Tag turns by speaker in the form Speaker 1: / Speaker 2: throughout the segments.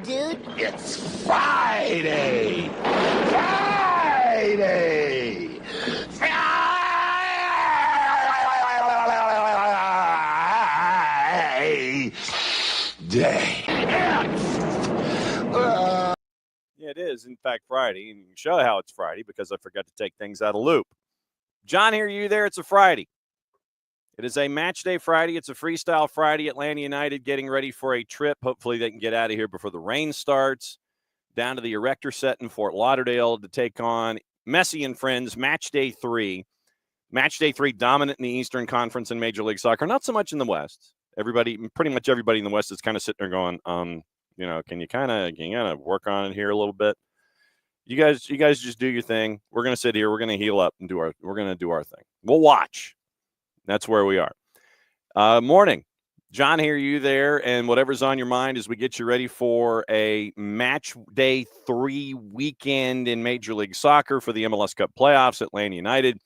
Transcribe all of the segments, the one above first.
Speaker 1: dude?
Speaker 2: It's Friday! Friday! Friday! Day.
Speaker 3: Yeah, it is, in fact, Friday. And you can show how it's Friday because I forgot to take things out of loop. John, hear you there? It's a Friday. It is a match day Friday. It's a freestyle Friday. Atlanta United getting ready for a trip. Hopefully they can get out of here before the rain starts. Down to the Erector Set in Fort Lauderdale to take on Messi and friends. Match day 3. Match day 3 dominant in the Eastern Conference in Major League Soccer. Not so much in the West. Pretty much everybody in the West is kind of sitting there going, can you kind of work on it here a little bit? You guys just do your thing. We're going to sit here. We're going to heal up and we're going to do our thing. We'll watch. That's where we are. Morning. John, hear you there, and whatever's on your mind as we get you ready for a match day 3 weekend in Major League Soccer for the MLS Cup playoffs. Atlanta United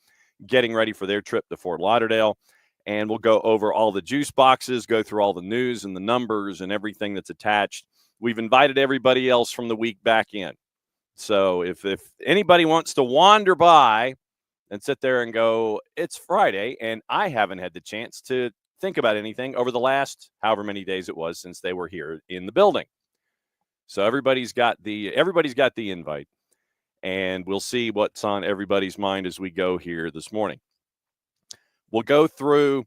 Speaker 3: getting ready for their trip to Fort Lauderdale, and we'll go over all the juice boxes, go through all the news and the numbers and everything that's attached. We've invited everybody else from the week back in. So if anybody wants to wander by and sit there and go, it's Friday, and I haven't had the chance to think about anything over the last however many days it was since they were here in the building. So everybody's got the invite, and we'll see what's on everybody's mind as we go here this morning. We'll go through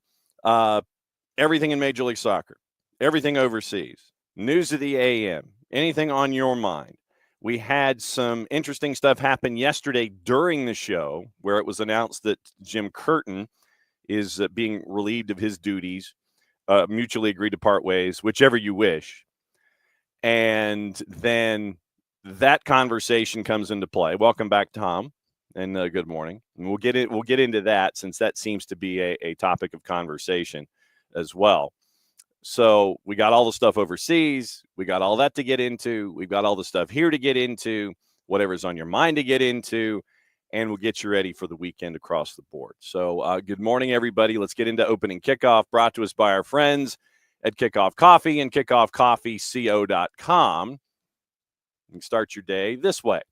Speaker 3: everything in Major League Soccer, everything overseas, news of the AM, anything on your mind. We had some interesting stuff happen yesterday during the show where it was announced that Jim Curtin is being relieved of his duties, mutually agreed to part ways, whichever you wish. And then that conversation comes into play. Welcome back, Tom, and good morning. And we'll get into that since that seems to be a topic of conversation as well. So we got all the stuff overseas. We got all that to get into. We've got all the stuff here to get into, whatever's on your mind to get into, and we'll get you ready for the weekend across the board. So good morning, everybody. Let's get into opening kickoff, brought to us by our friends at Kickoff Coffee and kickoffcoffeeco.com. You can start your day this way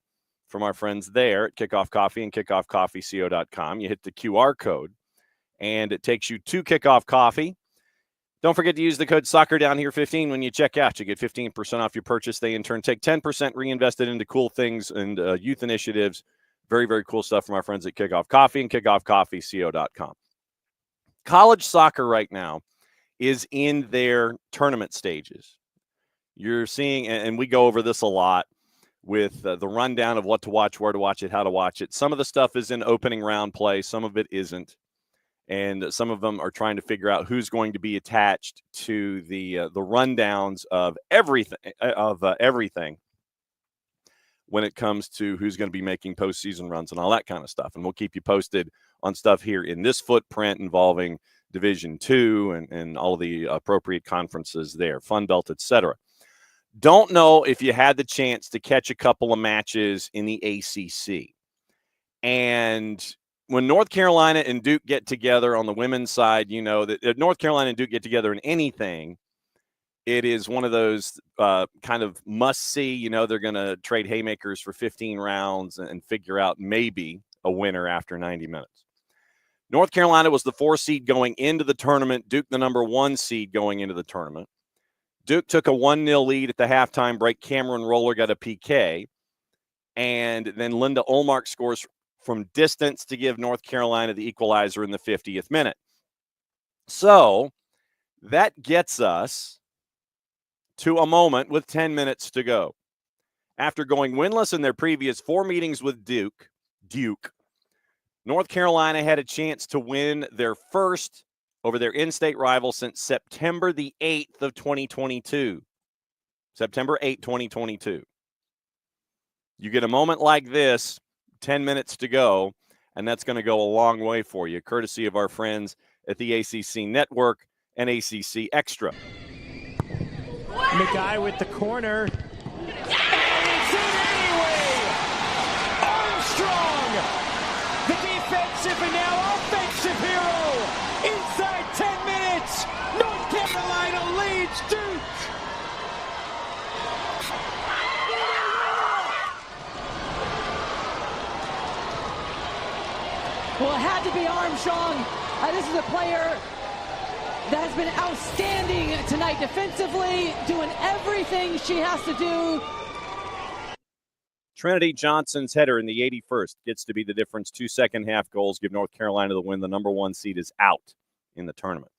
Speaker 3: from our friends there at Kickoff Coffee and kickoffcoffeeco.com. You hit the QR code, and it takes you to Kickoff Coffee. Don't forget to use the code SoccerDownHere15 when you check out. You get 15% off your purchase. They, in turn, take 10% reinvested into cool things and youth initiatives. Very, very cool stuff from our friends at Kickoff Coffee and kickoffcoffeeco.com. College soccer right now is in their tournament stages. You're seeing, and we go over this a lot with the rundown of what to watch, where to watch it, how to watch it. Some of the stuff is in opening round play. Some of it isn't. And some of them are trying to figure out who's going to be attached to the rundowns of everything when it comes to who's going to be making postseason runs and all that kind of stuff. And we'll keep you posted on stuff here in this footprint involving Division II and all the appropriate conferences there, Fun Belt, etc. Don't know if you had the chance to catch a couple of matches in the ACC. And when North Carolina and Duke get together on the women's side, you know that if North Carolina and Duke get together in anything, it is one of those kind of must-see. You know, they're going to trade haymakers for 15 rounds and figure out maybe a winner after 90 minutes. North Carolina was the 4 seed going into the tournament. Duke, the number 1 seed going into the tournament. Duke took a 1-0 lead at the halftime break. Cameron Roller got a PK. And then Linda Olmark scores from distance to give North Carolina the equalizer in the 50th minute. So that gets us to a moment with 10 minutes to go. After going winless in their previous 4 meetings with Duke, North Carolina had a chance to win their first over their in-state rival since September the 8th of 2022. September 8th, 2022. You get a moment like this, 10 minutes to go, and that's going to go a long way for you, courtesy of our friends at the ACC Network and ACC Extra.
Speaker 4: McGuy with the corner. And it's in anyway! Armstrong, the defensive and now offensive hero. Inside 10 minutes, North Carolina leads Duke. Well, it had to be Armstrong. This is a player that has been outstanding tonight defensively, doing everything she has to do.
Speaker 3: Trinity Johnson's header in the 81st gets to be the difference. 2 second-half goals give North Carolina the win. The number 1 seed is out in the tournament.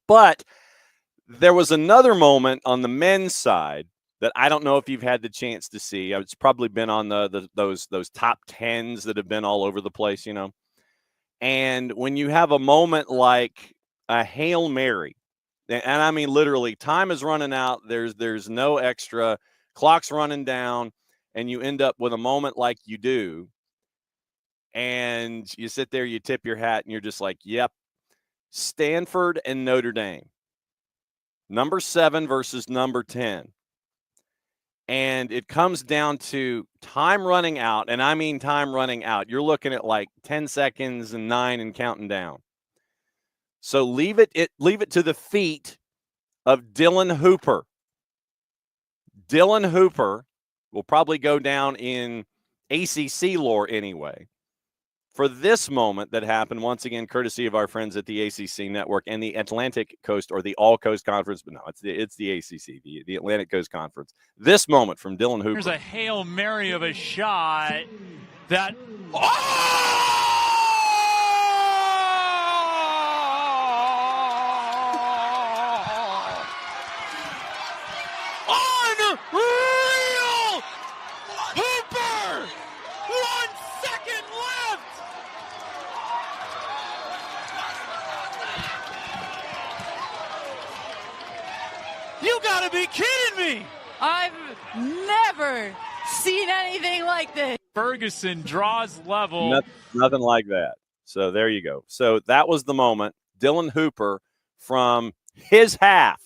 Speaker 3: But there was another moment on the men's side that I don't know if you've had the chance to see. It's probably been on those top 10s that have been all over the place, you know. And when you have a moment like a Hail Mary, and I mean literally, time is running out, there's no extra, clock's running down, and you end up with a moment like you do, and you sit there, you tip your hat, and you're just like, yep, Stanford and Notre Dame. Number 7 versus number 10. And it comes down to time running out, and I mean time running out. You're looking at like 10 seconds and 9 and counting down. So leave it to the feet of Dylan Hooper. Dylan Hooper will probably go down in ACC lore anyway. For this moment that happened, once again, courtesy of our friends at the ACC Network and the Atlantic Coast, or the All Coast Conference, but no, it's the ACC, the Atlantic Coast Conference. This moment from Dylan Hooper.
Speaker 1: There's a Hail Mary of a shot that...
Speaker 5: Unreal! Hooper! 1 second left! You gotta be kidding me!
Speaker 6: I've never seen anything like this.
Speaker 1: Ferguson draws level.
Speaker 3: Nothing like that. So there you go. So that was the moment. Dylan Hooper from his half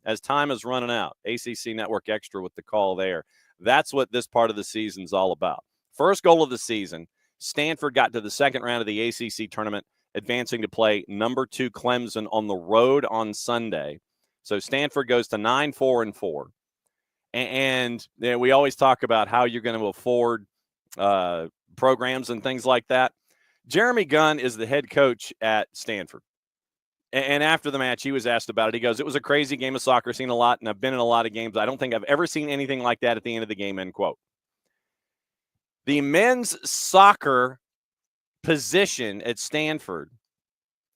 Speaker 3: as time is running out. ACC Network Extra with the call there. That's what this part of the season's all about. First goal of the season, Stanford got to the second round of the ACC tournament, advancing to play number 2 Clemson on the road on Sunday. So Stanford goes to 9-4-4. And we always talk about how you're going to afford programs and things like that. Jeremy Gunn is the head coach at Stanford. And after the match, he was asked about it. He goes, it was a crazy game of soccer, seen a lot, and I've been in a lot of games. I don't think I've ever seen anything like that at the end of the game, end quote. The men's soccer position at Stanford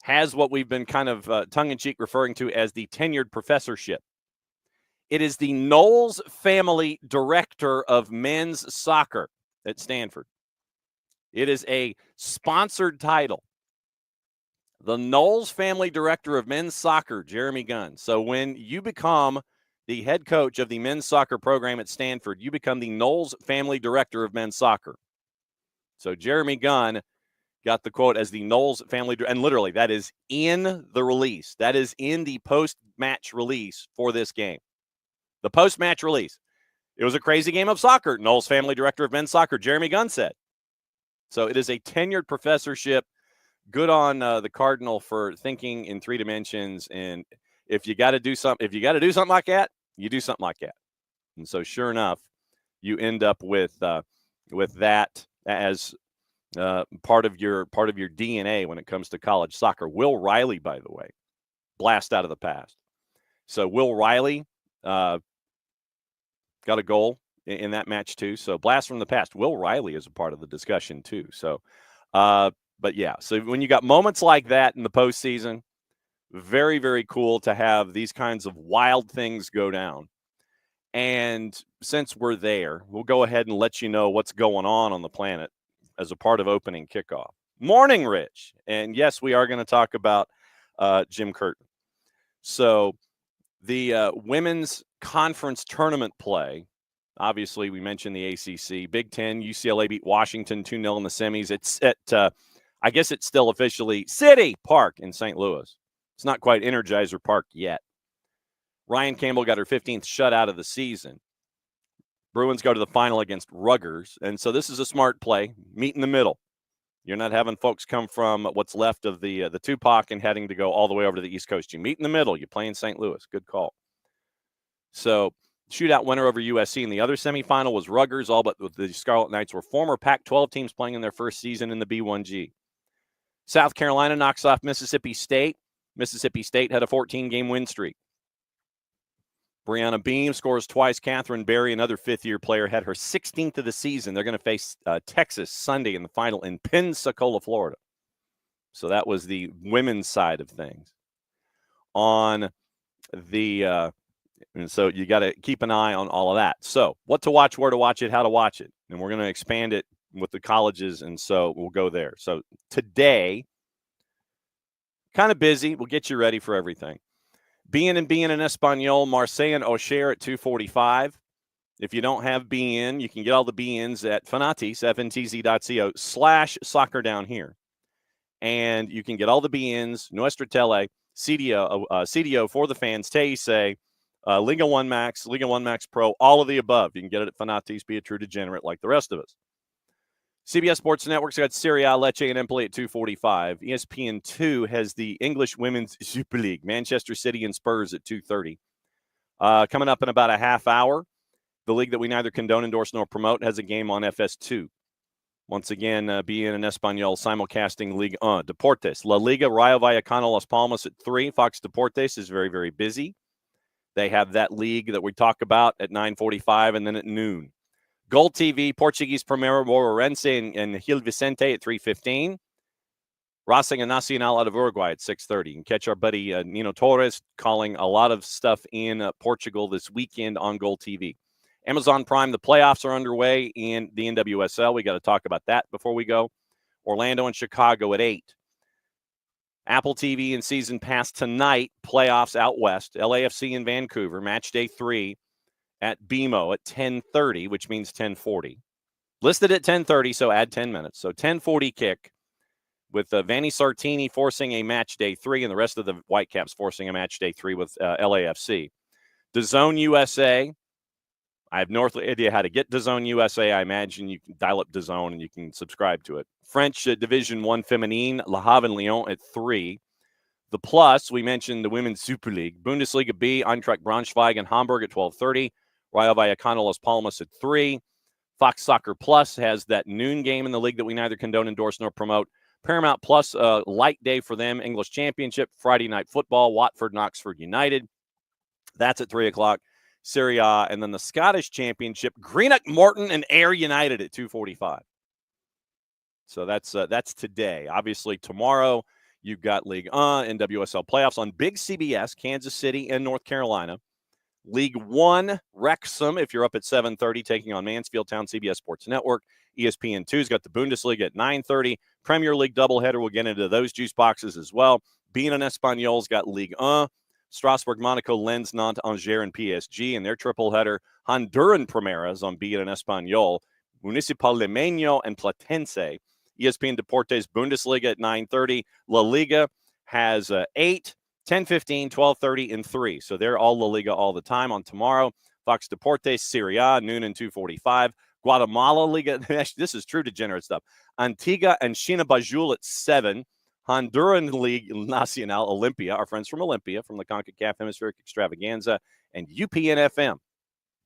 Speaker 3: has what we've been kind of tongue-in-cheek referring to as the tenured professorship. It is the Knowles Family Director of Men's Soccer at Stanford. It is a sponsored title. The Knowles Family Director of Men's Soccer, Jeremy Gunn. So when you become the head coach of the men's soccer program at Stanford, you become the Knowles Family Director of Men's Soccer. So Jeremy Gunn got the quote as the Knowles Family, and literally that is in the release. That is in the post-match release for this game. The post-match release. It was a crazy game of soccer. Knowles Family Director of Men's Soccer, Jeremy Gunn said. So it is a tenured professorship. Good on the Cardinal for thinking in 3 dimensions. And if you got to do something, like that, you do something like that. And so, sure enough, you end up with that as part of your DNA when it comes to college soccer. Will Riley, by the way, blast out of the past. So Will Riley got a goal in that match too. So blast from the past. Will Riley is a part of the discussion too. So, but yeah, so when you got moments like that in the postseason, very, very cool to have these kinds of wild things go down. And since we're there, we'll go ahead and let you know what's going on the planet as a part of opening kickoff. Morning, Rich. And yes, we are going to talk about Jim Curtin. So the women's conference tournament play, obviously we mentioned the ACC. Big Ten, UCLA beat Washington 2-0 in the semis. It's at, I guess it's still officially City Park in St. Louis. It's not quite Energizer Park yet. Ryan Campbell got her 15th shutout of the season. Bruins go to the final against Rutgers. And so this is a smart play. Meet in the middle. You're not having folks come from what's left of the Tupac and heading to go all the way over to the East Coast. You meet in the middle. You play in St. Louis. Good call. So shootout winner over USC. And the other semifinal was Rutgers, all but the Scarlet Knights were former Pac-12 teams playing in their first season in the B1G. South Carolina knocks off Mississippi State. Mississippi State had a 14-game win streak. Brianna Beam scores twice. Catherine Berry, another fifth-year player, had her 16th of the season. They're going to face Texas Sunday in the final in Pensacola, Florida. So that was the women's side of things. On the and so you got to keep an eye on all of that. So what to watch, where to watch it, how to watch it. And we're going to expand it with the colleges, and so we'll go there. So today, kind of busy. We'll get you ready for everything. Being in Espanol, Marseille and Auxerre at 2:45. If you don't have BN, you can get all the BNs at Fanatis, ftz.co/soccer down here. And you can get all the BNs, Nuestra Tele, CDO for the fans, TIC, Liga 1 Max, Liga 1 Max Pro, all of the above. You can get it at Fanatis, be a true degenerate like the rest of us. CBS Sports Network's got Serie A, Lecce, and Empoli at 2:45. ESPN2 has the English Women's Super League, Manchester City and Spurs at 2:30. Coming up in about a half hour, the league that we neither condone, endorse, nor promote has a game on FS2. Once again, BN and Espanol simulcasting Ligue 1. Deportes, La Liga, Rayo Vallecano, Las Palmas at 3. Fox Deportes is very, very busy. They have that league that we talk about at 9:45 and then at noon. Gol TV, Portuguese Primeira, Moreirense and Gil Vicente at 3:15. Racing and Nacional out of Uruguay at 6:30. You can catch our buddy Nino Torres calling a lot of stuff in Portugal this weekend on Gol TV. Amazon Prime, the playoffs are underway in the NWSL. We got to talk about that before we go. Orlando and Chicago at 8. Apple TV and Season Pass tonight, playoffs out west. LAFC in Vancouver, match day 3 at BMO at 10:30, which means 10:40. Listed at 10:30, so add 10 minutes. So 10:40 kick with Vanni Sartini forcing a match day 3 and the rest of the Whitecaps forcing a match day 3 with LAFC. DAZN USA. I have no idea how to get DAZN USA. I imagine you can dial up DAZN and you can subscribe to it. French Division 1 Feminine, Le Havre and Lyon at 3. The Plus, we mentioned the Women's Super League. Bundesliga B, Eintracht Braunschweig and Hamburg at 12:30. Rayo Vallecano, Las Palmas at 3. Fox Soccer Plus has that noon game in the league that we neither condone, endorse, nor promote. Paramount Plus, light day for them, English Championship, Friday Night Football, Watford and Oxford United. That's at 3 o'clock. Serie A, and then the Scottish Championship, Greenock Morton and Ayr United at 2:45. So that's today. Obviously, tomorrow you've got League NWSL playoffs on Big CBS, Kansas City and North Carolina. League 1, Wrexham, if you're up at 7:30, taking on Mansfield Town, CBS Sports Network. ESPN2's got the Bundesliga at 9:30. Premier League doubleheader, we'll get into those juice boxes as well. Being an Espanol's got League 1. Strasbourg, Monaco, Lens, Nantes, Angers, and PSG in their triple header. Honduran Primeras on Beat and Espanol. Municipal Limeño and Platense. ESPN Deportes Bundesliga at 9:30. La Liga has 8, 10:15, 12:30, and 3. So they're all La Liga all the time on tomorrow. Fox Deportes, Serie A, noon and 2:45. Guatemala Liga, this is true degenerate stuff. Antigua and Chinabajul at 7. Honduran League Nacional, Olympia, our friends from Olympia, from the CONCACAF Hemispheric Extravaganza, and UPN FM.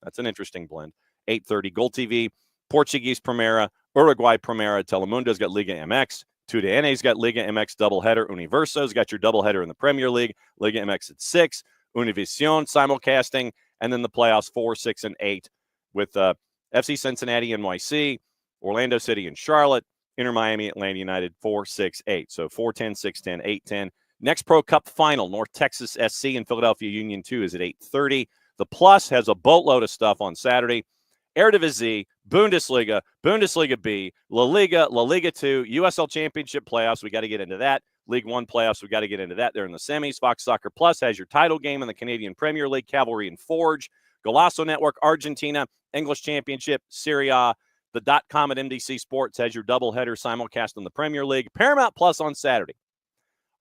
Speaker 3: That's an interesting blend. 8:30, Gol TV, Portuguese Primera, Uruguay Primera, Telemundo's got Liga MX, TUDN's got Liga MX doubleheader, Universo's got your doubleheader in the Premier League, Liga MX at 6, Univision simulcasting, and then the playoffs 4, 6, and 8 with FC Cincinnati, NYC, Orlando City, and Charlotte, Inter Miami, Atlanta United, 4, 6, 8. So 4-10, 6-10, 8-10. Next Pro Cup final, North Texas SC and Philadelphia Union 2 is at 8:30. The Plus has a boatload of stuff on Saturday. Eredivisie, Bundesliga, Bundesliga B, La Liga 2, USL Championship playoffs. We got to get into that. League 1 playoffs, we got to get into that. They're in the semis. Fox Soccer Plus has your title game in the Canadian Premier League, Cavalry and Forge. Golazo Network, Argentina, English Championship, Serie A. The .com at MDC Sports has your doubleheader simulcast in the Premier League. Paramount Plus on Saturday.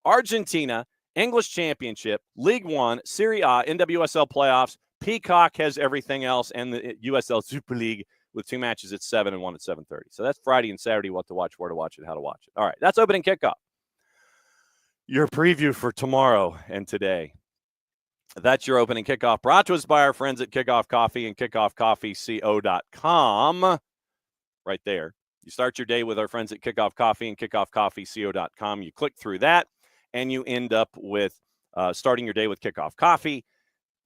Speaker 3: Argentina, English Championship, League 1, Serie A, NWSL playoffs. Peacock has everything else, and the USL Super League with 2 matches at 7 and 1 at 7:30. So that's Friday and Saturday, what to watch, where to watch it, how to watch it. All right, that's opening kickoff. Your preview for tomorrow and today. That's your opening kickoff, brought to us by our friends at Kickoff Coffee and kickoffcoffeeco.com. Right there. You start your day with our friends at Kickoff Coffee and kickoffcoffeeco.com. You click through that, and you end up with starting your day with Kickoff Coffee.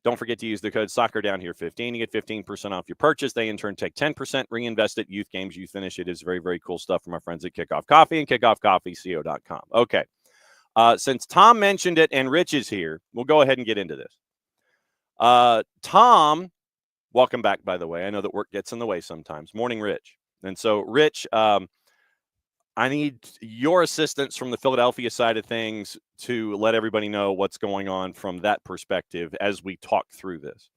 Speaker 3: Don't forget to use the code SoccerDownHere15. You get 15% off your purchase. They, in turn, take 10%, reinvest it, youth games, youth finish. It is very, very cool stuff from our friends at Kickoff Coffee and kickoffcoffeeco.com. Okay. Since Tom mentioned it and Rich is here, we'll go ahead and get into this. Tom, welcome back, by the way. I know that work gets in the way sometimes. Morning, Rich. And so, Rich, I need your assistance from the Philadelphia side of things to let everybody know what's going on from that perspective as we talk through this.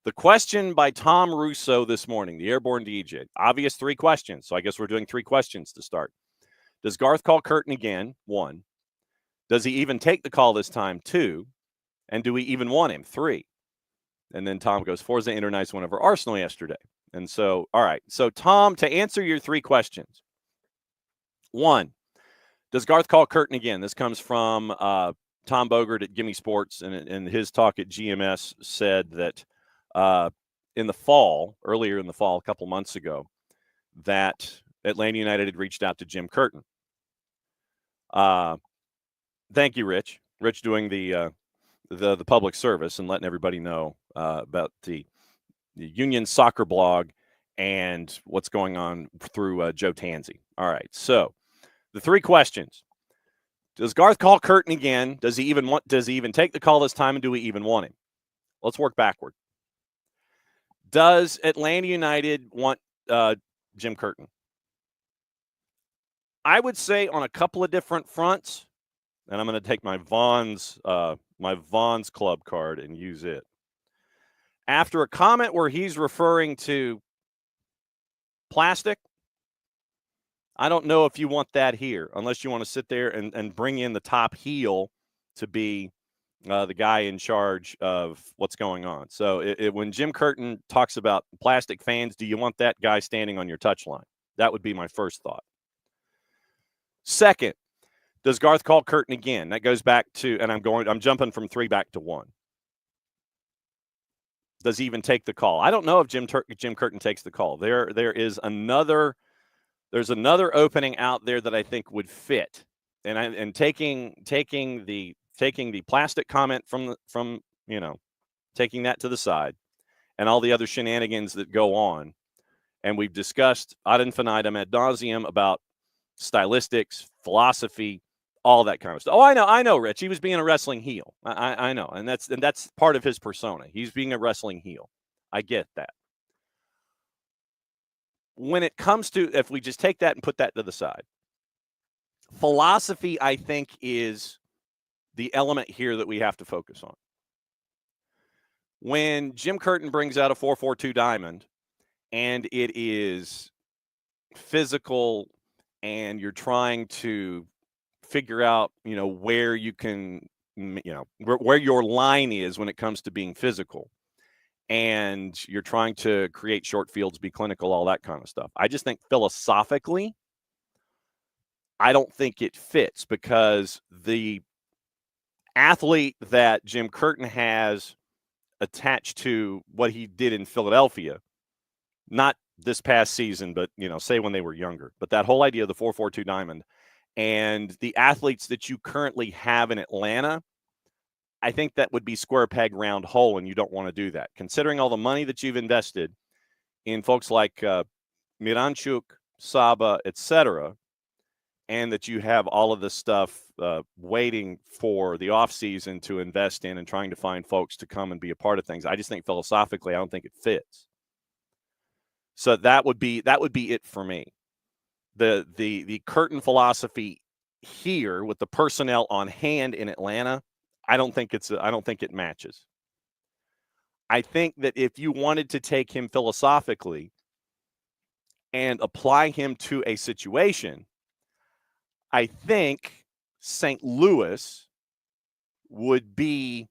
Speaker 3: The question by Tom Russo this morning, the Airborne DJ, obvious 3 questions. So I guess we're doing 3 questions to start. Does Garth call Curtin again? 1. Does he even take the call this time? 2. And do we even want him? 3. And then Tom goes, Forza Inter nice win over Arsenal yesterday. And so, all right. So, Tom, to answer your 3 questions. 1, does Garth call Curtin again? This comes from Tom Bogert at Gimme Sports, and his talk at GMS said that in the fall, earlier in the fall, a couple months ago, that Atlanta United had reached out to Jim Curtin. Thank you, Rich. Rich doing the public service and letting everybody know about the Union Soccer blog and what's going on through Joe Tanzi. All right, so the 3 questions. Does Garth call Curtin again? Does he even take the call this time, and do we even want him? Let's work backward. Does Atlanta United want Jim Curtin? I would say on a couple of different fronts, and I'm going to take my Vaughn's club card and use it. After a comment where he's referring to plastic, I don't know if you want that here, unless you want to sit there and bring in the top heel to be the guy in charge of what's going on. So when Jim Curtin talks about plastic fans, do you want that guy standing on your touchline? That would be my first thought. Second, does Garth call Curtin again? That goes back to, and I'm jumping from 3 back to 1. Does he even take the call? I don't know if Jim Curtin takes the call. There's another opening out there that I think would fit, and taking the plastic comment from taking that to the side, and all the other shenanigans that go on, and we've discussed ad infinitum ad nauseum about stylistics, philosophy, all that kind of stuff. Oh, I know, Rich. He was being a wrestling heel. I know, and that's part of his persona. He's being a wrestling heel. I get that. When it comes to, if we just take that and put that to the side, philosophy, I think, is the element here that we have to focus on. When Jim Curtin brings out a 4-4-2 diamond, and it is physical, and you're trying to figure out, where you can, where your line is when it comes to being physical, and you're trying to create short fields, be clinical, all that kind of stuff. I just think philosophically, I don't think it fits, because the athlete that Jim Curtin has attached to what he did in Philadelphia, not this past season, but, say when they were younger, but that whole idea of the 4-4-2 diamond and the athletes that you currently have in Atlanta, I think that would be square peg, round hole, and you don't want to do that. Considering all the money that you've invested in folks like Miranchuk, Saba, etc., and that you have all of this stuff waiting for the offseason to invest in and trying to find folks to come and be a part of things, I just think philosophically, I don't think it fits. So that would be it for me. The Curtin philosophy here with the personnel on hand in Atlanta, I don't think it matches. I think that if you wanted to take him philosophically and apply him to a situation, I think St. Louis would be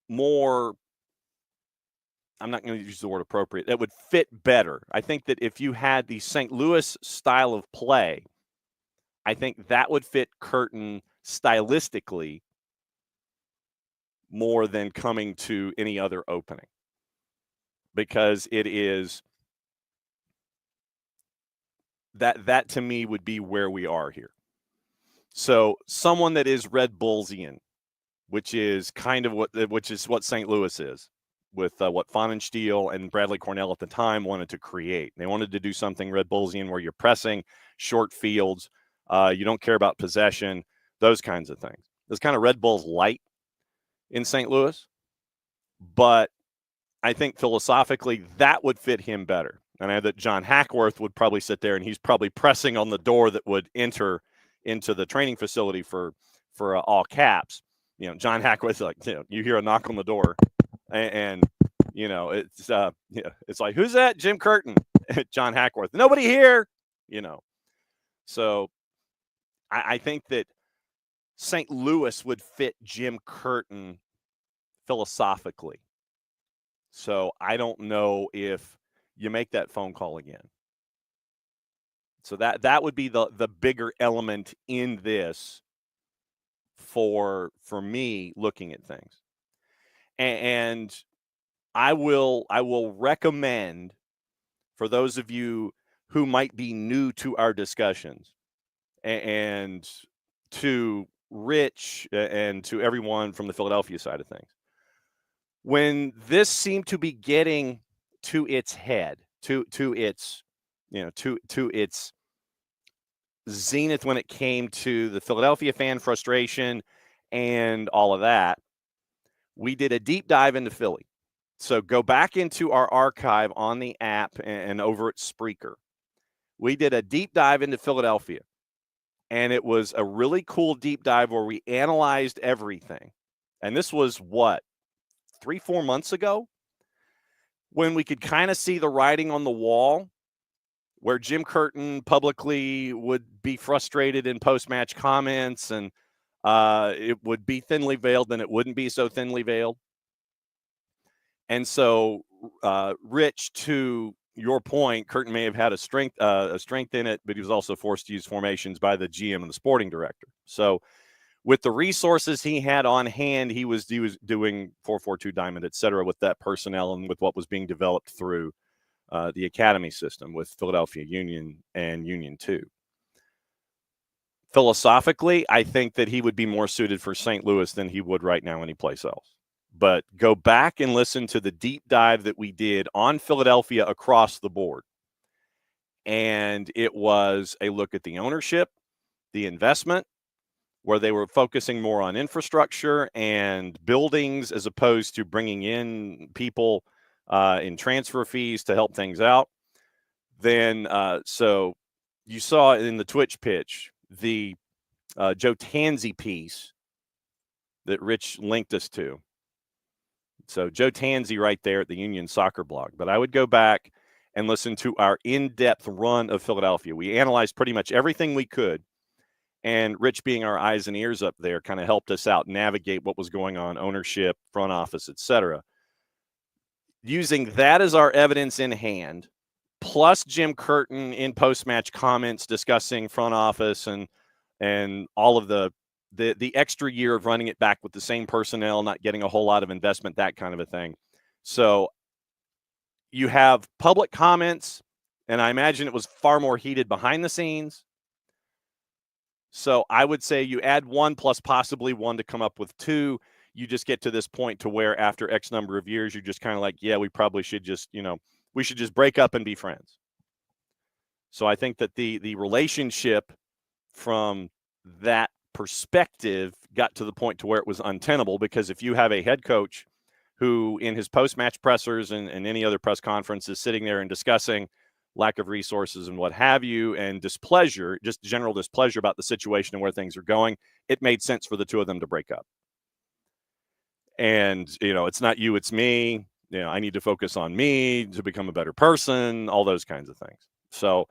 Speaker 3: more, I'm not going to use the word appropriate, that would fit better. I think that if you had the St. Louis style of play, I think that would fit Curtin stylistically more than coming to any other opening, because it is That to me would be where we are here. So someone that is Red Bullsian, which is kind of what St. Louis is, with what Pfannenstiel and Bradley Cornell at the time wanted to create. They wanted to do something Red Bullsian where you're pressing short fields, you don't care about possession, those kinds of things. It's kind of Red Bulls light in St. Louis, but I think philosophically that would fit him better. And I know that John Hackworth would probably sit there and he's probably pressing on the door that would enter into the training facility for all caps. You know, John Hackworth's like, you hear a knock on the door and it's like, who's that? Jim Curtin. John Hackworth. Nobody here, So I think that St. Louis would fit Jim Curtin philosophically. So I don't know if you make that phone call again. So that would be the bigger element in this for me looking at things. And I will recommend, for those of you who might be new to our discussions, and to Rich and to everyone from the Philadelphia side of things, when this seemed to be getting to its head, to its zenith when it came to the Philadelphia fan frustration and all of that, we did a deep dive into Philly. So go back into our archive on the app and over at Spreaker. We did a deep dive into Philadelphia, and it was a really cool deep dive where we analyzed everything. And this was 3-4 months ago, when we could kind of see the writing on the wall, where Jim Curtin publicly would be frustrated in post-match comments, and it would be thinly veiled, then it wouldn't be so thinly veiled. And so, Rich, to your point, Curtin may have had a strength in it, but he was also forced to use formations by the GM and the sporting director. So with the resources he had on hand, he was doing 4-4-2 diamond, et cetera, with that personnel and with what was being developed through the academy system with Philadelphia Union and Union 2. Philosophically, I think that he would be more suited for St. Louis than he would right now anyplace else. But go back and listen to the deep dive that we did on Philadelphia across the board. And it was a look at the ownership, the investment, where they were focusing more on infrastructure and buildings as opposed to bringing in people in transfer fees to help things out. Then, so you saw in the Twitch pitch, the Joe Tanzi piece that Rich linked us to. So Joe Tanzi right there at the Union Soccer blog. But I would go back and listen to our in-depth run of Philadelphia. We analyzed pretty much everything we could. And Rich, being our eyes and ears up there, kind of helped us out navigate what was going on, ownership, front office, et cetera. Using that as our evidence in hand, plus Jim Curtin in post-match comments discussing front office and all of the extra year of running it back with the same personnel, not getting a whole lot of investment, that kind of a thing. So you have public comments, and I imagine it was far more heated behind the scenes. So I would say you add one plus possibly one to come up with two. You just get to this point to where after X number of years, you're just kind of like, yeah, we probably should just, we should just break up and be friends. So I think that the relationship from that perspective got to the point to where it was untenable, because if you have a head coach who in his post-match pressers and any other press conference is sitting there and discussing lack of resources and what have you, and displeasure, just general displeasure about the situation and where things are going, it made sense for the two of them to break up. And, it's not you, it's me. I need to focus on me to become a better person, all those kinds of things. So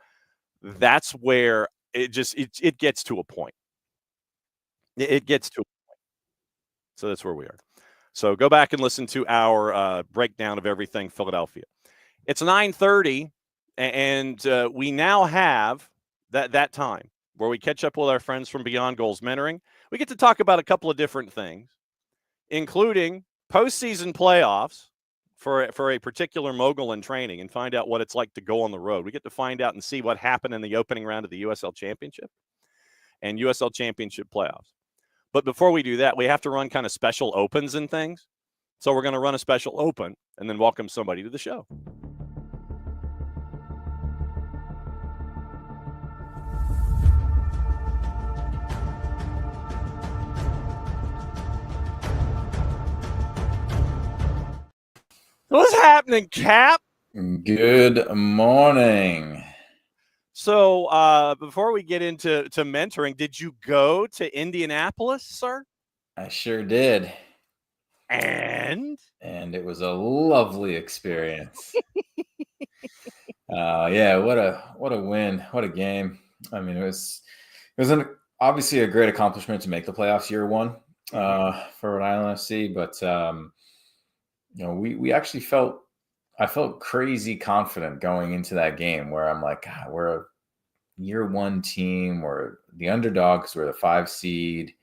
Speaker 3: that's where it gets to a point. It gets to a point. So that's where we are. So go back and listen to our breakdown of everything Philadelphia. It's 9:30, and we now have that time where we catch up with our friends from Beyond Goals Mentoring. We get to talk about a couple of different things, including postseason playoffs for a particular mogul in training and find out what it's like to go on the road. We get to find out and see what happened in the opening round of the USL Championship and USL Championship playoffs. But before we do that, we have to run kind of special opens and things. So we're going to run a special open and then welcome somebody to the show. What's happening, Cap?
Speaker 7: Good morning.
Speaker 3: So before we get into mentoring, did you go to Indianapolis, sir?
Speaker 7: I sure did.
Speaker 3: And
Speaker 7: it was a lovely experience. Yeah, what a win. What a game. I mean, it was obviously a great accomplishment to make the playoffs year one for Rhode Island FC, but we actually I felt crazy confident going into that game where I'm like, God, we're a year one team. We're the underdogs. We're the 5 seed.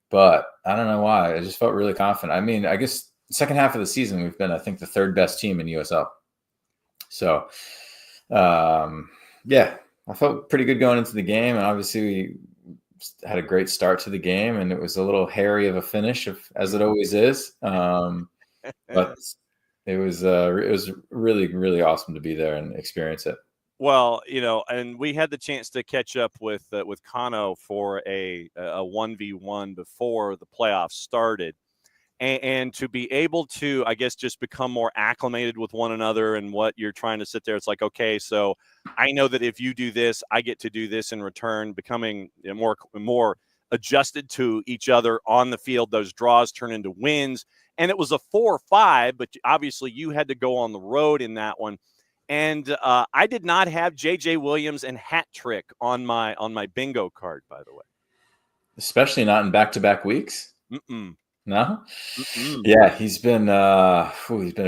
Speaker 7: But I don't know why. I just felt really confident. I mean, I guess second half of the season, we've been, I think, the 3rd best team in USL. So, yeah, I felt pretty good going into the game. And obviously, we had a great start to the game. And it was a little hairy of a finish, as it always is. But it was really, really awesome to be there and experience it.
Speaker 3: Well, and we had the chance to catch up with Kano for a 1v1 before the playoffs started, and to be able to, I guess, just become more acclimated with one another and what you're trying to sit there. It's like, okay, so I know that if you do this, I get to do this in return, becoming more adjusted to each other on the field. Those draws turn into wins. And it was a 4-5, but obviously you had to go on the road in that one. And I did not have J.J. Williams and hat trick on my bingo card, by the way.
Speaker 7: Especially not in back-to-back weeks.
Speaker 3: Mm-mm.
Speaker 7: No?
Speaker 3: Mm-mm.
Speaker 7: Yeah, he's been a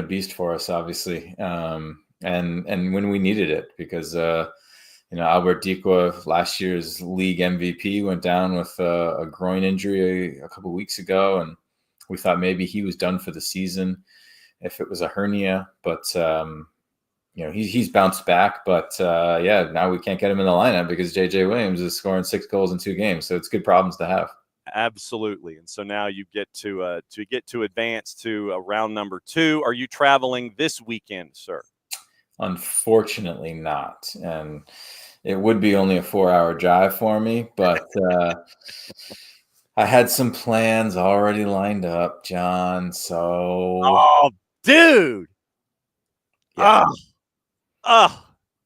Speaker 7: beast for us, obviously. And when we needed it, because Albert Dikwa, last year's league MVP, went down with a groin injury a couple of weeks ago, and we thought maybe he was done for the season if it was a hernia, but he's bounced back. But now we can't get him in the lineup because J.J. Williams is scoring 6 goals in 2 games. So it's good problems to have.
Speaker 3: Absolutely. And so now you get to advance to round number 2. Are you traveling this weekend, sir?
Speaker 7: Unfortunately not. And it would be only a 4-hour drive for me, but I had some plans already lined up, John. So,
Speaker 3: oh, dude,
Speaker 7: yeah.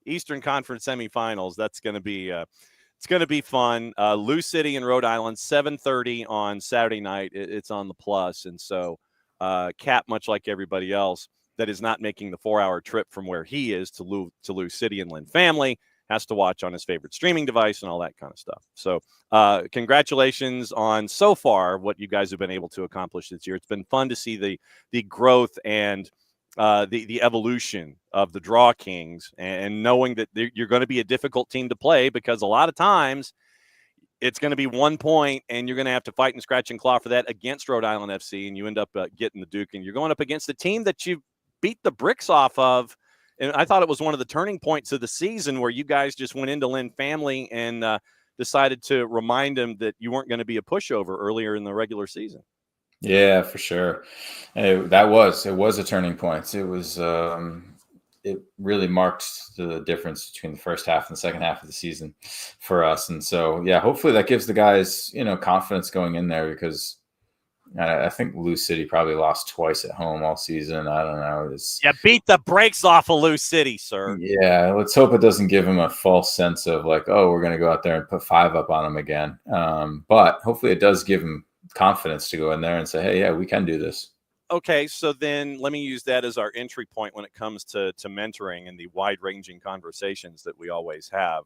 Speaker 3: Eastern Conference semifinals. That's going to be it's going to be fun. Lou City in Rhode Island, 7:30 on Saturday night. It's on the Plus, and so Cap, much like everybody else that is not making the 4-hour trip from where he is to Lou City and Lynn Family, has to watch on his favorite streaming device and all that kind of stuff. So congratulations on so far what you guys have been able to accomplish this year. It's been fun to see the growth and the evolution of the Draw Kings, and knowing that you're going to be a difficult team to play, because a lot of times it's going to be 1 point and you're going to have to fight and scratch and claw for that against Rhode Island FC, and you end up getting the Duke, and you're going up against a team that you beat the bricks off of. And I thought it was one of the turning points of the season where you guys just went into Lynn Family and decided to remind them that you weren't going to be a pushover earlier in the regular season.
Speaker 7: Yeah, for sure. It was a turning point. It was it really marked the difference between the first half and the second half of the season for us. And so, yeah, hopefully that gives the guys, confidence going in there, because I think Lou City probably lost twice at home all season. I don't know.
Speaker 3: Beat the brakes off of Lou City, sir.
Speaker 7: Yeah, let's hope it doesn't give him a false sense of like, oh, we're going to go out there and put 5 up on him again. But hopefully it does give him confidence to go in there and say, hey, yeah, we can do this.
Speaker 3: Okay, so then let me use that as our entry point when it comes to mentoring and the wide-ranging conversations that we always have.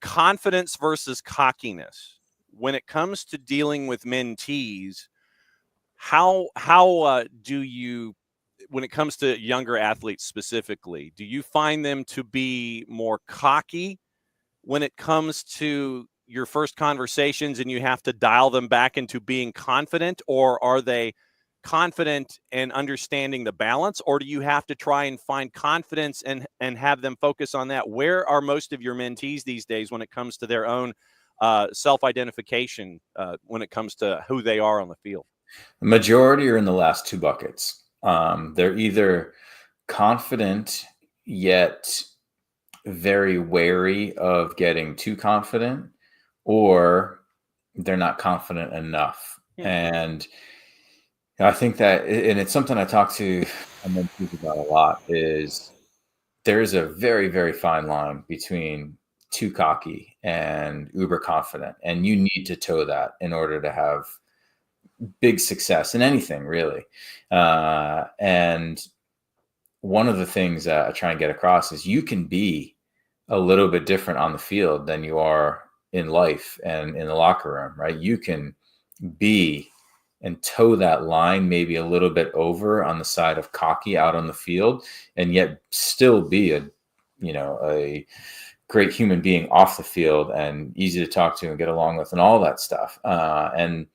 Speaker 3: Confidence versus cockiness. When it comes to dealing with mentees, how do you, when it comes to younger athletes specifically, do you find them to be more cocky when it comes to your first conversations and you have to dial them back into being confident, or are they confident and understanding the balance, or do you have to try and find confidence and have them focus on that? Where are most of your mentees these days when it comes to their own self-identification when it comes to who they are on the field?
Speaker 7: The majority are in the last two buckets. They're either confident yet very wary of getting too confident, or they're not confident enough. And I think that, and it's something I talk to mentees about a lot, is there is a very, very fine line between too cocky and uber confident. And you need to toe that in order to have big success in anything, really. And one of the things that I try and get across is you can be a little bit different on the field than you are in life and in the locker room, right? You can be and toe that line maybe a little bit over on the side of cocky out on the field, and yet still be a great human being off the field and easy to talk to and get along with and all that stuff. And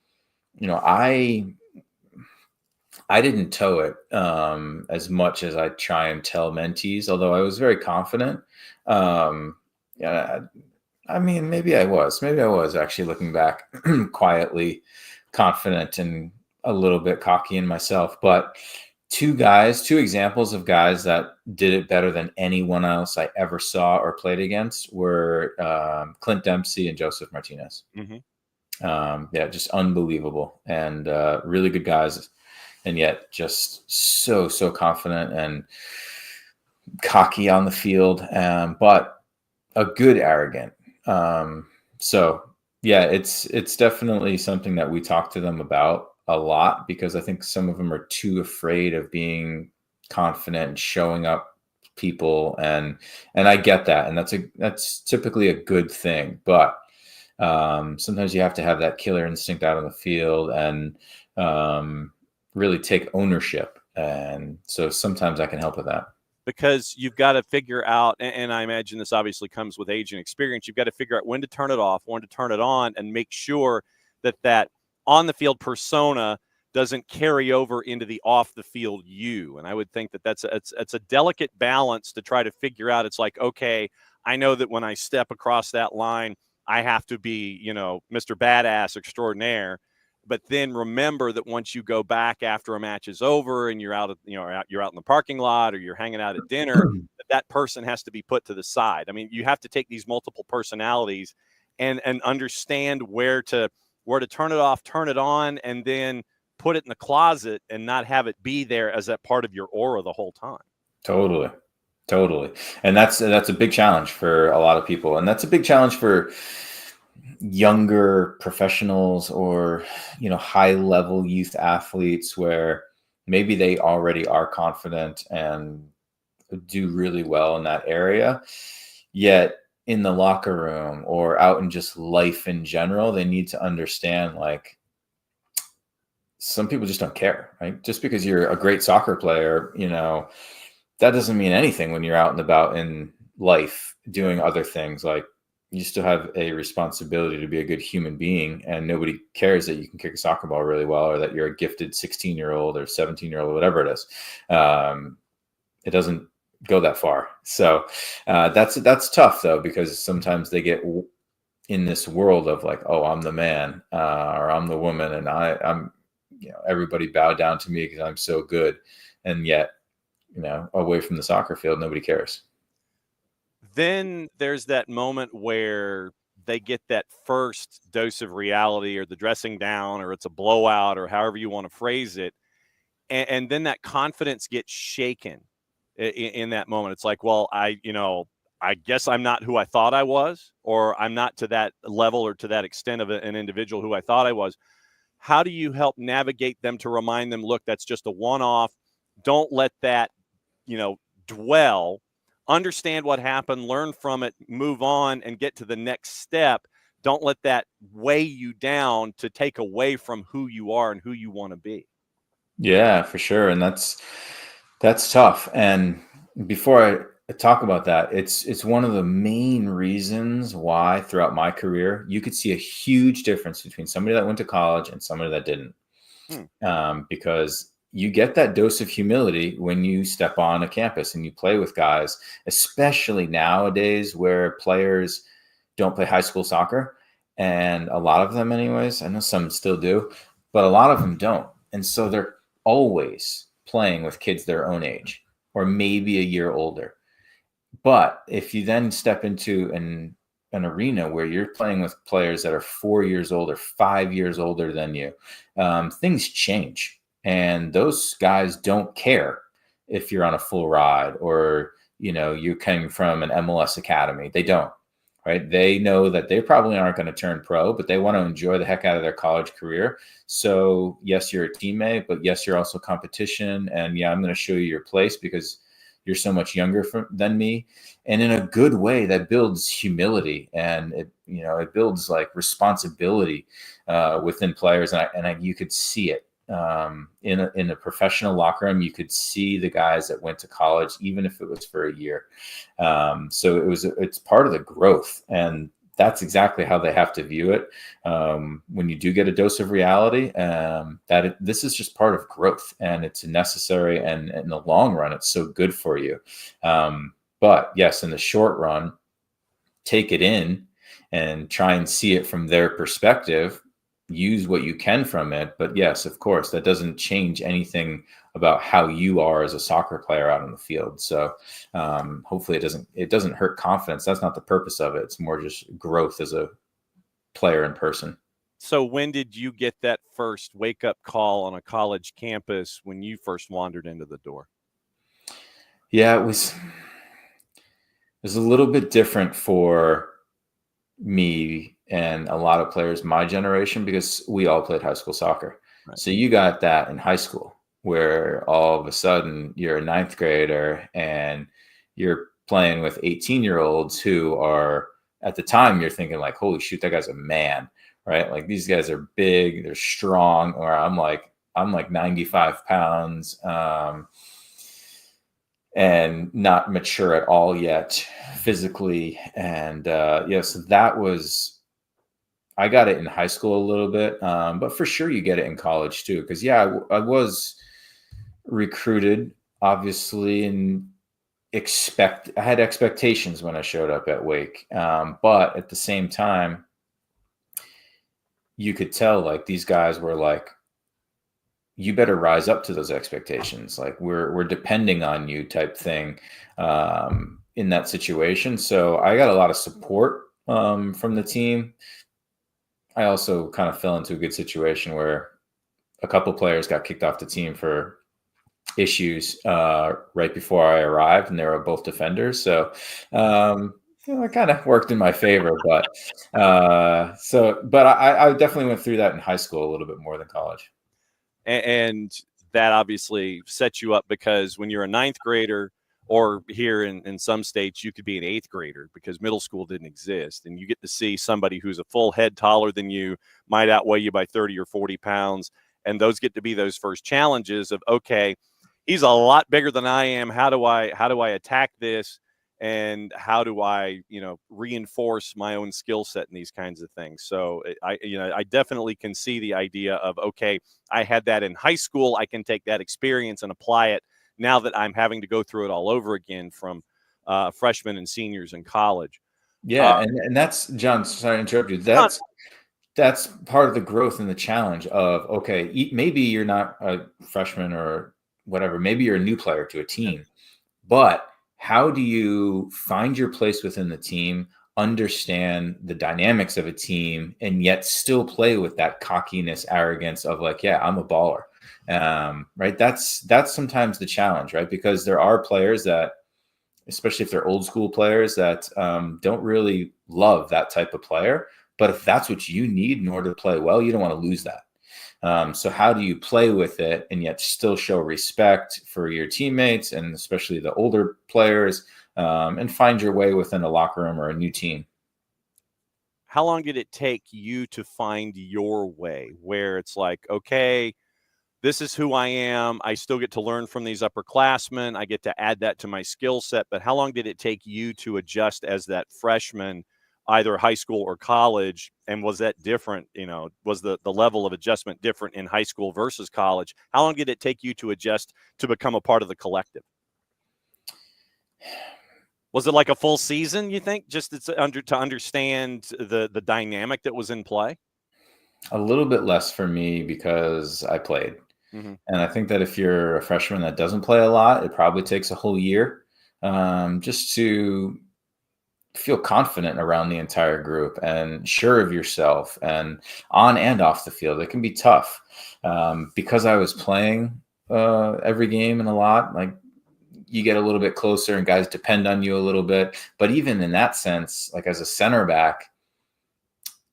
Speaker 7: I didn't toe it as much as I try and tell mentees, although I was very confident. I mean, maybe I was actually, looking back, quietly confident and a little bit cocky in myself. But two examples of guys that did it better than anyone else I ever saw or played against were Clint Dempsey and Joseph Martinez. Mm-hmm. Just unbelievable, and really good guys, and yet just so confident and cocky on the field, but a good arrogant. It's definitely something that we talk to them about a lot, because I think some of them are too afraid of being confident and showing up people, and I get that, and that's typically a good thing, but sometimes you have to have that killer instinct out on the field and really take ownership, and so sometimes I can help with that.
Speaker 3: Because you've got to figure out, and I imagine this obviously comes with age and experience, you've got to figure out when to turn it off, when to turn it on, and make sure that on the field persona doesn't carry over into the off the field you. And I would think that that's a delicate balance to try to figure out. It's like, okay, I know that when I step across that line, I have to be, Mr. Badass extraordinaire. But then remember that once you go back after a match is over and you're out in the parking lot or you're hanging out at dinner, that person has to be put to the side. I mean, you have to take these multiple personalities and understand where to turn it off, turn it on, and then put it in the closet and not have it be there as that part of your aura the whole time.
Speaker 7: Totally. And that's a big challenge for a lot of people. And that's a big challenge for younger professionals or high level youth athletes, where maybe they already are confident and do really well in that area, yet in the locker room or out in just life in general, they need to understand, like, some people just don't care, right? Just because you're a great soccer player, that doesn't mean anything when you're out and about in life doing other things. Like, you still have a responsibility to be a good human being, and nobody cares that you can kick a soccer ball really well, or that you're a gifted 16-year-old or 17-year-old, whatever it is. It doesn't go that far. So that's tough, though, because sometimes they get in this world of like, oh, I'm the man, or I'm the woman, and I'm everybody bow down to me because I'm so good. And yet, away from the soccer field, nobody cares.
Speaker 3: Then there's that moment where they get that first dose of reality, or the dressing down, or it's a blowout, or however you want to phrase it. And then that confidence gets shaken in that moment. It's like, well, I guess I'm not who I thought I was, or I'm not to that level or to that extent of an individual who I thought I was. How do you help navigate them to remind them, look, that's just a one-off. Don't let that, dwell. Understand what happened, learn from it, move on, and get to the next step. Don't let that weigh you down to take away from who you are and who you want to be.
Speaker 7: Yeah, for sure. And that's tough. And before I talk about that, it's one of the main reasons why throughout my career, you could see a huge difference between somebody that went to college and somebody that didn't. because you get that dose of humility when you step on a campus and you play with guys, especially nowadays where players don't play high school soccer. And a lot of them anyways, I know some still do, but a lot of them don't. And so they're always playing with kids their own age or maybe a year older. But if you then step into an arena where you're playing with players that are 4 years older, 5 years older than you, things change. And those guys don't care if you're on a full ride or, you came from an MLS academy. They don't, right? They know that they probably aren't going to turn pro, but they want to enjoy the heck out of their college career. So yes, you're a teammate, but yes, you're also competition. And yeah, I'm going to show you your place because you're so much younger than me. And in a good way that builds humility and it builds like responsibility within players. And you could see it in a professional locker room. You could see the guys that went to college, even if it was for a year. So it's part of the growth, and that's exactly how they have to view it. When you do get a dose of reality, this is just part of growth, and it's necessary. And in the long run, it's so good for you. But yes, in the short run, take it in and try and see it from their perspective. Use what you can from it. But yes, of course, that doesn't change anything about how you are as a soccer player out on the field. So hopefully it doesn't hurt confidence. That's not the purpose of it. It's more just growth as a player in person.
Speaker 3: So when did you get that first wake-up call on a college campus when you first wandered into the door?
Speaker 7: Yeah, it was a little bit different for me and a lot of players my generation because we all played high school soccer. Right. So you got that in high school where all of a sudden you're a ninth grader and you're playing with 18-year-olds who are, at the time, you're thinking like, holy shoot, that guy's a man, right? Like these guys are big, they're strong, or I'm like 95 pounds and not mature at all yet physically. And so that was, I got it in high school a little bit, but for sure you get it in college too. Because I was recruited, obviously, and I had expectations when I showed up at Wake, but at the same time, you could tell like these guys were like, you better rise up to those expectations. Like we're depending on you type thing in that situation. So I got a lot of support from the team. I also kind of fell into a good situation where a couple players got kicked off the team for issues right before I arrived, and they were both defenders. So it kind of worked in my favor. But I definitely went through that in high school a little bit more than college.
Speaker 3: And that obviously sets you up because when you're a ninth grader, or here in some states, you could be an eighth grader because middle school didn't exist. And you get to see somebody who's a full head taller than you, might outweigh you by 30 or 40 pounds. And those get to be those first challenges of, okay, he's a lot bigger than I am. How do I attack this? And how do I, reinforce my own skill set in these kinds of things? So I definitely can see the idea of, okay, I had that in high school. I can take that experience and apply it now that I'm having to go through it all over again from freshmen and seniors in college.
Speaker 7: Yeah. And that's, John, sorry to interrupt you. That's part of the growth and the challenge of, okay, maybe you're not a freshman or whatever. Maybe you're a new player to a team, but how do you find your place within the team, understand the dynamics of a team, and yet still play with that cockiness, arrogance of like, yeah, I'm a baller. Right. That's sometimes the challenge, right? Because there are players that, especially if they're old school players that don't really love that type of player. But if that's what you need in order to play well, you don't want to lose that. So how do you play with it and yet still show respect for your teammates and especially the older players and find your way within a locker room or a new team?
Speaker 3: How long did it take you to find your way where it's like, okay, this is who I am. I still get to learn from these upperclassmen. I get to add that to my skill set. But how long did it take you to adjust as that freshman either high school or college? And was that different? Was the level of adjustment different in high school versus college? How long did it take you to adjust to become a part of the collective? Was it like a full season, you think, just to understand the dynamic that was in play?
Speaker 7: A little bit less for me because I played.
Speaker 3: Mm-hmm.
Speaker 7: And I think that if you're a freshman that doesn't play a lot, it probably takes a whole year just to feel confident around the entire group and sure of yourself and on and off the field. It can be tough because I was playing every game and a lot. Like, you get a little bit closer and guys depend on you a little bit. But even in that sense, like as a center back,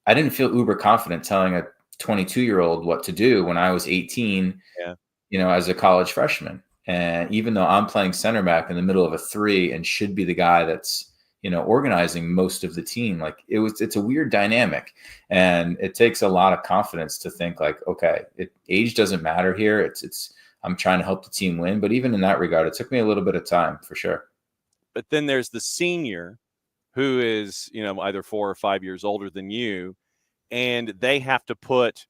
Speaker 7: I didn't feel uber confident telling a 22-year-old what to do when I was 18, as a college freshman. And even though I'm playing center back in the middle of a 3 and should be the guy that's, organizing most of the team, like it's a weird dynamic, and it takes a lot of confidence to think like, okay, age doesn't matter here. It's I'm trying to help the team win. But even in that regard, it took me a little bit of time for sure.
Speaker 3: But then there's the senior who is, either 4 or 5 years older than you, and they have to put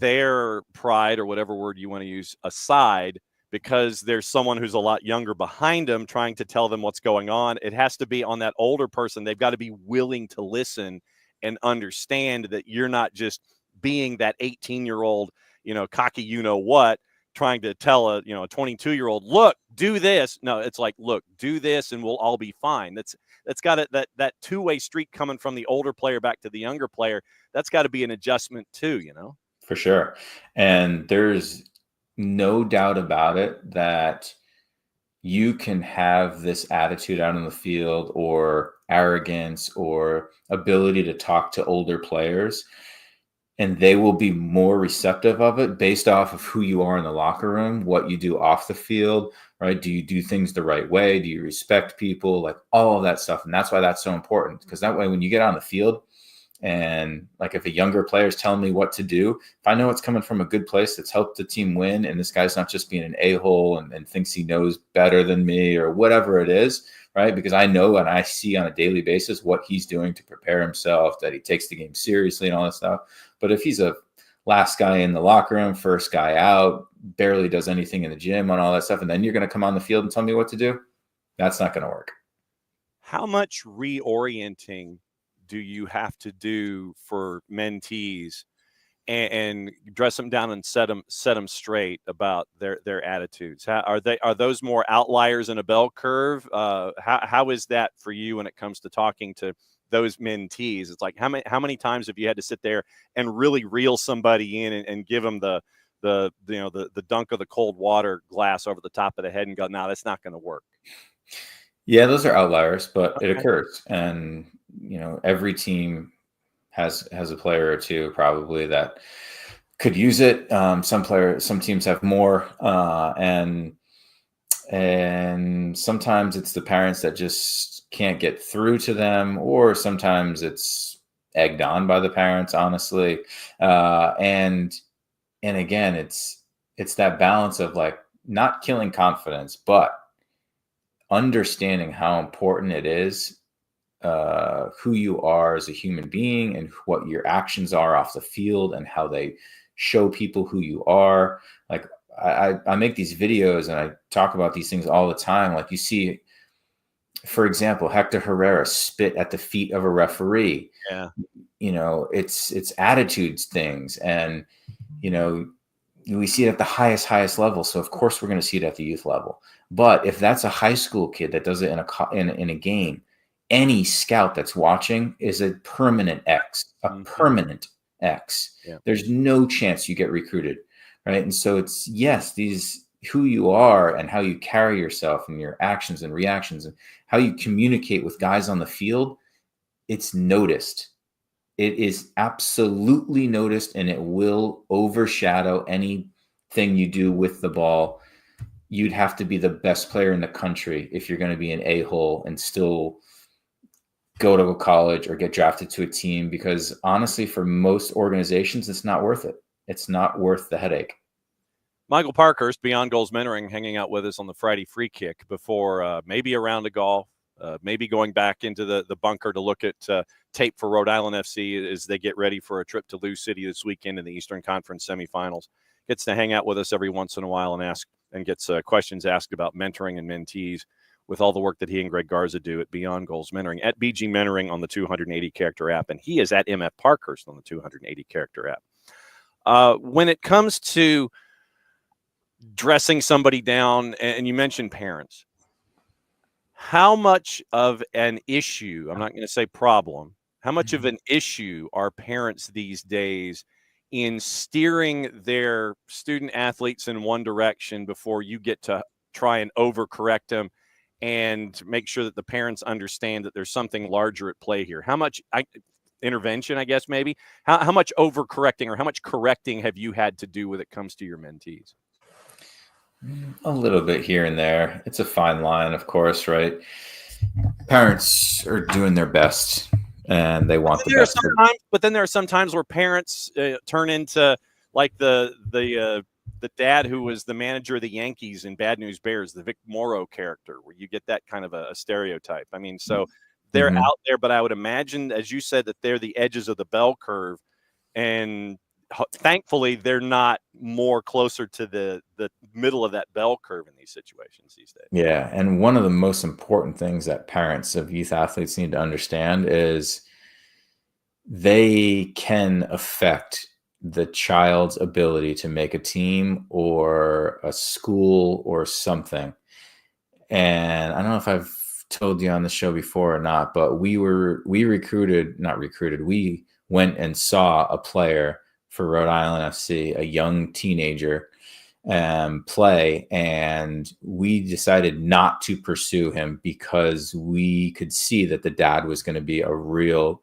Speaker 3: their pride or whatever word you want to use aside because there's someone who's a lot younger behind them trying to tell them what's going on. It has to be on that older person. They've got to be willing to listen and understand that you're not just being that 18-year-old, cocky, what, trying to tell a 22-year-old, look, do this. No, it's like, look, do this and we'll all be fine. That's got it, that two-way street coming from the older player back to the younger player. That's got to be an adjustment too,
Speaker 7: For sure. And there's no doubt about it that you can have this attitude out on the field or arrogance or ability to talk to older players, and they will be more receptive of it based off of who you are in the locker room, what you do off the field, right? Do you do things the right way? Do you respect people? Like all of that stuff. And that's why that's so important, because that way when you get on the field and like if a younger player is telling me what to do, if I know it's coming from a good place that's helped the team win and this guy's not just being an a-hole and thinks he knows better than me or whatever it is, right? Because I know and I see on a daily basis what he's doing to prepare himself, that he takes the game seriously and all that stuff. But if he's a last guy in the locker room, first guy out, barely does anything in the gym on all that stuff, and then you're going to come on the field and tell me what to do, that's not going to work.
Speaker 3: How much reorienting do you have to do for mentees and dress them down and set them straight about their attitudes? Are those more outliers in a bell curve? How is that for you when it comes to talking to those mentees? It's like how many times have you had to sit there and really reel somebody in and give them the dunk of the cold water glass over the top of the head and go, no, that's not going to work?
Speaker 7: Yeah, those are outliers, but it occurs. And, every team has a player or two probably that could use it. Some teams have more. And sometimes it's the parents that just can't get through to them, or sometimes it's egged on by the parents, honestly. And again, it's that balance of like not killing confidence, but understanding how important it is, who you are as a human being and what your actions are off the field and how they show people who you are. Like I make these videos and I talk about these things all the time. Like you see, for example, Hector Herrera spit at the feet of a referee.
Speaker 3: Yeah.
Speaker 7: It's attitudes things. And, we see it at the highest level. So of course we're going to see it at the youth level. But if that's a high school kid that does it in a game, any scout that's watching is a permanent X, permanent X. Yeah. There's no chance you get recruited, right? And so it's, yes, who you are and how you carry yourself and your actions and reactions and how you communicate with guys on the field, it's noticed. It is absolutely noticed, and it will overshadow anything you do with the ball. You'd have to be the best player in the country if you're going to be an a-hole and still go to a college or get drafted to a team, because honestly, for most organizations, it's not worth it. It's not worth the headache.
Speaker 3: Michael Parkhurst, Beyond Goals Mentoring, hanging out with us on the Friday Free Kick before maybe a round of golf, Maybe going back into the bunker to look at tape for Rhode Island FC as they get ready for a trip to Lou City this weekend in the Eastern Conference semifinals. Gets to hang out with us every once in a while and gets questions asked about mentoring and mentees with all the work that he and Greg Garza do at Beyond Goals Mentoring, at BG Mentoring on the 280 character app. And he is at MF Parkhurst on the 280 character app. When it comes to dressing somebody down, and you mentioned parents, how much of an issue, I'm not going to say problem, how much of an issue are parents these days in steering their student athletes in one direction before you get to try and overcorrect them and make sure that the parents understand that there's something larger at play here? How much intervention, I guess, maybe? How much overcorrecting or how much correcting have you had to do when it comes to your mentees?
Speaker 7: A little bit here and there. It's a fine line, of course, right? Parents are doing their best, and they want the best.
Speaker 3: But then there are some times where parents turn into like the dad who was the manager of the Yankees in Bad News Bears, the Vic Morrow character, where you get that kind of a stereotype. I mean, so they're out there, but I would imagine, as you said, that they're the edges of the bell curve, and thankfully they're not more closer to the middle of that bell curve in these situations these days.
Speaker 7: Yeah. And one of the most important things that parents of youth athletes need to understand is they can affect the child's ability to make a team or a school or something. And I don't know if I've told you on the show before or not, but we went and saw a player for Rhode Island FC, a young teenager, play, and we decided not to pursue him because we could see that the dad was going to be a real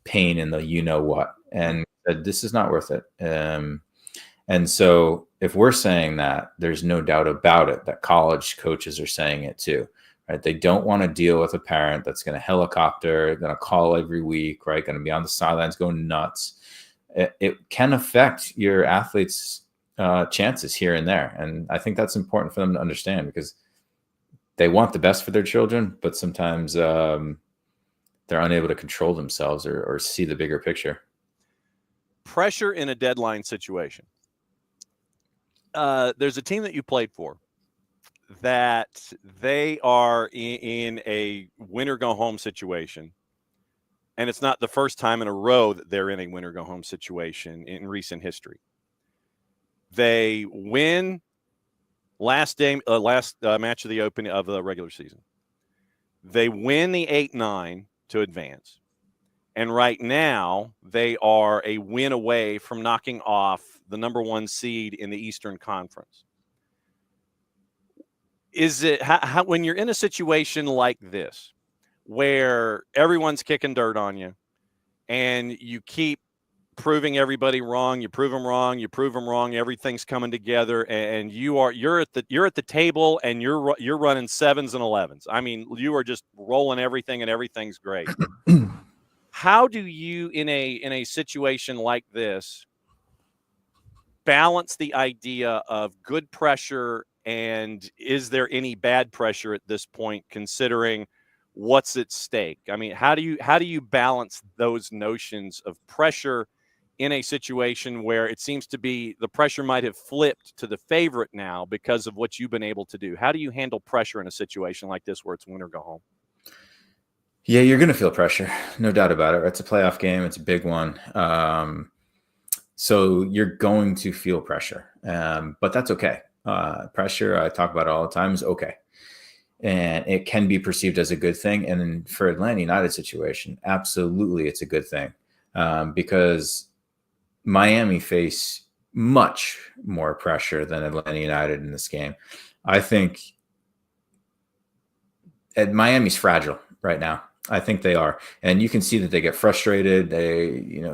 Speaker 7: pain in the you-know-what, and said, this is not worth it. And so if we're saying that, there's no doubt about it that college coaches are saying it too, right? They don't want to deal with a parent that's going to helicopter, going to call every week, right? Going to be on the sidelines going nuts. It can affect your athletes' chances here and there. And I think that's important for them to understand, because they want the best for their children, but sometimes they're unable to control themselves or see the bigger picture.
Speaker 3: Pressure in a deadline situation. There's a team that you played for that they are in a win-or-go-home situation. And it's not the first time in a row that they're in a win-or-go-home situation in recent history. They win last match of the opening of the regular season. They win the 8-9 to advance. And right now, they are a win away from knocking off the number one seed in the Eastern Conference. Is it when you're in a situation like this, where everyone's kicking dirt on you and you keep proving everybody wrong, you prove them wrong, you prove them wrong, everything's coming together, and you're at the table and you're running 7s and 11s. I mean, you are just rolling everything and everything's great. How do you in a situation like this balance the idea of good pressure, and is there any bad pressure at this point, considering what's at stake? I mean, how do you balance those notions of pressure in a situation where it seems to be the pressure might have flipped to the favorite now because of what you've been able to do? How do you handle pressure in a situation like this where it's win or go home?
Speaker 7: Yeah, you're going to feel pressure. No doubt about it. It's a playoff game. It's a big one. So you're going to feel pressure, but that's okay. Pressure, I talk about it all the time, is okay. And it can be perceived as a good thing. And for Atlanta United situation, absolutely it's a good thing, because Miami face much more pressure than Atlanta United in this game. I think Miami's fragile right now. I think they are. And you can see that they get frustrated.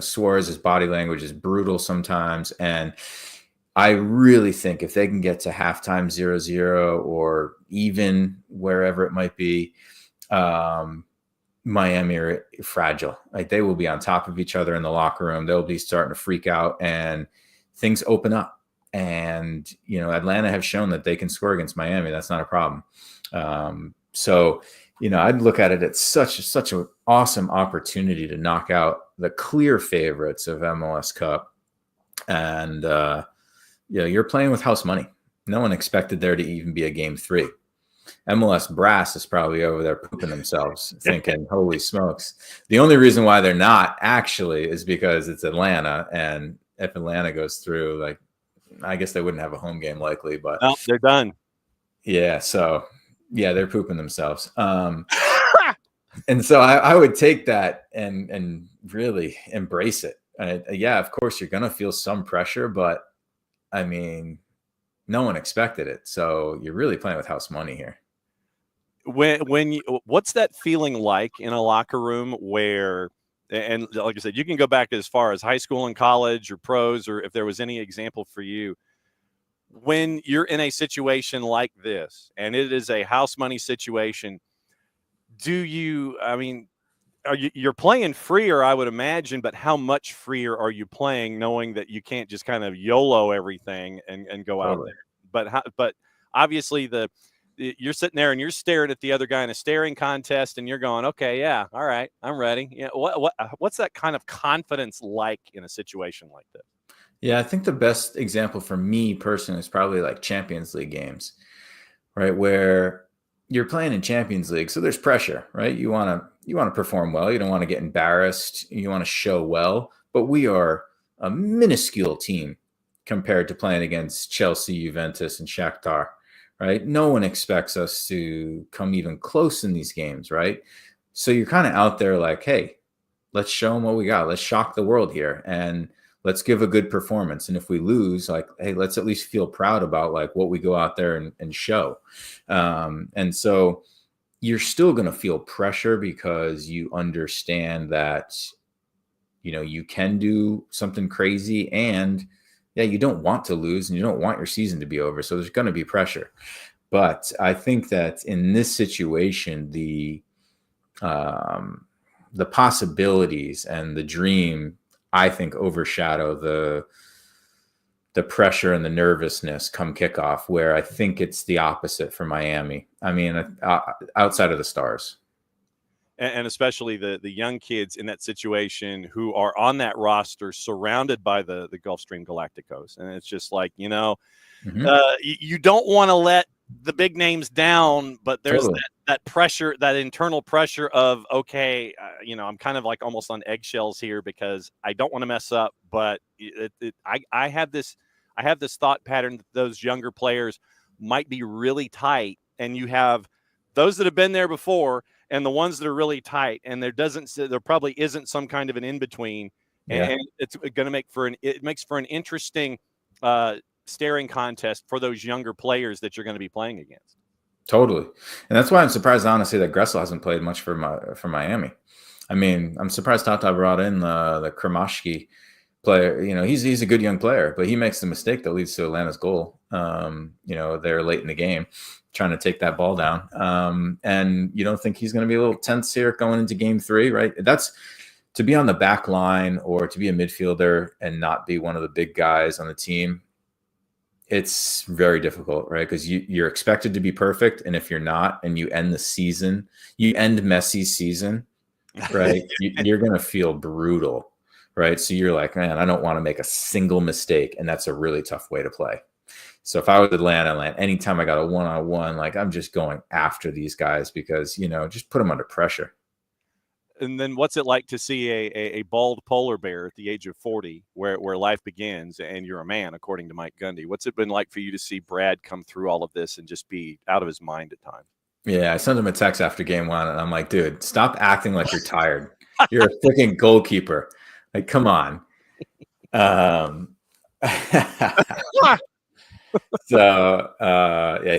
Speaker 7: Suarez's body language is brutal sometimes. And I really think if they can get to halftime 0-0 or even wherever it might be, Miami are fragile. Like, they will be on top of each other in the locker room. They'll be starting to freak out and things open up. And, Atlanta have shown that they can score against Miami. That's not a problem. So I'd look at it as such an awesome opportunity to knock out the clear favorites of MLS Cup. And, you're playing with house money. No one expected there to even be a game 3. MLS brass is probably over there pooping themselves thinking, holy smokes. The only reason why they're not actually is because it's Atlanta. And if Atlanta goes through, like, I guess they wouldn't have a home game likely, but
Speaker 3: no, they're done.
Speaker 7: Yeah. So they're pooping themselves. And so I would take that and really embrace it. Of course you're going to feel some pressure, but I mean, no one expected it. So you're really playing with house money here.
Speaker 3: What's that feeling like in a locker room where, and like I said, you can go back as far as high school and college or pros, or if there was any example for you, when you're in a situation like this and it is a house money situation, you're playing freer, I would imagine, but how much freer are you playing knowing that you can't just kind of YOLO everything and go out there? But obviously you're sitting there and you're staring at the other guy in a staring contest and you're going, okay, yeah, all right, I'm ready. Yeah. What's that kind of confidence like in a situation like this?
Speaker 7: Yeah, I think the best example for me personally is probably like Champions League games, right? Where you're playing in Champions League, so there's pressure, right? You want to perform well. You don't want to get embarrassed. You want to show well. But we are a minuscule team compared to playing against Chelsea, Juventus, and Shakhtar, right? No one expects us to come even close in these games, right? So you're kind of out there like, hey, let's show them what we got. Let's shock the world here, and let's give a good performance. And if we lose, like, hey, let's at least feel proud about like what we go out there and show. And so you're still going to feel pressure because you understand that, you can do something crazy, and you don't want to lose and you don't want your season to be over. So there's going to be pressure. But I think that in this situation, the possibilities and the dream, I think, overshadow the pressure and the nervousness come kickoff, where I think it's the opposite for Miami. I mean, outside of the stars.
Speaker 3: And especially the young kids in that situation who are on that roster surrounded by the Gulfstream Galacticos. And it's just like, you don't want to let the big names down, but there's
Speaker 7: Totally.
Speaker 3: that pressure, that internal pressure of, okay, I'm kind of like almost on eggshells here because I don't want to mess up, but I have this thought pattern that those younger players might be really tight, and you have those that have been there before and the ones that are really tight, and there probably isn't some kind of an in-between.
Speaker 7: Yeah.
Speaker 3: And it's going to make for an interesting staring contest for those younger players that you're going to be playing against.
Speaker 7: Totally. And that's why I'm surprised, honestly, that Gressel hasn't played much for Miami. I mean, I'm surprised Tata brought in the Kremashki player. He's a good young player, but he makes the mistake that leads to Atlanta's goal. They're late in the game trying to take that ball down. And you don't think he's going to be a little tense here going into game 3, right? That's to be on the back line or to be a midfielder and not be one of the big guys on the team. It's very difficult, right? Because you're expected to be perfect. And if you're not, and you end Messi's season, right? You're going to feel brutal, right? So you're like, man, I don't want to make a single mistake. And that's a really tough way to play. So if I was Atlanta, anytime I got a one-on-one, like, I'm just going after these guys because, just put them under pressure.
Speaker 3: And then what's it like to see a bald polar bear at the age of 40 where life begins and you're a man, according to Mike Gundy? What's it been like for you to see Brad come through all of this and just be out of his mind at times?
Speaker 7: Yeah, I sent him a text after game 1 and I'm like, dude, stop acting like you're tired. You're a freaking goalkeeper. Like, come on. So,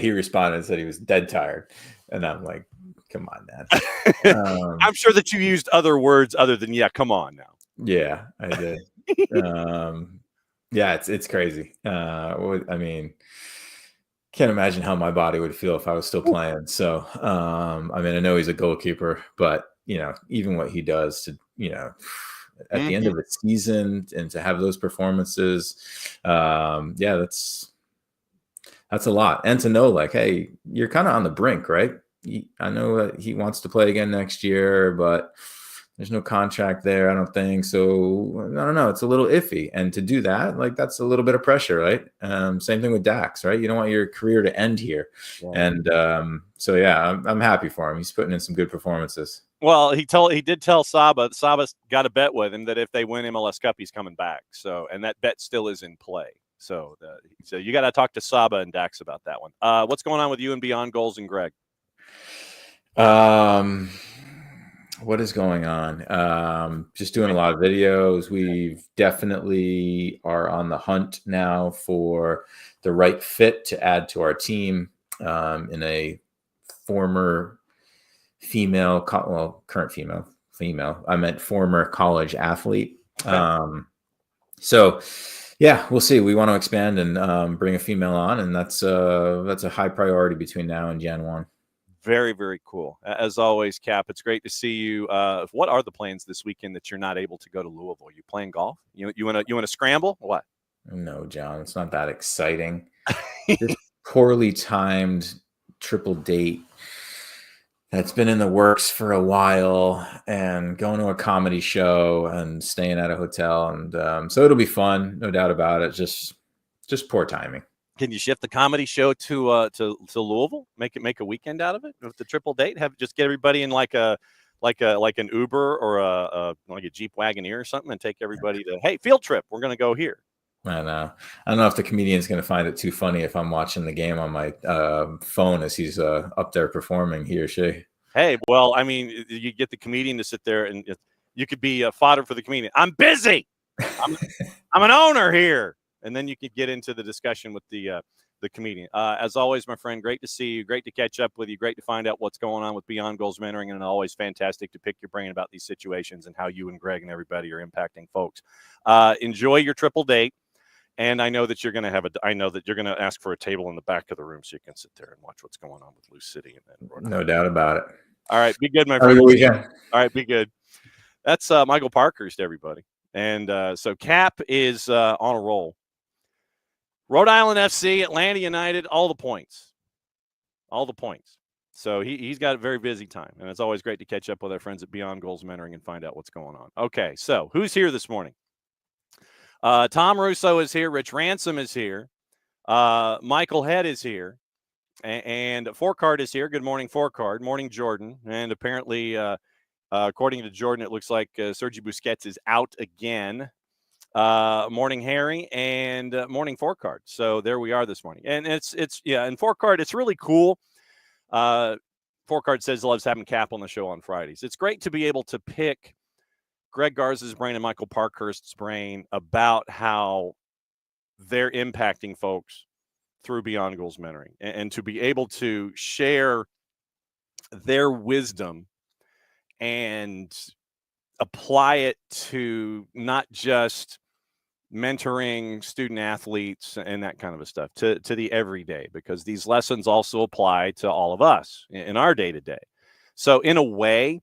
Speaker 7: he responded and said he was dead tired. And I'm like, come on, man.
Speaker 3: I'm sure that you used other words other than, yeah, come on now.
Speaker 7: Yeah, I did. It's crazy. I mean, can't imagine how my body would feel if I was still playing. So, I know he's a goalkeeper, but, even what he does to, at the end of the season and to have those performances, that's a lot. And to know, like, hey, you're kind of on the brink, right? I know that he wants to play again next year, but there's no contract there, I don't think. So I don't know. It's a little iffy. And to do that, like, that's a little bit of pressure, right? Same thing with Dax, right? You don't want your career to end here.
Speaker 3: Yeah.
Speaker 7: And so, yeah, I'm happy for him. He's putting in some good performances.
Speaker 3: Well, he did tell Saba. Saba's got a bet with him that if they win MLS Cup, he's coming back. So, and that bet still is in play. So you got to talk to Saba and Dax about that one. What's going on with you and Beyond Goals and Greg?
Speaker 7: What is going on? Just doing a lot of videos. We've definitely are on the hunt now for the right fit to add to our team, in a former female, current female. I meant former college athlete.
Speaker 3: Okay.
Speaker 7: So yeah, we'll see. We want to expand and bring a female on, and that's a high priority between now and Jan 1.
Speaker 3: Very, very cool. As always, Cap, it's great to see you. What are the plans this weekend that you're not able to go to Louisville? You playing golf? You want to scramble? What?
Speaker 7: No, John, it's not that exciting. This poorly timed triple date that's been in the works for a while, and going to a comedy show and staying at a hotel, and so it'll be fun, no doubt about it. Just poor timing.
Speaker 3: Can you shift the comedy show to Louisville? Make a weekend out of it with the triple date. Just get everybody in like an Uber or like a Jeep Wagoneer or something, and take everybody to, hey, field trip. We're gonna go here.
Speaker 7: I don't know if the comedian's going to find it too funny if I'm watching the game on my phone as he's up there performing, he or she.
Speaker 3: Hey, well, I mean, you get the comedian to sit there, and you could be fodder for the comedian. I'm busy. I'm an owner here. And then you could get into the discussion with the comedian. As always, my friend, great to see you. Great to catch up with you. Great to find out what's going on with Beyond Goals Mentoring, and always fantastic to pick your brain about these situations and how you and Greg and everybody are impacting folks. Enjoy your triple date. And I know that you're going to ask for a table in the back of the room so you can sit there and watch what's going on with Lou City. And then
Speaker 7: no doubt about it.
Speaker 3: All right. Be good, my friend. All right. Be good. That's Michael Parkhurst, everybody. And so Cap is on a roll. Rhode Island FC, Atlanta United, all the points. So he's got a very busy time. And it's always great to catch up with our friends at Beyond Goals Mentoring and find out what's going on. Okay. So who's here this morning? Tom Russo is here. Rich Ransom is here. Michael Head is here. And Fourcard is here. Good morning, Fourcard. Morning, Jordan. And apparently, according to Jordan, it looks like Sergi Busquets is out again. Morning, Harry. And morning, Fourcard. So there we are this morning. And and Fourcard, it's really cool. Fourcard says he loves having Cap on the show on Fridays. It's great to be able to pick Greg Garza's brain and Michael Parkhurst's brain about how they're impacting folks through Beyond Goals Mentoring, and to be able to share their wisdom and apply it to not just mentoring student athletes and that kind of stuff, to the everyday, because these lessons also apply to all of us in our day-to-day. So in a way,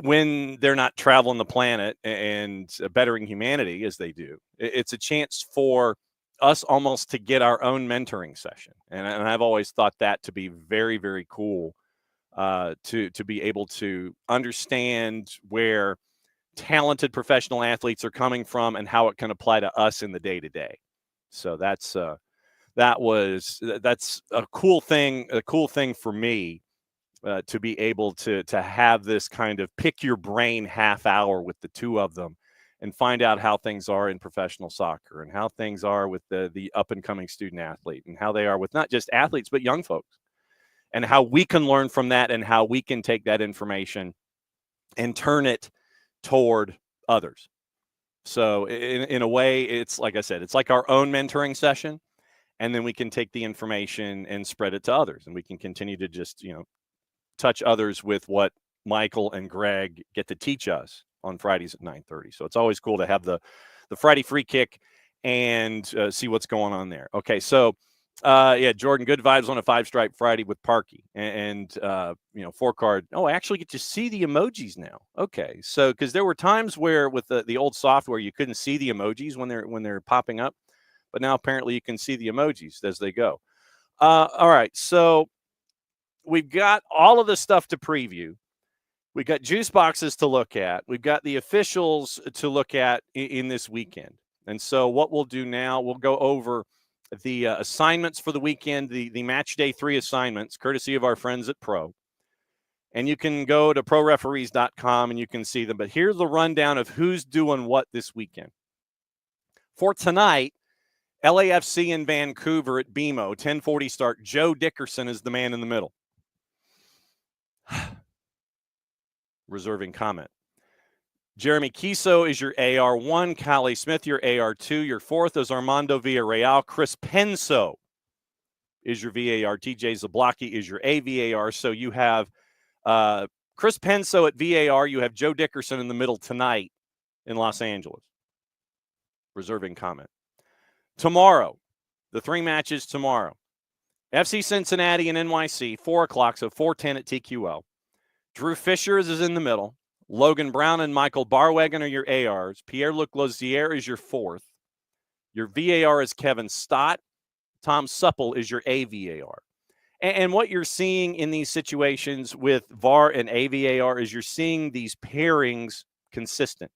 Speaker 3: when they're not traveling the planet and bettering humanity as they do, it's a chance for us almost to get our own mentoring session. And I've always thought that to be very, very cool, to be able to understand where talented professional athletes are coming from and how it can apply to us in the day-to-day. So that's a cool thing for me. To be able to have this kind of pick your brain half hour with the two of them and find out how things are in professional soccer and how things are with the up and coming student athlete and how they are with not just athletes, but young folks, and how we can learn from that and how we can take that information and turn it toward others. So in a way, it's like I said, it's like our own mentoring session, and then we can take the information and spread it to others, and we can continue to just, touch others with what Michael and Greg get to teach us on Fridays at 9:30. So it's always cool to have the Friday free kick and see what's going on there. Okay, so Jordan, good vibes on a 5-stripe Friday with Parky and Fourcard. Oh, I actually get to see the emojis now. Okay, so because there were times where with the old software you couldn't see the emojis when they're popping up, but now apparently you can see the emojis as they go. All right, so we've got all of the stuff to preview. We've got juice boxes to look at. We've got the officials to look at in this weekend. And so what we'll do now, we'll go over the assignments for the weekend, the match day 3 assignments, courtesy of our friends at Pro. And you can go to proreferees.com and you can see them. But here's the rundown of who's doing what this weekend. For tonight, LAFC in Vancouver at BMO, 10:40 start. Joe Dickerson is the man in the middle. Reserving comment. Jeremy Kiso is your AR1. Callie Smith, your AR2. Your fourth is Armando Villarreal. Chris Penso is your VAR. TJ Zablocki is your AVAR. So you have Chris Penso at VAR. You have Joe Dickerson in the middle tonight in Los Angeles. Reserving comment. Tomorrow, the 3 matches tomorrow. FC Cincinnati and NYC, 4 o'clock, so 4:10 at TQL. Drew Fisher is in the middle. Logan Brown and Michael Barwagon are your ARs. Pierre-Luc Lozier is your fourth. Your VAR is Kevin Stott. Tom Supple is your AVAR. And what you're seeing in these situations with VAR and AVAR is you're seeing these pairings consistent.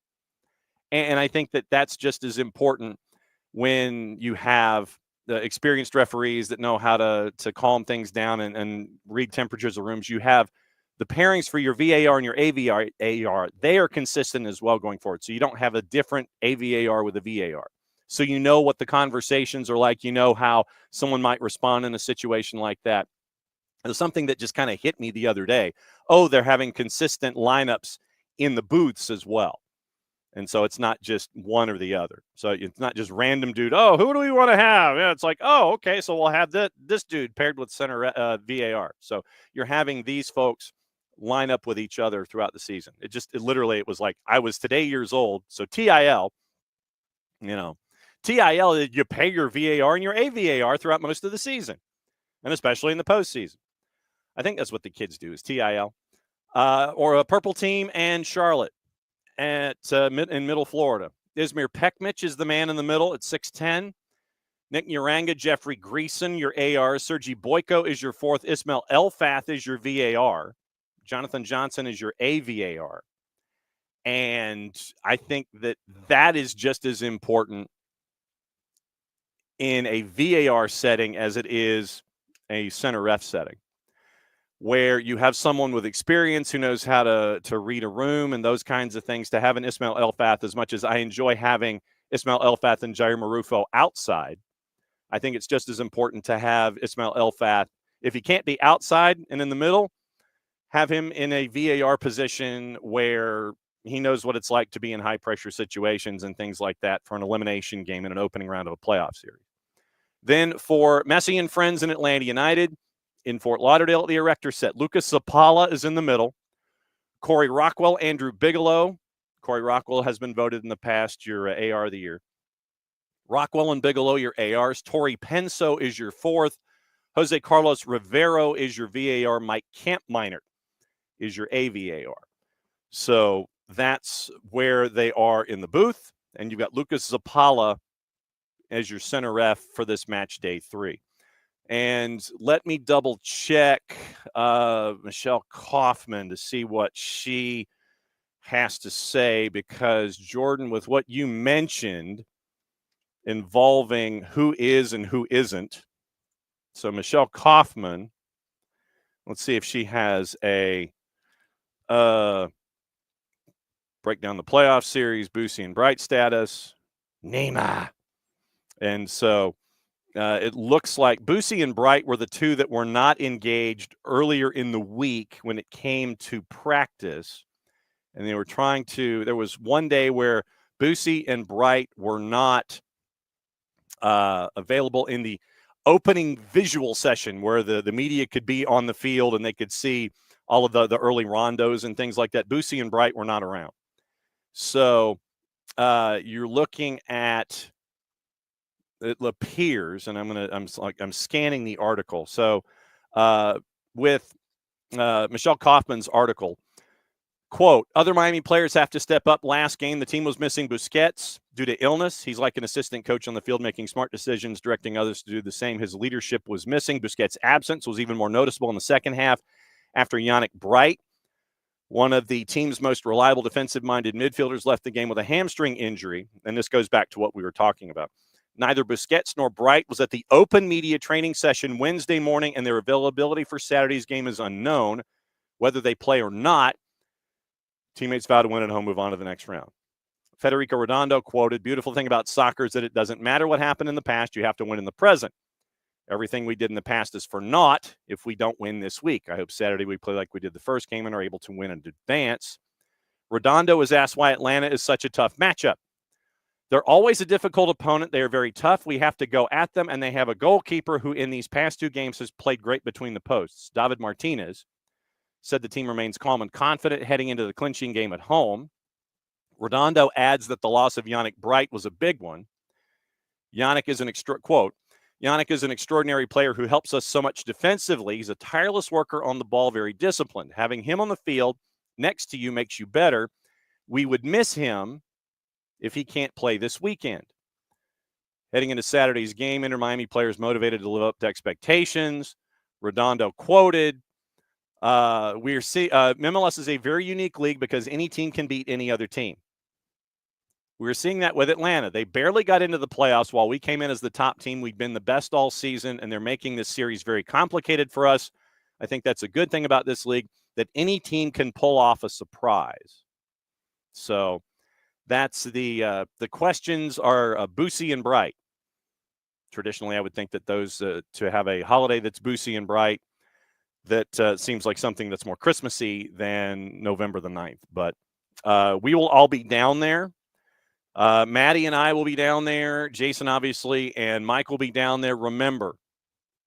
Speaker 3: And I think that that's just as important when you have the experienced referees that know how to calm things down and read temperatures of rooms. You have the pairings for your VAR and your AVAR, they are consistent as well going forward. So you don't have a different AVAR with a VAR. So you know what the conversations are like. You know how someone might respond in a situation like that. It was something that just kind of hit me the other day. Oh, they're having consistent lineups in the booths as well. And so it's not just one or the other. So it's not just random dude. Oh, who do we want to have? Yeah, it's like, oh, okay, so we'll have this dude paired with center VAR. So you're having these folks line up with each other throughout the season. It was like I was today years old. So TIL, you pay your VAR and your AVAR throughout most of the season, and especially in the postseason. I think that's what the kids do is TIL. Or a purple team and Charlotte in Middle Florida. Izmir Pekmich is the man in the middle at 6'10". Nick Uranga, Jeffrey Greason, your AR. Sergi Boyko is your fourth. Ismail Elfath is your VAR. Jonathan Johnson is your AVAR. And I think that is just as important in a VAR setting as it is a center ref setting, where you have someone with experience who knows how to read a room and those kinds of things. To have an Ismail Elfath, as much as I enjoy having Ismail Elfath and Jair Marufo outside, I think it's just as important to have Ismail Elfath. If he can't be outside and in the middle, have him in a VAR position where he knows what it's like to be in high-pressure situations and things like that for an elimination game in an opening round of a playoff series. Then for Messi and friends in Atlanta United, in Fort Lauderdale at the Erector set, Lucas Zapala is in the middle. Corey Rockwell, Andrew Bigelow. Corey Rockwell has been voted in the past your AR of the year. Rockwell and Bigelow, your ARs. Torrey Penso is your fourth. Jose Carlos Rivero is your VAR. Mike Kampminer is your AVAR. So that's where they are in the booth. And you've got Lucas Zapala as your center ref for this match day 3. And let me double check Michelle Kaufman to see what she has to say, because Jordan, with what you mentioned involving who is and who isn't. So Michelle Kaufman, let's see if she has a break down the playoff series, Boosie and Bright status, Neymar. And so it looks like Boosie and Bright were the two that were not engaged earlier in the week when it came to practice. And they were there was one day where Boosie and Bright were not available in the opening visual session where the media could be on the field and they could see all of the early rondos and things like that. Boosie and Bright were not around. So you're looking at, it appears, and I'm scanning the article. So with Michelle Kaufman's article, Quote, other Miami players have to step up. Last game, the team was missing Busquets due to illness. He's like an assistant coach on the field, making smart decisions, directing others to do the same. His leadership was missing. Busquets' absence was even more noticeable in the second half after Yannick Bright, one of the team's most reliable defensive-minded midfielders, left the game with a hamstring injury. And this goes back to what we were talking about. Neither Busquets nor Bright was at the open media training session Wednesday morning, and their availability for Saturday's game is unknown. Whether they play or not, teammates vow to win at home, move on to the next round. Federico Redondo quoted, beautiful thing about soccer is that it doesn't matter what happened in the past. You have to win in the present. Everything we did in the past is for naught if we don't win this week. I hope Saturday we play like we did the first game and are able to win and advance. Redondo was asked why Atlanta is such a tough matchup. They're always a difficult opponent. They are very tough. We have to go at them, and they have a goalkeeper who in these past 2 games has played great between the posts. David Martinez said the team remains calm and confident heading into the clinching game at home. Redondo adds that the loss of Yannick Bright was a big one. Yannick is Yannick is an extraordinary player who helps us so much defensively. He's a tireless worker on the ball, very disciplined. Having him on the field next to you makes you better. We would miss him if he can't play this weekend. Heading into Saturday's game, Inter Miami players motivated to live up to expectations. Redondo quoted, MLS is a very unique league because any team can beat any other team. We're seeing that with Atlanta. They barely got into the playoffs while we came in as the top team. We've been the best all season, and they're making this series very complicated for us. I think that's a good thing about this league, that any team can pull off a surprise. So that's the questions are Boosie and Bright. Traditionally, I would think that those to have a holiday that's Boosie and Bright, that seems like something that's more Christmassy than November the 9th. But we will all be down there. Maddie and I will be down there. Jason, obviously, and Mike will be down there. Remember,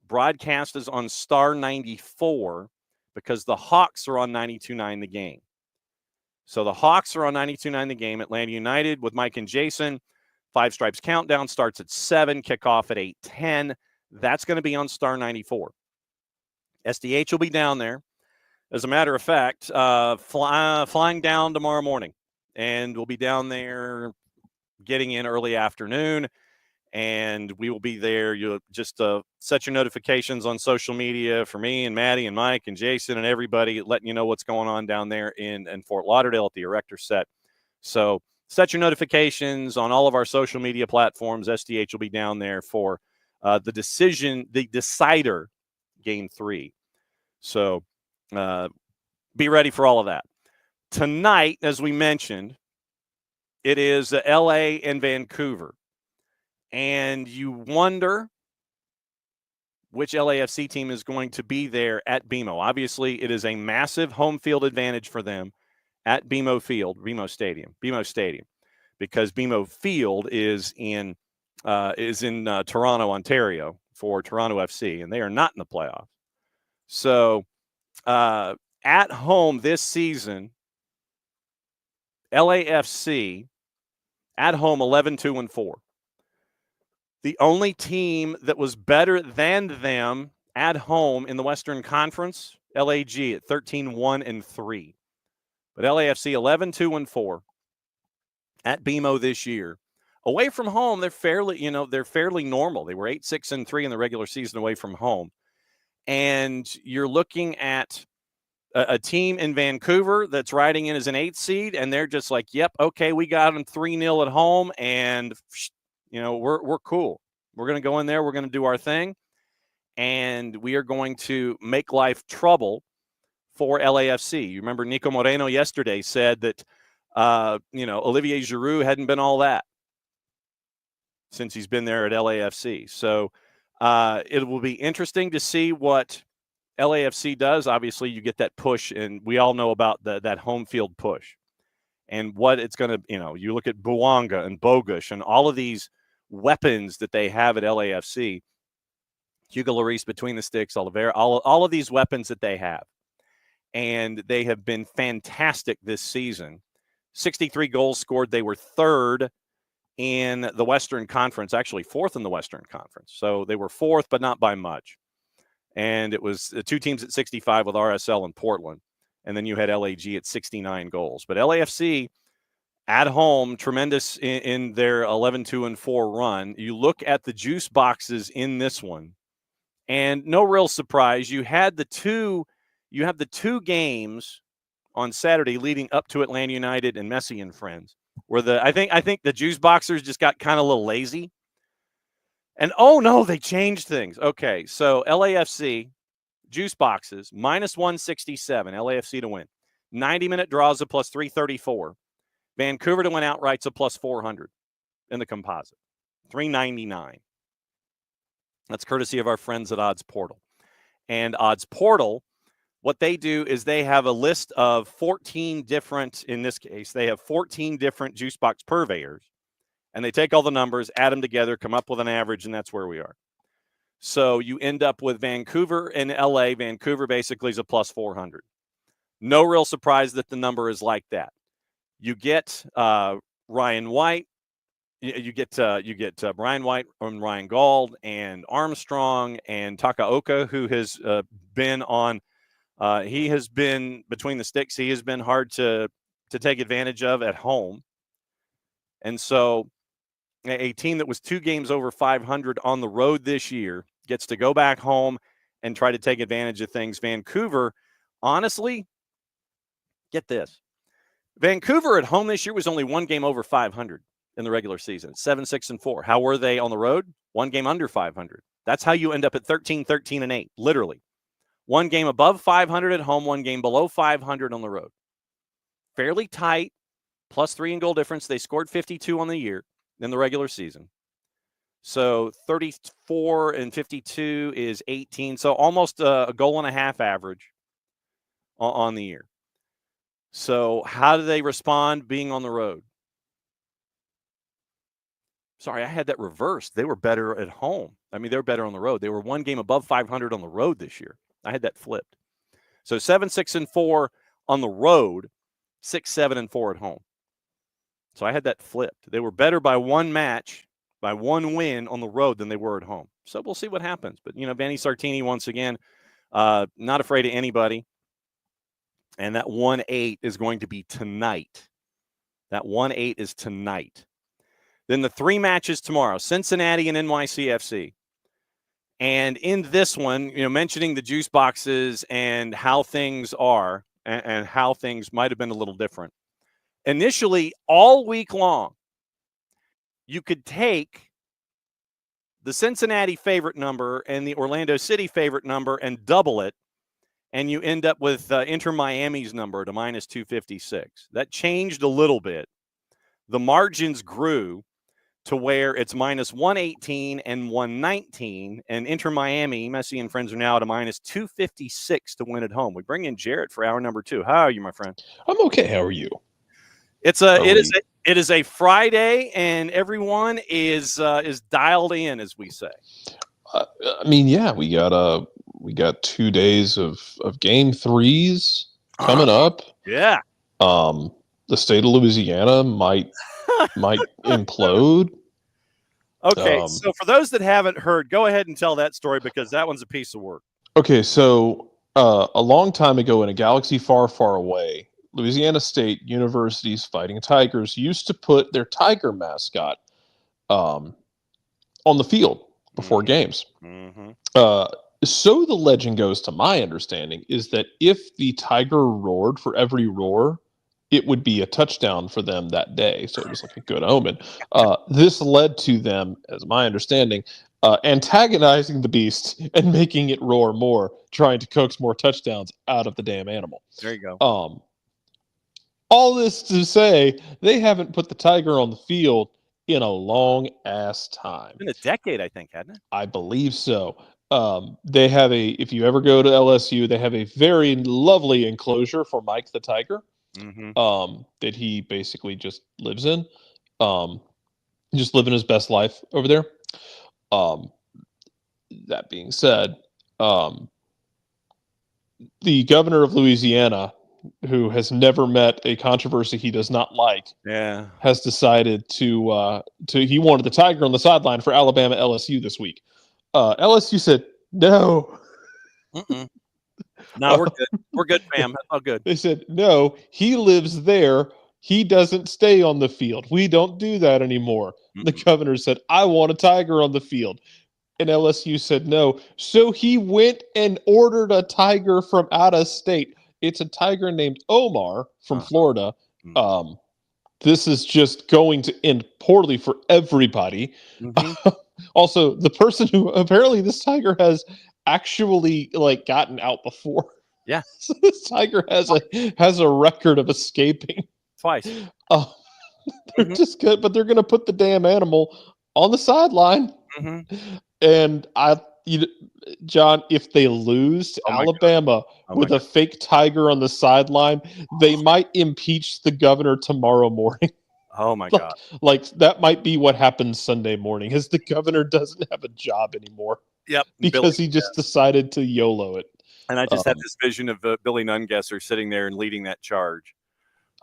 Speaker 3: broadcast is on Star 94 because the Hawks are on 92.9 The Game. So the Hawks are on 92.9 The Game. Atlanta United with Mike and Jason. 5 Stripes Countdown starts at 7, kickoff at 8:10. That's going to be on Star 94. SDH will be down there. As a matter of fact, flying down tomorrow morning. And we'll be down there getting in early afternoon, and we will be there. You'll just set your notifications on social media for me and Maddie and Mike and Jason and everybody, letting you know what's going on down there in Fort Lauderdale at the Erector Set. So set your notifications on all of our social media platforms. SDH will be down there for the decider game 3. So be ready for all of that. Tonight, as we mentioned, it is LA and Vancouver. And you wonder which LAFC team is going to be there at BMO. Obviously, it is a massive home field advantage for them at BMO Stadium, because BMO Field is in Toronto, Ontario for Toronto FC, and they are not in the playoffs. So at home this season, LAFC at home 11-2-4. The only team that was better than them at home in the Western Conference, LAG at 13-1-3. But LAFC 11-2-4 at BMO this year. Away from home, they're fairly normal. They were 8-6-3 in the regular season away from home. And you're looking at a team in Vancouver that's riding in as an 8th seed, and they're just like, yep, okay, we got them 3-0 at home, and we're cool. We're going to go in there, we're going to do our thing, and we are going to make life trouble for LAFC. You remember Nico Moreno yesterday said that Olivier Giroud hadn't been all that since he's been there at LAFC. So it will be interesting to see what LAFC does. Obviously, you get that push, and we all know about that home field push and what it's going to, you look at Bouanga and Bogush and all of these weapons that they have at LAFC, Hugo Lloris between the sticks, Oliveira, all of these weapons that they have. And they have been fantastic this season. 63 goals scored. They were 3rd in the Western Conference, actually 4th in the Western Conference. So they were 4th, but not by much. And it was 2 teams at 65 with RSL and Portland. And then you had LAG at 69 goals. But LAFC at home, tremendous in their 11-2-4 run. You look at the juice boxes in this one, and no real surprise. You have the two games on Saturday leading up to Atlanta United and Messi and friends, where I think the juice boxers just got kind of a little lazy. And oh no, they changed things. Okay, so LAFC juice boxes minus 167, LAFC to win. 90-minute draws a plus 334. Vancouver to win outrights a plus 400 in the composite. 399. That's courtesy of our friends at Odds Portal. And Odds Portal, what they do is they have a list of 14 different, in this case, they have 14 different juice box purveyors. And they take all the numbers, add them together, come up with an average, and that's where we are. So you end up with Vancouver and LA. Vancouver basically is a plus 400. No real surprise that the number is like that. You get Ryan White. You get Brian White and Ryan Gauld and Armstrong and Takaoka, who has been on. He has been between the sticks. He has been hard to take advantage of at home. And so a team that was 2 games over 500 on the road this year gets to go back home and try to take advantage of things. Vancouver, honestly, get this. Vancouver at home this year was only 1 game over 500 in the regular season. 7-6-4. How were they on the road? 1 game under 500. That's how you end up at 13-13-8, literally. 1 game above 500 at home, 1 game below 500 on the road. Fairly tight, plus 3 in goal difference. They scored 52 on the year in the regular season. So 34 and 52 is 18. So almost a goal and a half average on the year. So how do they respond being on the road? Sorry, I had that reversed. They were better at home. I mean, they were better on the road. They were 1 game above 500 on the road this year. I had that flipped. So 7-6-4 on the road, 6-7-4 at home. So I had that flipped. They were better by 1 match, by 1 win on the road than they were at home. So we'll see what happens. But, Vanni Sartini, once again, not afraid of anybody. And that 1-8 is going to be tonight. That 1-8 is tonight. Then the 3 matches tomorrow, Cincinnati and NYCFC. And in this one, mentioning the juice boxes and how things are and how things might have been a little different. Initially, all week long, you could take the Cincinnati favorite number and the Orlando City favorite number and double it, and you end up with Inter Miami's number to minus 256. That changed a little bit. The margins grew to where it's minus 118 and 119, and Inter Miami, Messi and friends, are now at a minus 256 to win at home. We bring in Jarrett for hour number 2. How are you, my friend?
Speaker 8: I'm okay. How are you?
Speaker 3: It is a Friday, and everyone is dialed in, as we say.
Speaker 8: We got 2 days of game 3s coming up.
Speaker 3: Yeah.
Speaker 8: The state of Louisiana might implode.
Speaker 3: Okay, so for those that haven't heard, go ahead and tell that story, because that one's a piece of work.
Speaker 8: Okay, so a long time ago in a galaxy far, far away, Louisiana State University's Fighting Tigers used to put their tiger mascot on the field before games.
Speaker 3: Mm-hmm.
Speaker 8: So the legend goes, to my understanding, is that if the tiger roared for every roar, it would be a touchdown for them that day. So it was like a good omen. This led to them, as my understanding, antagonizing the beast and making it roar more, trying to coax more touchdowns out of the damn animal.
Speaker 3: There you go.
Speaker 8: All this to say, they haven't put the tiger on the field in a long ass time.
Speaker 3: It's been a decade, I think, hasn't it?
Speaker 8: I believe so. They have if you ever go to LSU, they have a very lovely enclosure for Mike the Tiger.
Speaker 3: Mm-hmm.
Speaker 8: That he basically just lives in, just living his best life over there. That being said, the governor of Louisiana, who has never met a controversy he does not like, has decided to he wanted the tiger on the sideline for Alabama LSU this week. LSU said no.
Speaker 3: No, we're good. We're good, fam. That's all good.
Speaker 8: They said, no, he lives there. He doesn't stay on the field. We don't do that anymore. The governor said, I want a tiger on the field. And LSU said no. So he went and ordered a tiger from out of state. It's a tiger named Omar from Florida. This is just going to end poorly for everybody. Also, the person who apparently this tiger has actually like gotten out before.
Speaker 3: Yeah.
Speaker 8: So this tiger has a record of escaping
Speaker 3: Twice.
Speaker 8: They're just good, but they're going to put the damn animal on the sideline. And John, if they lose to Alabama with a fake tiger on the sideline, they might impeach the governor tomorrow morning.
Speaker 3: Oh my God.
Speaker 8: Like that might be what happens Sunday morning, is the governor doesn't have a job anymore.
Speaker 3: Yep.
Speaker 8: Because he just decided to YOLO it.
Speaker 3: And I just had this vision of Billy Nungesser sitting there and leading that charge.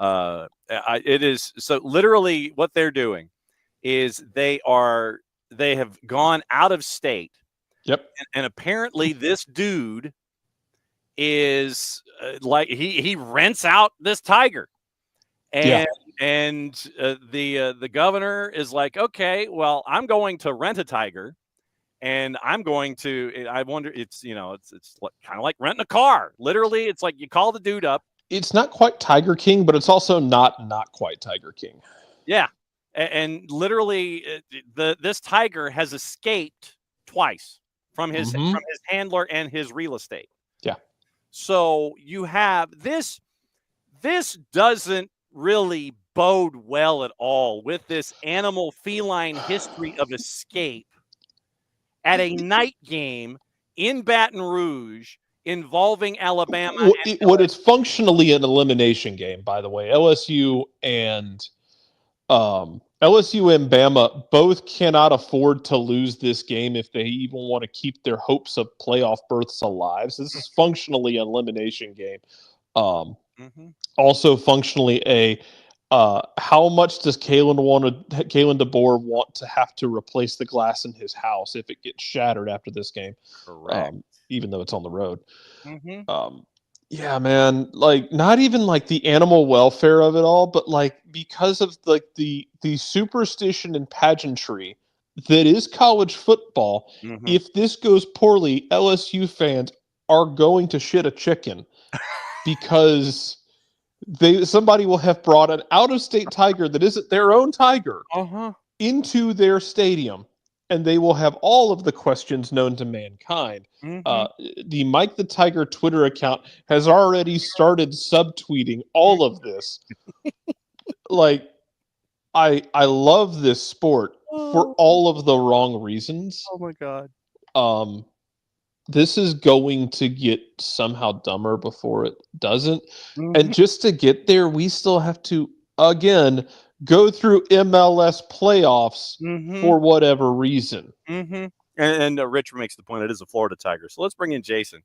Speaker 3: It is so literally what they're doing is they have gone out of state.
Speaker 8: Yep.
Speaker 3: And apparently this dude is like he rents out this tiger. And the governor is like, okay, well, I'm going to rent a tiger. And I'm going to, I wonder, it's kind of like renting a car. Literally, it's like you call the dude up.
Speaker 8: It's not quite Tiger King, but it's also not quite Tiger King.
Speaker 3: Yeah. And literally, this tiger has escaped twice from his handler and his real estate.
Speaker 8: Yeah.
Speaker 3: So you have this doesn't really bode well at all with this animal feline history of escape at a night game in Baton Rouge involving Alabama.
Speaker 8: It's functionally an elimination game, by the way. LSU and Bama both cannot afford to lose this game if they even want to keep their hopes of playoff berths alive. So this is functionally an elimination game. Also functionally a how much does Kalen DeBoer want to have to replace the glass in his house if it gets shattered after this game?
Speaker 3: Correct.
Speaker 8: Even though it's on the road. Yeah, man. Like not even like the animal welfare of it all, but like because of like the superstition and pageantry that is college football. If this goes poorly, LSU fans are going to shit a chicken because somebody will have brought an out-of-state tiger that isn't their own tiger into their stadium, and they will have all of the questions known to mankind. The Mike the Tiger Twitter account has already started subtweeting all of this. Like, I love this sport for all of the wrong reasons.
Speaker 3: Oh my God.
Speaker 8: This is going to get somehow dumber before it doesn't. And just to get there, we still have to, again, go through MLS playoffs for whatever reason.
Speaker 3: And Rich makes the point, it is a Florida Tiger. So let's bring in Jason.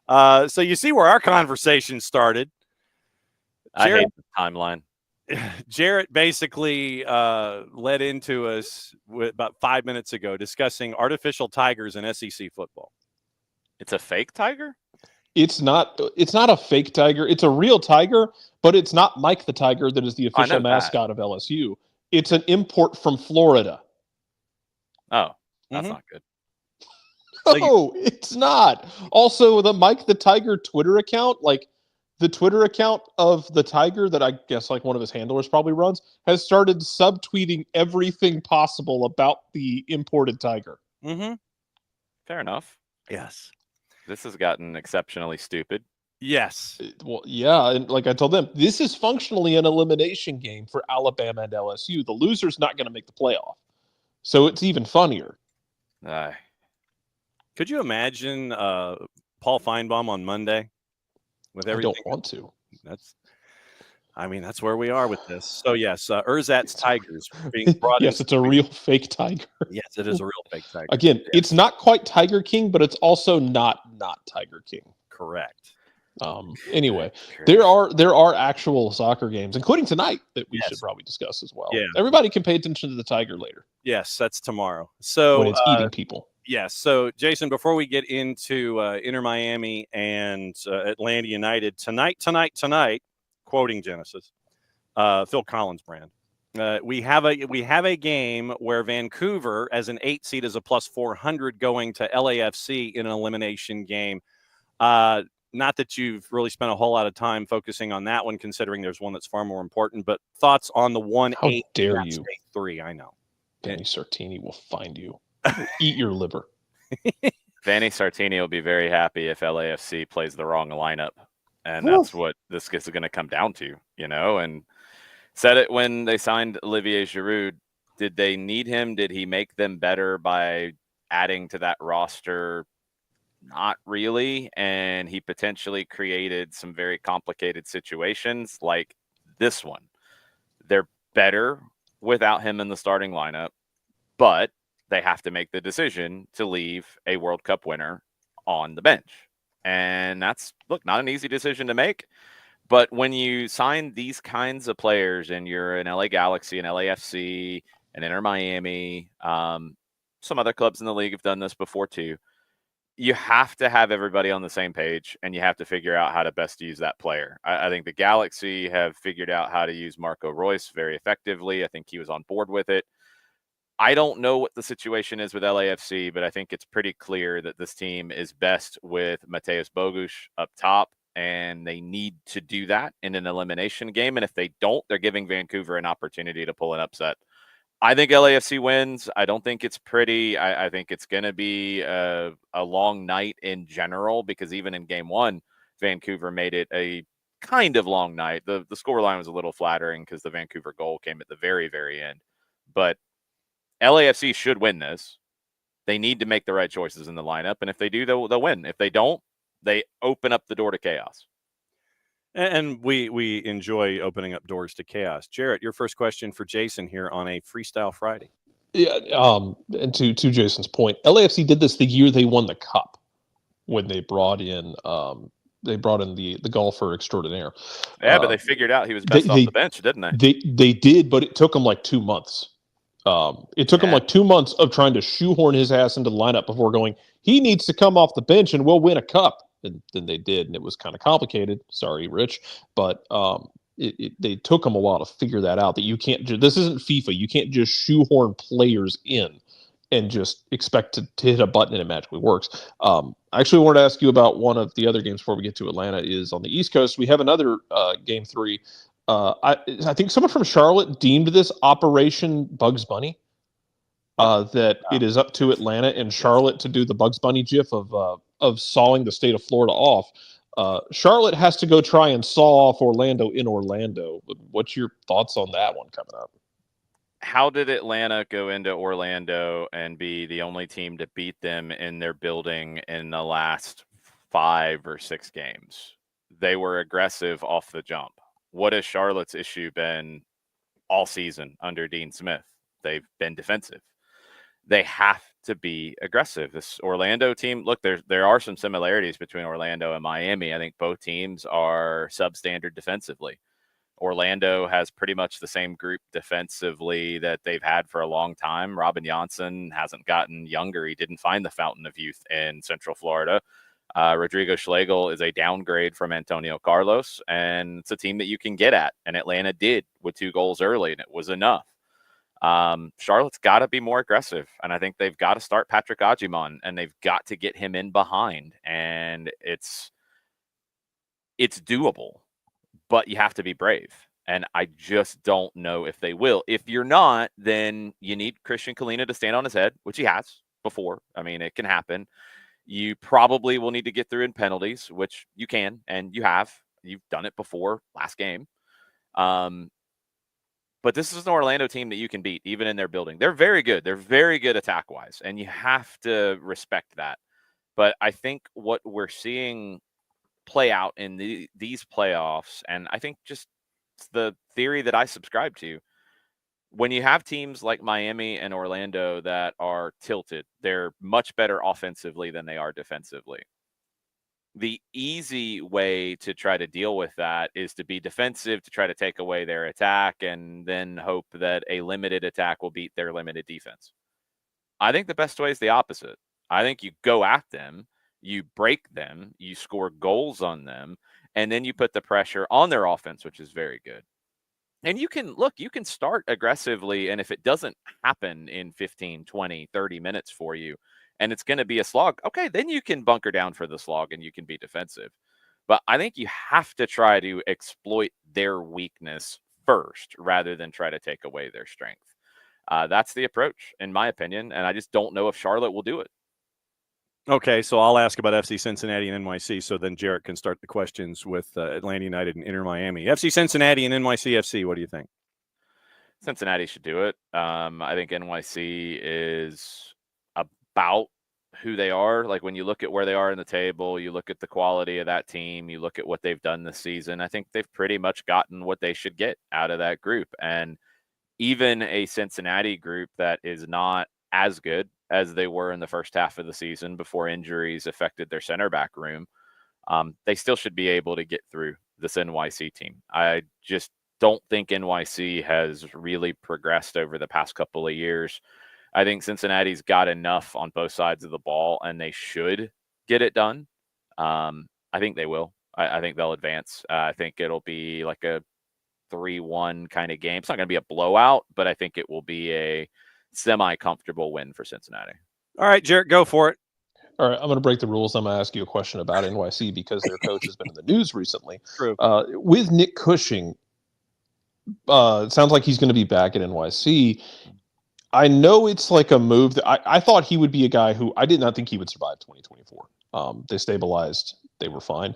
Speaker 3: So you see where our conversation started.
Speaker 9: I hate the timeline.
Speaker 3: Jarrett basically led into us about 5 minutes ago discussing artificial tigers in SEC football.
Speaker 9: It's a fake tiger?
Speaker 8: It's not a fake tiger. It's a real tiger, but it's not Mike the Tiger that is the official mascot of LSU. It's an import from Florida.
Speaker 9: Oh, that's not good.
Speaker 8: No, it's not. Also, the Mike the Tiger Twitter account, like the Twitter account of the Tiger that I guess like one of his handlers probably runs, has started subtweeting everything possible about the imported tiger.
Speaker 9: Fair enough.
Speaker 3: Yes.
Speaker 9: This has gotten exceptionally stupid.
Speaker 3: Yes.
Speaker 8: Well, yeah, and like I told them, this is functionally an elimination game for Alabama and LSU. The loser's not going to make the playoff. So it's even funnier.
Speaker 3: Could you imagine Paul Feinbaum on Monday with everything?
Speaker 8: I don't want to.
Speaker 3: That's where we are with this. So yes, Erzat's Tigers being brought.
Speaker 8: Yes, it's a real fake tiger.
Speaker 3: Yes, it is a real fake tiger.
Speaker 8: Again, it's not quite Tiger King, but it's also not Tiger King.
Speaker 3: Correct.
Speaker 8: Anyway, there are actual soccer games, including tonight, that we should probably discuss as well.
Speaker 3: Yeah.
Speaker 8: Everybody can pay attention to the Tiger later.
Speaker 3: Yes, that's tomorrow. So
Speaker 8: when it's eating people.
Speaker 3: Yes. So, Jason, before we get into Inter Miami and Atlanta United tonight, quoting Genesis, Phil Collins brand. We have a game where Vancouver, as an 8 seed, is a plus 400 going to LAFC in an elimination game. Not that you've really spent a whole lot of time focusing on that one, considering there's one that's far more important. But thoughts on the 1-8?
Speaker 8: How dare you?
Speaker 3: 3, I know.
Speaker 8: Danny Sartini will find you. Eat your liver.
Speaker 9: Vanny Sartini will be very happy if LAFC plays the wrong lineup. And that's what this is going to come down to, and said it when they signed Olivier Giroud. Did they need him? Did he make them better by adding to that roster? Not really. And he potentially created some very complicated situations like this one. They're better without him in the starting lineup, but they have to make the decision to leave a World Cup winner on the bench. And that's, not an easy decision to make. But when you sign these kinds of players and you're an LA Galaxy, an LAFC, an Inter Miami, some other clubs in the league have done this before too, you have to have everybody on the same page and you have to figure out how to best use that player. I think the Galaxy have figured out how to use Marco Reus very effectively. I think he was on board with it. I don't know what the situation is with LAFC, but I think it's pretty clear that this team is best with Mateusz Bogusz up top, and they need to do that in an elimination game. And if they don't, they're giving Vancouver an opportunity to pull an upset. I think LAFC wins. I don't think it's pretty. I think it's going to be a long night in general, because even in game one, Vancouver made it a kind of long night. The scoreline was a little flattering because the Vancouver goal came at the very, very end. But LAFC should win this. They need to make the right choices in the lineup, and if they do, they'll win. If they don't, they open up the door to chaos.
Speaker 3: And we enjoy opening up doors to chaos. Jarrett, your first question for Jason here on a Freestyle Friday.
Speaker 8: Yeah, and to Jason's point, LAFC did this the year they won the cup when they brought in the golfer extraordinaire.
Speaker 9: Yeah, but they figured out he was best off the bench, didn't they?
Speaker 8: They did, but it took them like 2 months. It took him like 2 months of trying to shoehorn his ass into the lineup before going, he needs to come off the bench and we'll win a cup. And then they did, and it was kind of complicated. Sorry, Rich. But they took them a while to figure that out, that you can't this isn't FIFA. You can't just shoehorn players in and just expect to hit a button and it magically works. I actually wanted to ask you about one of the other games before we get to Atlanta. Is on the East Coast. We have another game 3. I think someone from Charlotte deemed this Operation Bugs Bunny. That it is up to Atlanta and Charlotte to do the Bugs Bunny gif of sawing the state of Florida off. Charlotte has to go try and saw off Orlando in Orlando. What's your thoughts on that one coming up?
Speaker 9: How did Atlanta go into Orlando and be the only team to beat them in their building in the last 5 or 6 games? They were aggressive off the jump. What has Charlotte's issue been all season under Dean Smith? They've been defensive. They have to be aggressive. This Orlando team, look, there are some similarities between Orlando and Miami. I think both teams are substandard defensively. Orlando has pretty much the same group defensively that they've had for a long time. Robin Janssen hasn't gotten younger. He didn't find the fountain of youth in Central Florida. Rodrigo Schlegel is a downgrade from Antonio Carlos, and it's a team that you can get at. And Atlanta did with 2 goals early, and it was enough. Charlotte's got to be more aggressive, and I think they've got to start Patrick Agimon, and they've got to get him in behind, and it's doable, but you have to be brave, and I just don't know if they will. If you're not, then you need Christian Kalina to stand on his head, which he has before. I mean, it can happen. You probably will need to get through in penalties, which you can, and you have. You've done it before last game. But this is an Orlando team that you can beat, even in their building. They're very good. They're very good attack-wise, and you have to respect that. But I think what we're seeing play out in these playoffs, and I think just the theory that I subscribe to, when you have teams like Miami and Orlando that are tilted, they're much better offensively than they are defensively. The easy way to try to deal with that is to be defensive, to try to take away their attack, and then hope that a limited attack will beat their limited defense. I think the best way is the opposite. I think you go at them, you break them, you score goals on them, and then you put the pressure on their offense, which is very good. And you can start aggressively, and if it doesn't happen in 15, 20, 30 minutes for you, and it's going to be a slog, okay, then you can bunker down for the slog and you can be defensive. But I think you have to try to exploit their weakness first rather than try to take away their strength. That's the approach, in my opinion, and I just don't know if Charlotte will do it.
Speaker 3: Okay, so I'll ask about FC Cincinnati and NYC, so then Jarrett can start the questions with Atlanta United and Inter Miami. FC Cincinnati and NYCFC, what do you think?
Speaker 9: Cincinnati should do it. I think NYC is about who they are. Like when you look at where they are in the table, you look at the quality of that team, you look at what they've done this season. I think they've pretty much gotten what they should get out of that group. And even a Cincinnati group that is not as good as they were in the first half of the season before injuries affected their center back room, they still should be able to get through this NYC team. I just don't think NYC has really progressed over the past couple of years. I think Cincinnati's got enough on both sides of the ball, and they should get it done. I think they will. I think they'll advance. I think it'll be like a 3-1 kind of game. It's not going to be a blowout, but I think it will be a semi-comfortable win for Cincinnati.
Speaker 3: All right, Jarrett, go for it.
Speaker 8: All right, I'm going to break the rules. I'm going to ask you a question about NYC because their coach has been in the news recently.
Speaker 3: True.
Speaker 8: With Nick Cushing, it sounds like he's going to be back at NYC. I know it's like a move that I thought he would be a guy who I did not think he would survive 2024. They stabilized. They were fine.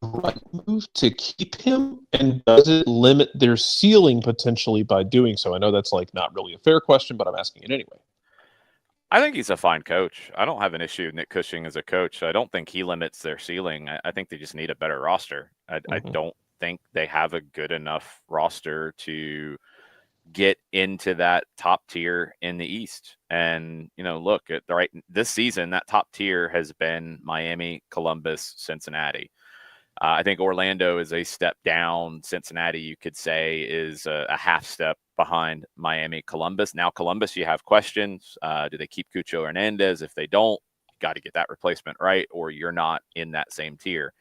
Speaker 8: Right move to keep him, and does it limit their ceiling potentially by doing so? I know that's like not really a fair question, but I'm asking it anyway.
Speaker 9: I think he's a fine coach. I don't have an issue with Nick Cushing as a coach. I don't think he limits their ceiling. I think they just need a better roster. I don't think they have a good enough roster to get into that top tier in the East. And, look at this season, that top tier has been Miami, Columbus, Cincinnati. I think Orlando is a step down. Cincinnati, you could say, is a half step behind Miami, Columbus. Now, Columbus, you have questions. Do they keep Cucho Hernandez? If they don't, you got to get that replacement right, or you're not in that same tier.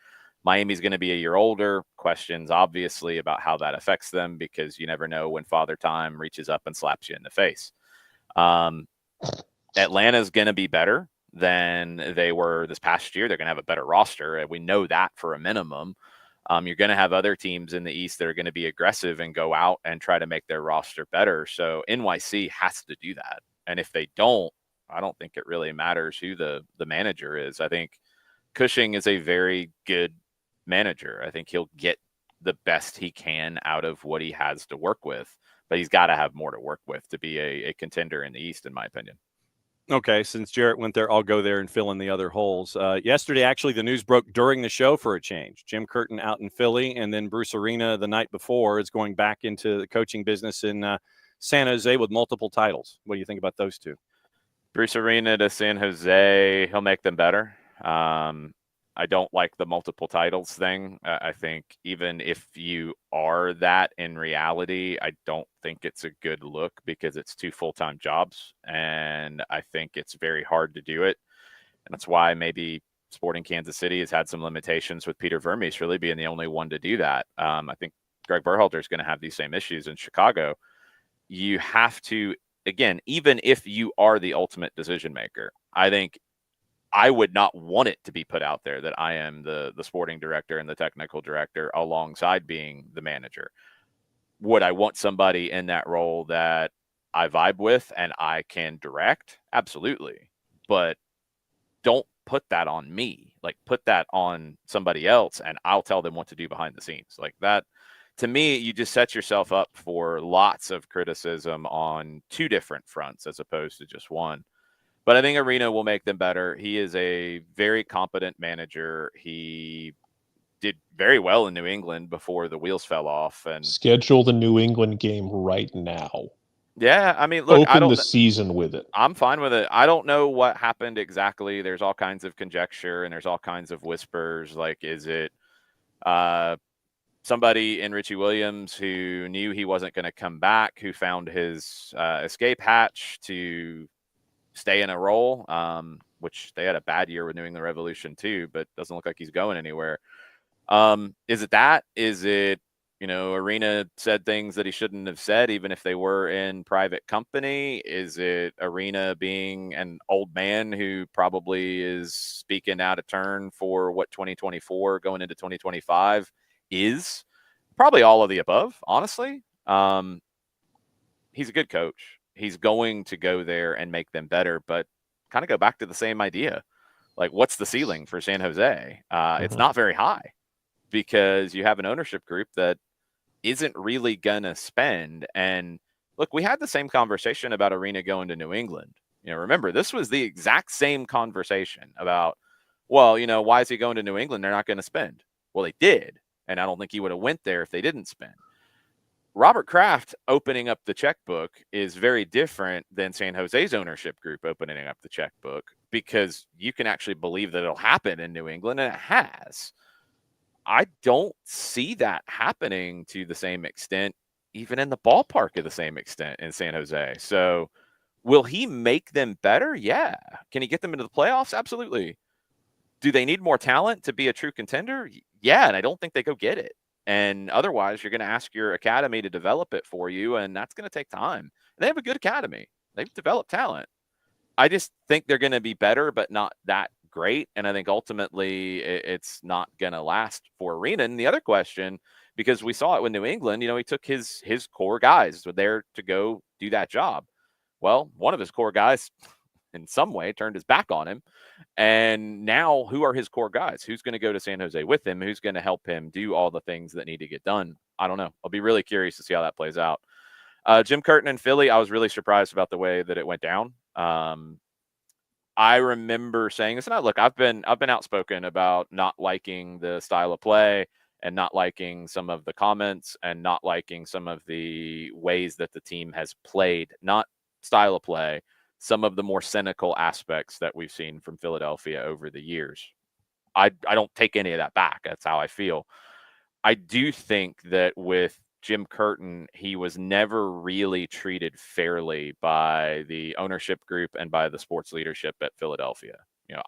Speaker 9: Miami's going to be a year older. Questions, obviously, about how that affects them because you never know when Father Time reaches up and slaps you in the face. Atlanta's going to be better than they were this past year. They're going to have a better roster, and we know that for a minimum. You're going to have other teams in the East that are going to be aggressive and go out and try to make their roster better. So NYC has to do that. And if they don't, I don't think it really matters who the manager is. I think Cushing is a very good manager. I think he'll get the best he can out of what he has to work with, but he's got to have more to work with to be a contender in the East, in my opinion.
Speaker 3: Okay, since Jarrett went there, I'll go there and fill in the other holes. Yesterday, actually, the news broke during the show for a change. Jim Curtin out in Philly, and then Bruce Arena the night before is going back into the coaching business in San Jose with multiple titles. What do you think about those two?
Speaker 9: Bruce Arena to San Jose, he'll make them better. I don't like the multiple titles thing. I think even if you are that in reality, I don't think it's a good look because it's two full-time jobs. And I think it's very hard to do it. And that's why maybe Sporting Kansas City has had some limitations with Peter Vermes really being the only one to do that. I think Greg Berhalter is going to have these same issues in Chicago. You have to, again, even if you are the ultimate decision maker, I think I would not want it to be put out there that I am the sporting director and the technical director alongside being the manager. Would I want somebody in that role that I vibe with and I can direct? Absolutely. But don't put that on me. Like, put that on somebody else and I'll tell them what to do behind the scenes. Like that, to me, you just set yourself up for lots of criticism on two different fronts as opposed to just one. But I think Arena will make them better. He is a very competent manager. He did very well in New England before the wheels fell off. And
Speaker 8: schedule the New England game right now.
Speaker 9: Yeah, I mean, look,
Speaker 8: open the season with it.
Speaker 9: I'm fine with it. I don't know what happened exactly. There's all kinds of conjecture and there's all kinds of whispers. Like, is it somebody in Richie Williams who knew he wasn't going to come back, who found his escape hatch to stay in a role, which they had a bad year with New England Revolution too, but doesn't look like he's going anywhere. Is it that? Is it, Arena said things that he shouldn't have said, even if they were in private company? Is it Arena being an old man who probably is speaking out of turn for what 2024 going into 2025 is? Probably all of the above, honestly. He's a good coach. He's going to go there and make them better, but kind of go back to the same idea. Like, what's the ceiling for San Jose? It's not very high, because you have an ownership group that isn't really going to spend. And look, we had the same conversation about Arena going to New England. Remember, this was the exact same conversation about, well, why is he going to New England? They're not going to spend. Well, they did. And I don't think he would have went there if they didn't spend. Robert Kraft opening up the checkbook is very different than San Jose's ownership group opening up the checkbook, because you can actually believe that it'll happen in New England, and it has. I don't see that happening to the same extent, even in the ballpark of the same extent in San Jose. So will he make them better? Yeah. Can he get them into the playoffs? Absolutely. Do they need more talent to be a true contender? Yeah, and I don't think they go get it. And otherwise, you're going to ask your academy to develop it for you, and that's going to take time. They have a good academy. They've developed talent. I just think they're going to be better, but not that great. And I think ultimately it's not going to last for Arena. And the other question, because we saw it with New England, he took his core guys were there to go do that job. Well, one of his core guys in some way turned his back on him. And now who are his core guys? Who's going to go to San Jose with him? Who's going to help him do all the things that need to get done? I don't know. I'll be really curious to see how that plays out. Jim Curtin in Philly, I was really surprised about the way that it went down. I remember saying this, and look, I've been outspoken about not liking the style of play and not liking some of the comments and not liking some of the ways that the team has played, not style of play, some of the more cynical aspects that we've seen from Philadelphia over the years. I don't take any of that back. That's how I feel. I do think that with Jim Curtin, he was never really treated fairly by the ownership group and by the sports leadership at Philadelphia.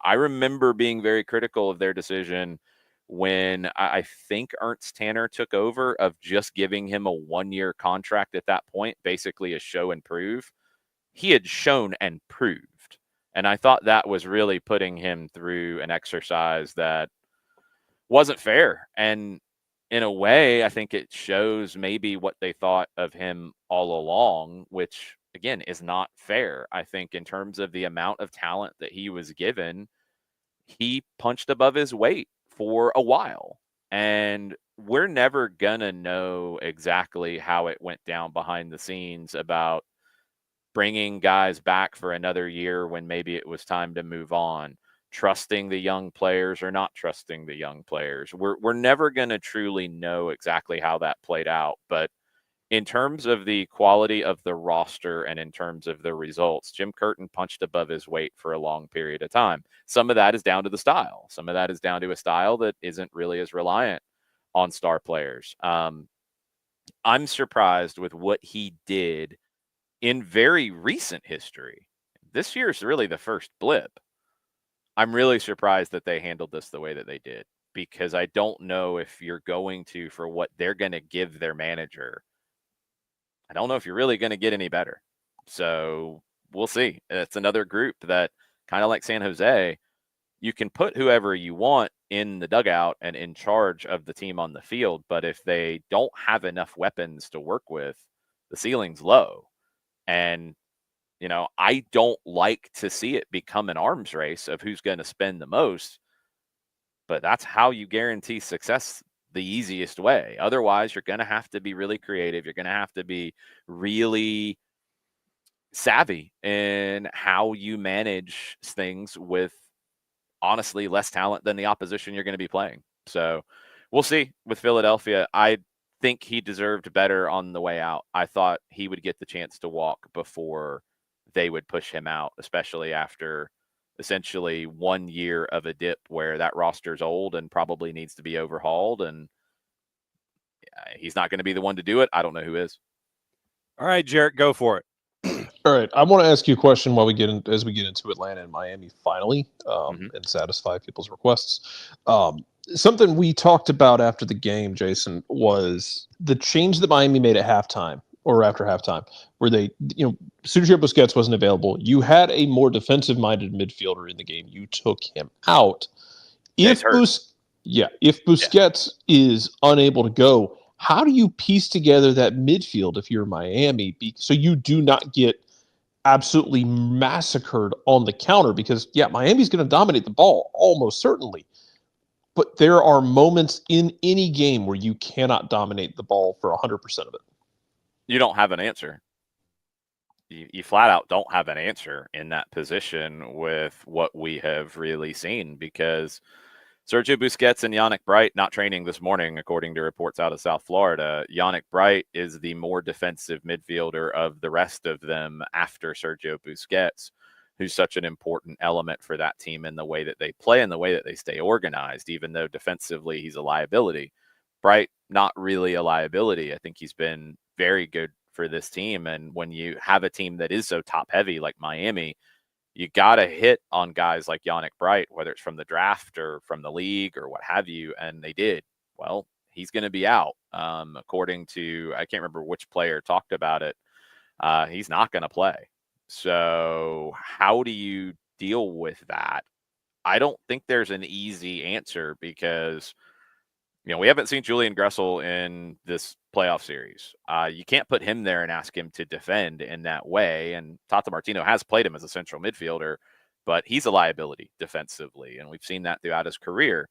Speaker 9: I remember being very critical of their decision when I think Ernst Tanner took over, of just giving him a 1-year contract at that point, basically a show and prove. He had shown and proved. And I thought that was really putting him through an exercise that wasn't fair. And in a way, I think it shows maybe what they thought of him all along, which, again, is not fair. I think in terms of the amount of talent that he was given, he punched above his weight for a while. And we're never going to know exactly how it went down behind the scenes about bringing guys back for another year when maybe it was time to move on, trusting the young players or not trusting the young players. We're never going to truly know exactly how that played out. But in terms of the quality of the roster and in terms of the results, Jim Curtin punched above his weight for a long period of time. Some of that is down to the style. Some of that is down to a style that isn't really as reliant on star players. I'm surprised with what he did in very recent history. This year's really the first blip. I'm really surprised that they handled this the way that they did, because I don't know if you're going to, for what they're going to give their manager, I don't know if you're really going to get any better. So we'll see. It's another group that, kind of like San Jose, you can put whoever you want in the dugout and in charge of the team on the field, but if they don't have enough weapons to work with, the ceiling's low. And I don't like to see it become an arms race of who's going to spend the most, but that's how you guarantee success the easiest way. Otherwise, you're going to have to be really creative. You're going to have to be really savvy in how you manage things with, honestly, less talent than the opposition you're going to be playing. So we'll see with Philadelphia. I think he deserved better on the way out. I thought he would get the chance to walk before they would push him out, especially after essentially 1 year of a dip where that roster's old and probably needs to be overhauled. And he's not going to be the one to do it. I don't know who is.
Speaker 3: All right, Jarrett, go for it.
Speaker 8: All right, I want to ask you a question while we get as we get into Atlanta and Miami finally, and satisfy people's requests. Something we talked about after the game, Jason, was the change that Miami made at halftime or after halftime, where they, Sergio Busquets wasn't available. You had a more defensive-minded midfielder in the game. You took him out. If Busquets is unable to go, how do you piece together that midfield if you're Miami, so you do not get absolutely massacred on the counter? Because Miami's going to dominate the ball almost certainly, but there are moments in any game where you cannot dominate the ball for 100% of it.
Speaker 9: You don't have an answer. You flat out don't have an answer in that position with what we have really seen, because Sergio Busquets and Yannick Bright not training this morning, according to reports out of South Florida. Yannick Bright is the more defensive midfielder of the rest of them after Sergio Busquets, who's such an important element for that team in the way that they play and the way that they stay organized, even though defensively he's a liability. Bright, not really a liability. I think he's been very good for this team. And when you have a team that is so top heavy like Miami, you got to hit on guys like Yannick Bright, whether it's from the draft or from the league or what have you. And they did. Well, he's going to be out. According to, I can't remember which player talked about it. He's not going to play. So how do you deal with that? I don't think there's an easy answer, because, we haven't seen Julian Gressel in this playoff series. You can't put him there and ask him to defend in that way. And Tata Martino has played him as a central midfielder, but he's a liability defensively, and we've seen that throughout his career.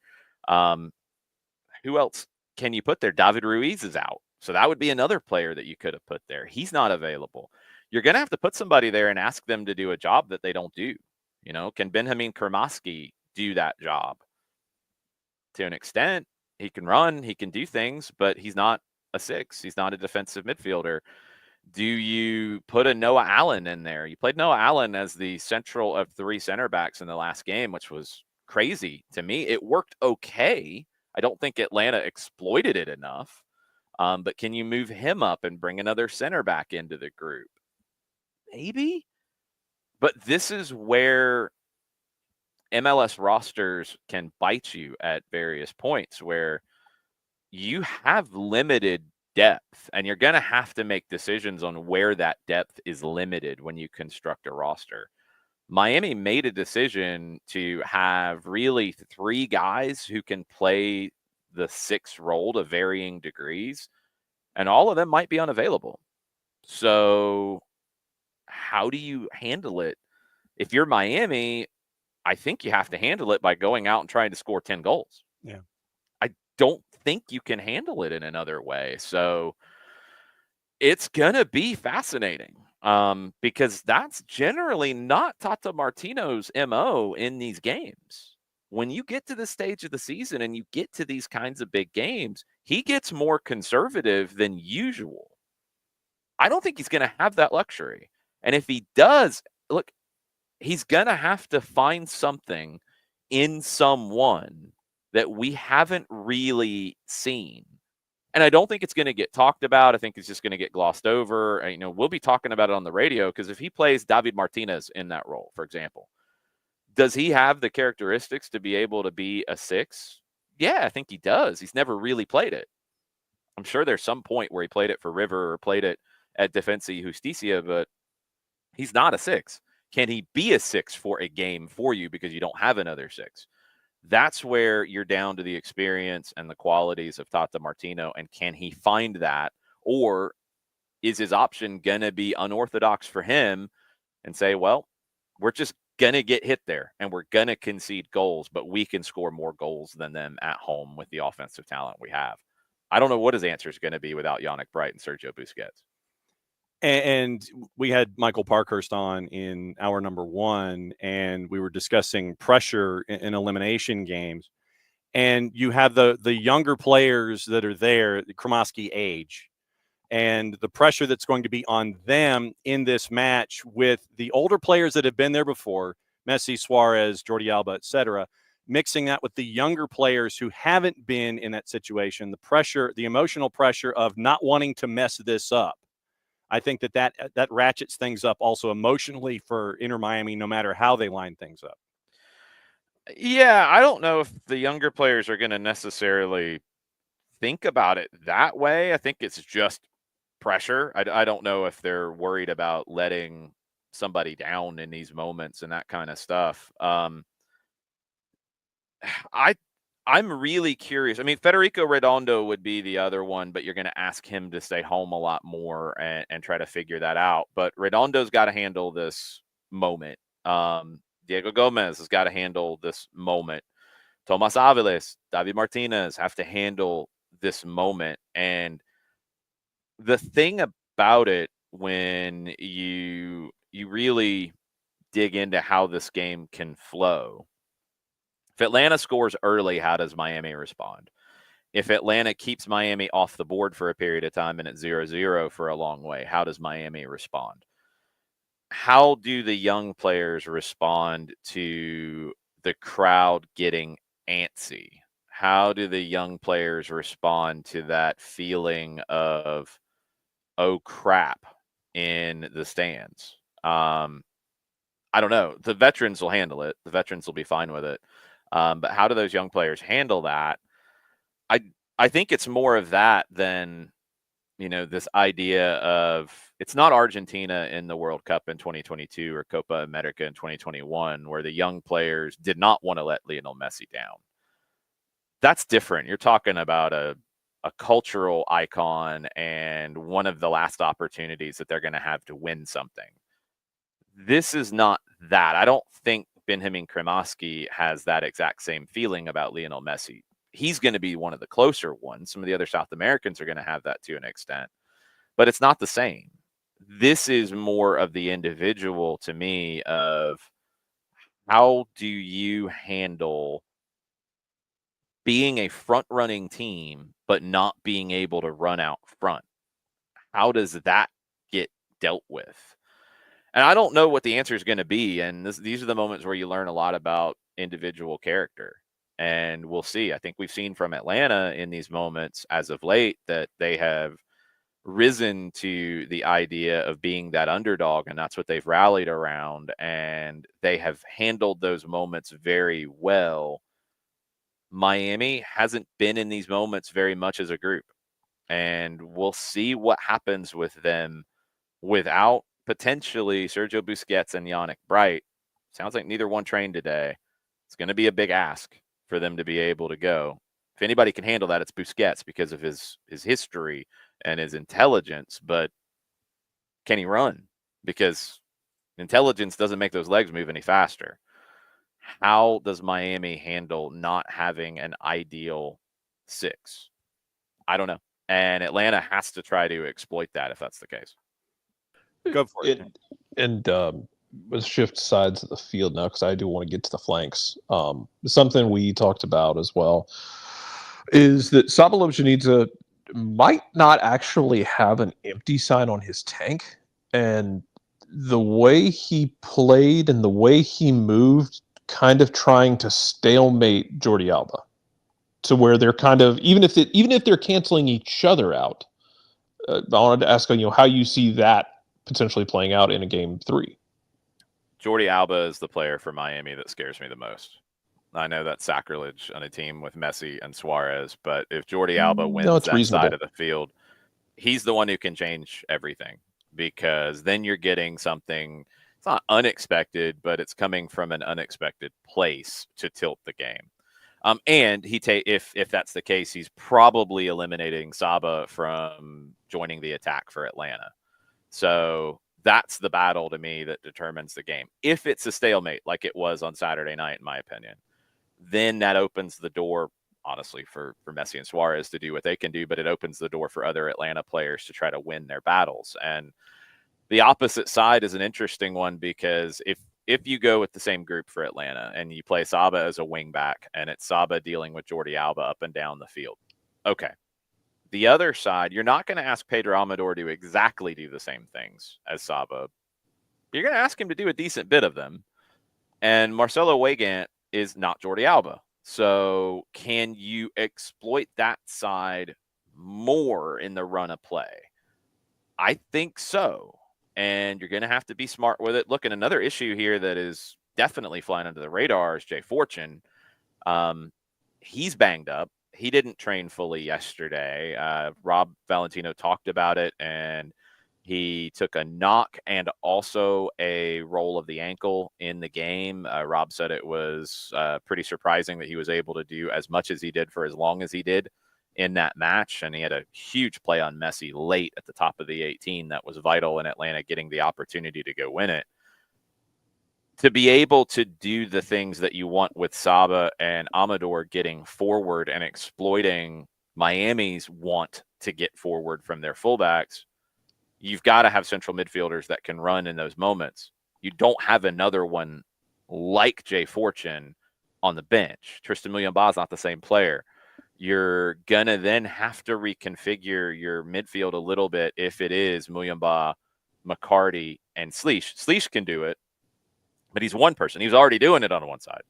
Speaker 9: Who else can you put there? David Ruiz is out, so that would be another player that you could have put there. He's not available. You're going to have to put somebody there and ask them to do a job that they don't do. Can Benjamin Kermaski do that job? To an extent, he can run, he can do things, but he's not a 6. He's not a defensive midfielder. Do you put a Noah Allen in there? You played Noah Allen as the central of 3 center backs in the last game, which was crazy to me. It worked okay. I don't think Atlanta exploited it enough. But can you move him up and bring another center back into the group? Maybe. But this is where MLS rosters can bite you at various points, where you have limited depth, and you're going to have to make decisions on where that depth is limited when you construct a roster. Miami made a decision to have really 3 guys who can play the 6 role to varying degrees, and all of them might be unavailable. So how do you handle it? If you're Miami, I think you have to handle it by going out and trying to score 10 goals.
Speaker 3: Yeah.
Speaker 9: I don't think you can handle it in another way. So it's going to be fascinating, because that's generally not Tata Martino's MO in these games. When you get to this stage of the season and you get to these kinds of big games, he gets more conservative than usual. I don't think he's going to have that luxury. And if he does, look, he's going to have to find something in someone that we haven't really seen. And I don't think it's going to get talked about. I think it's just going to get glossed over. We'll be talking about it on the radio, because if he plays David Martinez in that role, for example, does he have the characteristics to be able to be a 6? Yeah, I think he does. He's never really played it. I'm sure there's some point where he played it for River or played it at Defensa Justicia, but he's not a 6. Can he be a 6 for a game for you because you don't have another 6? That's where you're down to the experience and the qualities of Tata Martino, and can he find that? Or is his option going to be unorthodox for him and say, well, we're just going to get hit there and we're going to concede goals, but we can score more goals than them at home with the offensive talent we have? I don't know what his answer is going to be without Yannick Bright and Sergio Busquets.
Speaker 3: And we had Michael Parkhurst on in hour number 1, and we were discussing pressure in elimination games. And you have the younger players that are there, the Kremoski age, and the pressure that's going to be on them in this match with the older players that have been there before, Messi, Suarez, Jordi Alba, etc., mixing that with the younger players who haven't been in that situation, the pressure, the emotional pressure of not wanting to mess this up. I think that ratchets things up also emotionally for Inter Miami, no matter how they line things up.
Speaker 9: Yeah, I don't know if the younger players are going to necessarily think about it that way. I think it's just pressure. I don't know if they're worried about letting somebody down in these moments and that kind of stuff. I'm really curious. I mean, Federico Redondo would be the other one, but you're going to ask him to stay home a lot more and try to figure that out. But Redondo's got to handle this moment. Diego Gomez has got to handle this moment. Tomas Aviles, David Martinez have to handle this moment. And the thing about it, when you really dig into how this game can flow, if Atlanta scores early, how does Miami respond? If Atlanta keeps Miami off the board for a period of time and it's 0-0 for a long way, how does Miami respond? How do the young players respond to the crowd getting antsy? How do the young players respond to that feeling of, oh crap, in the stands? I don't know. The veterans will handle it. The veterans will be fine with it. But how do those young players handle that? I think it's more of that than, this idea of, it's not Argentina in the World Cup in 2022 or Copa America in 2021, where the young players did not want to let Lionel Messi down. That's different. You're talking about a cultural icon and one of the last opportunities that they're going to have to win something. This is not that. I don't think Benjamin Kremoski has that exact same feeling about Lionel Messi. He's going to be one of the closer ones. Some of the other South Americans are going to have that to an extent, but it's not the same. This is more of the individual to me of, how do you handle being a front running team, but not being able to run out front? How does that get dealt with? And I don't know what the answer is going to be. And these are the moments where you learn a lot about individual character. And we'll see. I think we've seen from Atlanta in these moments as of late that they have risen to the idea of being that underdog, and that's what they've rallied around. And they have handled those moments very well. Miami hasn't been in these moments very much as a group. And we'll see what happens with them without potentially Sergio Busquets and Yannick Bright. Sounds like neither one trained today. It's going to be a big ask for them to be able to go. If anybody can handle that, it's Busquets because of his history and his intelligence. But can he run? Because intelligence doesn't make those legs move any faster. How does Miami handle not having an ideal 6? I don't know. And Atlanta has to try to exploit that if that's the case. Go for it.
Speaker 8: And let's shift sides of the field now, because I do want to get to the flanks. Something we talked about as well is that Saba Lobjanidze might not actually have an empty sign on his tank. And the way he played and the way he moved, kind of trying to stalemate Jordi Alba, to where they're kind of, even if they're canceling each other out. I wanted to ask how you see that potentially playing out in a game 3.
Speaker 9: Jordi Alba is the player for Miami that scares me the most. I know that's sacrilege on a team with Messi and Suarez, but if Jordi Alba wins that
Speaker 8: reasonable
Speaker 9: side of the field, he's the one who can change everything, because then you're getting something, it's not unexpected, but it's coming from an unexpected place to tilt the game. And if that's the case, he's probably eliminating Saba from joining the attack for Atlanta. So that's the battle to me that determines the game. If it's a stalemate like it was on Saturday night, in my opinion, then that opens the door, honestly, for Messi and Suarez to do what they can do, but it opens the door for other Atlanta players to try to win their battles. And the opposite side is an interesting one, because if you go with the same group for Atlanta and you play Saba as a wing back and it's Saba dealing with Jordi Alba up and down the field, okay. The other side, you're not going to ask Pedro Amador to exactly do the same things as Saba. You're going to ask him to do a decent bit of them. And Marcelo Weigand is not Jordi Alba. So can you exploit that side more in the run of play? I think so. And you're going to have to be smart with it. Look, and another issue here that is definitely flying under the radar is Jay Fortune. He's banged up. He didn't train fully yesterday. Rob Valentino talked about it, and he took a knock and also a roll of the ankle in the game. Rob said it was pretty surprising that he was able to do as much as he did for as long as he did in that match. And he had a huge play on Messi late at the top of the 18 that was vital in Atlanta getting the opportunity to go win it. To be able to do the things that you want with Saba and Amador getting forward and exploiting Miami's want to get forward from their fullbacks, you've got to have central midfielders that can run in those moments. You don't have another one like Jay Fortune on the bench. Tristan Muyumba is not the same player. You're going to then have to reconfigure your midfield a little bit if it is Muyumba, McCarty, and Sleesh. Sleesh can do it, but he's one person. He's already doing it on one side.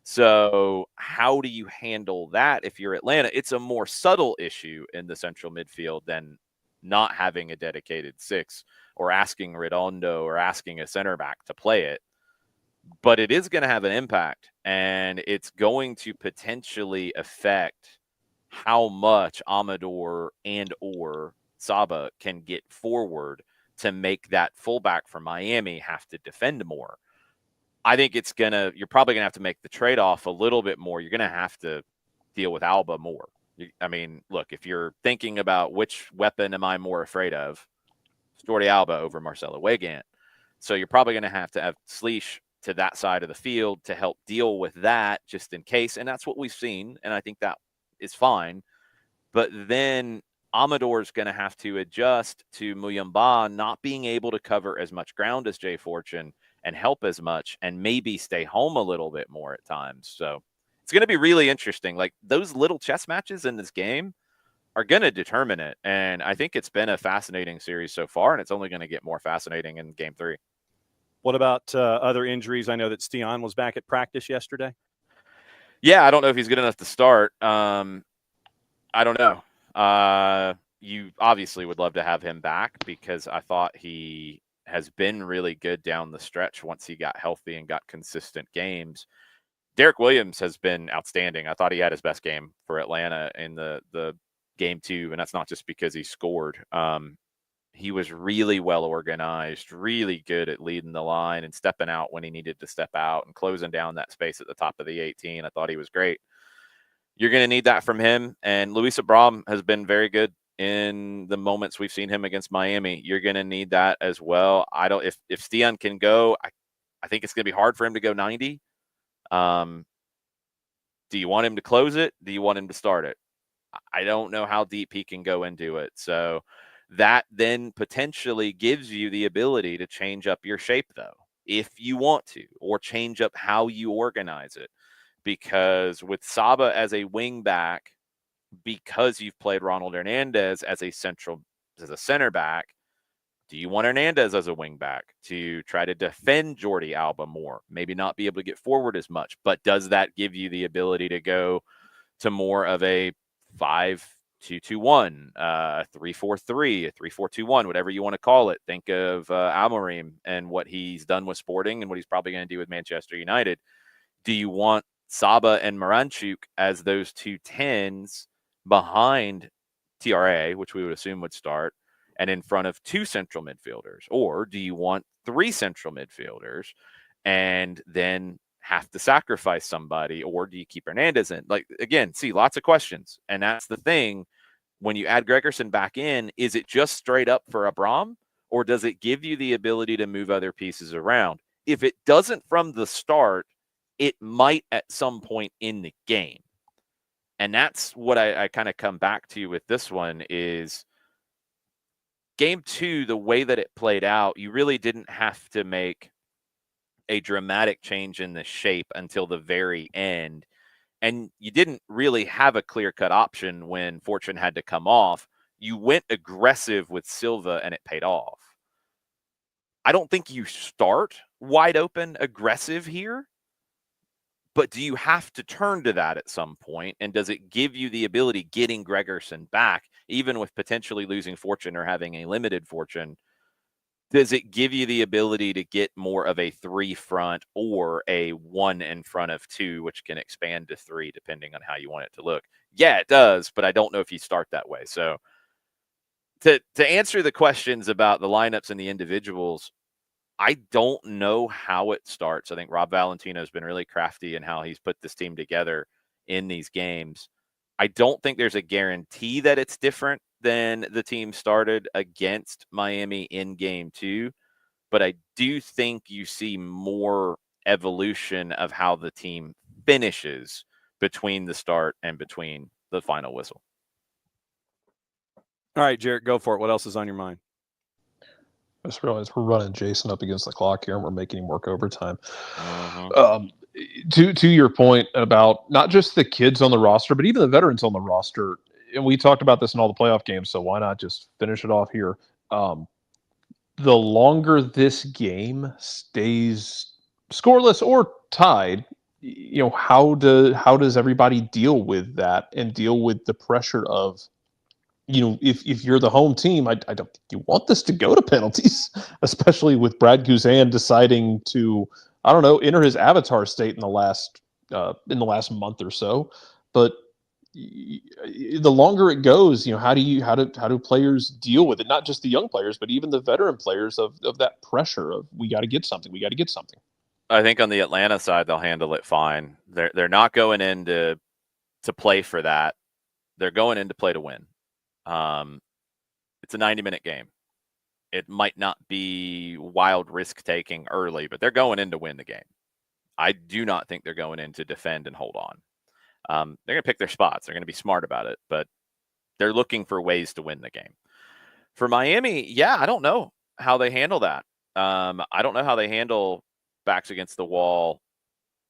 Speaker 9: So how do you handle that if you're Atlanta? It's a more subtle issue in the central midfield than not having a dedicated 6 or asking Redondo or asking a center back to play it. But it is going to have an impact, and it's going to potentially affect how much Amador and or Saba can get forward to make that fullback for Miami have to defend more. I think you're probably going to have to make the trade-off a little bit more. You're going to have to deal with Alba more. I mean, look, if you're thinking about which weapon am I more afraid of, it's Jordi Alba over Marcelo Weigand. So you're probably going to have Sleesh to that side of the field to help deal with that just in case. And that's what we've seen. And I think that is fine. But then Amador is going to have to adjust to Muyumba not being able to cover as much ground as Jay Fortune and help as much and maybe stay home a little bit more at times. So it's going to be really interesting. Like, those little chess matches in this game are going to determine it. And I think it's been a fascinating series so far, and it's only going to get more fascinating in game 3.
Speaker 3: What about other injuries? I know that Stian was back at practice yesterday.
Speaker 9: Yeah, I don't know if he's good enough to start. I don't know. You obviously would love to have him back because I thought he has been really good down the stretch once he got healthy and got consistent games. Derek Williams has been outstanding. I thought he had his best game for Atlanta in the game 2, and that's not just because he scored. He was really well organized, really good at leading the line and stepping out when he needed to step out and closing down that space at the top of the 18. I thought he was great. You're going to need that from him. And Luis Abram has been very good in the moments we've seen him against Miami. You're going to need that as well. If Stian can go, I think it's going to be hard for him to go 90. Do you want him to close it? Do you want him to start it? I don't know how deep he can go into it. So that then potentially gives you the ability to change up your shape, though, if you want to, or change up how you organize it. Because with Saba as a wing back, because you've played Ronald Hernandez as a center back, do you want Hernandez as a wing back to try to defend Jordi Alba more? Maybe not be able to get forward as much, but does that give you the ability to go to more of a 5-2-2-1, 3-4-3, a 3-4-2-1, whatever you want to call it? Think of Amorim and what he's done with Sporting and what he's probably going to do with Manchester United. Do you want Saba and Moranchuk as those 2 10s behind TRA, which we would assume would start, and in front of 2 central midfielders? Or do you want 3 central midfielders and then have to sacrifice somebody? Or do you keep Hernandez in? Like, again, see, lots of questions. And that's the thing. When you add Gregerson back in, is it just straight up for Abram? Or does it give you the ability to move other pieces around? If it doesn't from the start, it might at some point in the game. And that's what I kind of come back to with this one is game 2, the way that it played out, you really didn't have to make a dramatic change in the shape until the very end. And you didn't really have a clear-cut option when Fortune had to come off. You went aggressive with Silva, and it paid off. I don't think you start wide open aggressive here, But do you have to turn to that at some point? And does it give you the ability, getting Gregerson back, even with potentially losing fortune or having a limited fortune, does it give you the ability to get more of a 3 front or a 1 in front of 2, which can expand to 3 depending on how you want it to look? Yeah, it does, but I don't know if you start that way. So to answer the questions about the lineups and the individuals, I don't know how it starts. I think Rob Valentino has been really crafty in how he's put this team together in these games. I don't think there's a guarantee that it's different than the team started against Miami in game 2, but I do think you see more evolution of how the team finishes between the start and between the final whistle.
Speaker 3: All right, Jarrett, go for it. What else is on your mind?
Speaker 8: I just realized we're running Jason up against the clock here, and we're making him work overtime. To your point about not just the kids on the roster, but even the veterans on the roster, and we talked about this in all the playoff games, so why not just finish it off here? The longer this game stays scoreless or tied, how does everybody deal with that and deal with the pressure of, if you're the home team, I don't think you want this to go to penalties, especially with Brad Guzan deciding to, I don't know, enter his avatar state in the last month or so. But the longer it goes, how do players deal with it? Not just the young players, but even the veteran players of that pressure of, we got to get something.
Speaker 9: I think on the Atlanta side, they'll handle it fine. They're not going in to play for that. They're going in to play to win. It's a 90-minute game. It might not be wild risk-taking early, but they're going in to win the game. I do not think they're going in to defend and hold on. They're going to pick their spots. They're going to be smart about it, but they're looking for ways to win the game. For Miami, yeah, I don't know how they handle that. I don't know how they handle backs against the wall,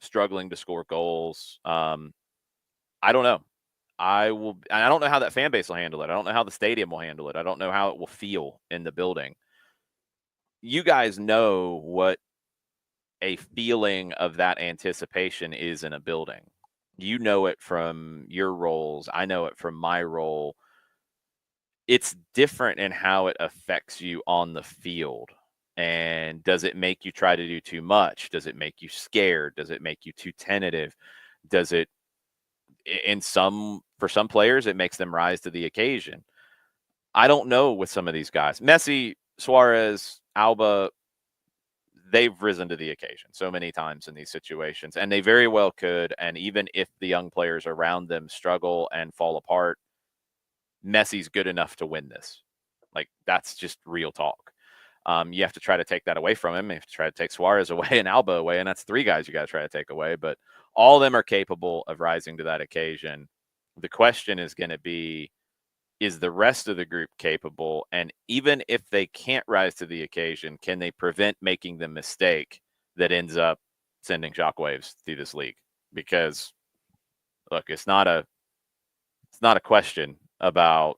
Speaker 9: struggling to score goals. I don't know. I don't know how that fan base will handle it. I don't know how the stadium will handle it. I don't know how it will feel in the building. You guys know what a feeling of that anticipation is in a building. You know it from your roles. I know it from my role. It's different in how it affects you on the field. And does it make you try to do too much? Does it make you scared? Does it make you too tentative? Does it, for some players, it makes them rise to the occasion. I don't know with some of these guys. Messi, Suarez, Alba, they've risen to the occasion so many times in these situations, and they very well could. And even if the young players around them struggle and fall apart, Messi's good enough to win this. Like, that's just real talk. You have to try to take that away from him. You have to try to take Suarez away and Alba away, and that's 3 guys you got to try to take away. But all of them are capable of rising to that occasion. The question is going to be, is the rest of the group capable? And even if they can't rise to the occasion, can they prevent making the mistake that ends up sending shockwaves through this league? Because, look, it's not a question about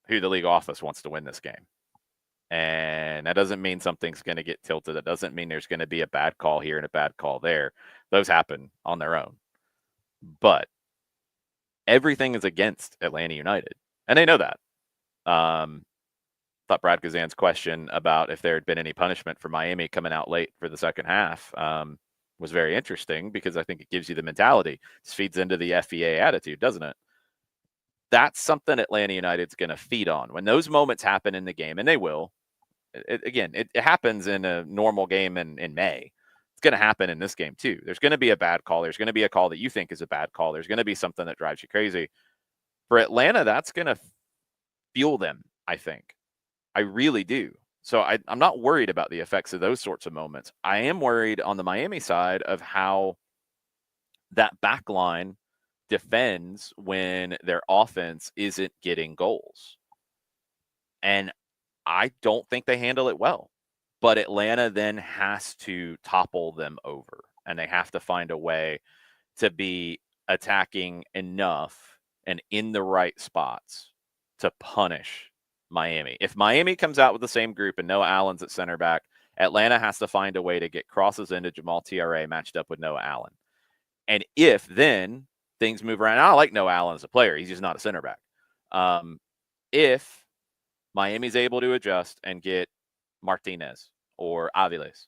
Speaker 9: who the league office wants to win this game. And that doesn't mean something's going to get tilted. That doesn't mean there's going to be a bad call here and a bad call there. Those happen on their own. But everything is against Atlanta United. And they know that. Thought Brad Guzan's question about if there had been any punishment for Miami coming out late for the second half was very interesting, because I think it gives you the mentality. This feeds into the FEA attitude, doesn't it? That's something Atlanta United's going to feed on. When those moments happen in the game, and they will, it happens in a normal game in May. It's going to happen in this game too. There's going to be a bad call. There's going to be a call that you think is a bad call. There's going to be something that drives you crazy. For Atlanta, that's going to fuel them, I think. I really do. So I'm not worried about the effects of those sorts of moments. I am worried on the Miami side of how that back line defends when their offense isn't getting goals. And I don't think they handle it well. But Atlanta then has to topple them over, and they have to find a way to be attacking enough and in the right spots to punish Miami. If Miami comes out with the same group and Noah Allen's at center back, Atlanta has to find a way to get crosses into Jamal TRA matched up with Noah Allen. And if then things move around, I like Noah Allen as a player. He's just not a center back. If Miami's able to adjust and get Martinez or Aviles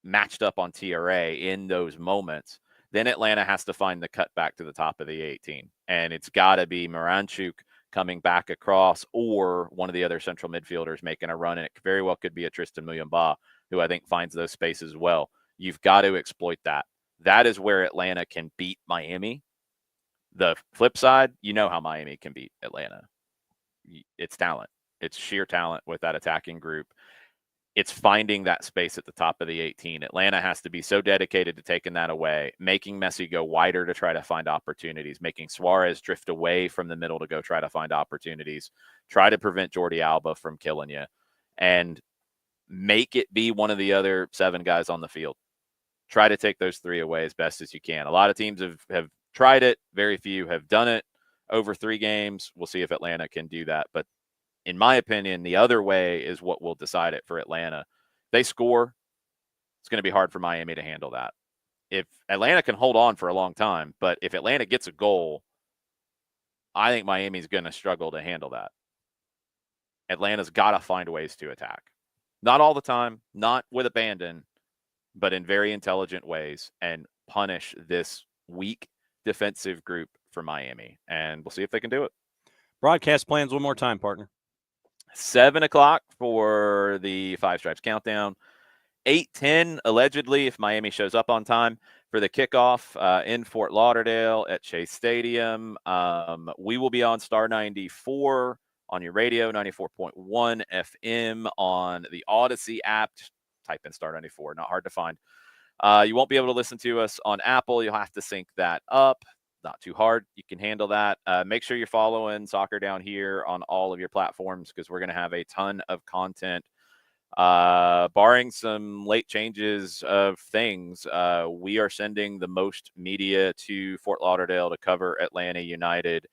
Speaker 9: matched up on TRA in those moments, then Atlanta has to find the cut back to the top of the 18. And it's got to be Moranchuk coming back across or one of the other central midfielders making a run. And it very well could be a Tristan Muyumba, who I think finds those spaces well. You've got to exploit that. That is where Atlanta can beat Miami. The flip side, you know how Miami can beat Atlanta. It's talent. It's sheer talent with that attacking group. It's finding that space at the top of the 18. Atlanta has to be so dedicated to taking that away, making Messi go wider to try to find opportunities, making Suarez drift away from the middle to go try to find opportunities, try to prevent Jordi Alba from killing you, and make it be one of the other 7 guys on the field. Try to take those 3 away as best as you can. A lot of teams have tried it. Very few have done it over 3 games. We'll see if Atlanta can do that. But in my opinion, the other way is what will decide it for Atlanta. They score, it's going to be hard for Miami to handle that. If Atlanta can hold on for a long time, but if Atlanta gets a goal, I think Miami's going to struggle to handle that. Atlanta's got to find ways to attack. Not all the time, not with abandon, but in very intelligent ways, and punish this weak defensive group for Miami. And we'll see if they can do it.
Speaker 3: Broadcast plans one more time, partner.
Speaker 9: 7 o'clock for the Five Stripes countdown. 8:10, allegedly, if Miami shows up on time, for the kickoff in Fort Lauderdale at Chase Stadium. We will be on Star 94 on your radio, 94.1 FM on the Odyssey app. Just type in Star 94, not hard to find. You won't be able to listen to us on Apple. You'll have to sync that up. Not too hard. You can handle that. Make sure you're following Soccer Down Here on all of your platforms, because we're going to have a ton of content. Barring some late changes of things, we are sending the most media to Fort Lauderdale to cover Atlanta United.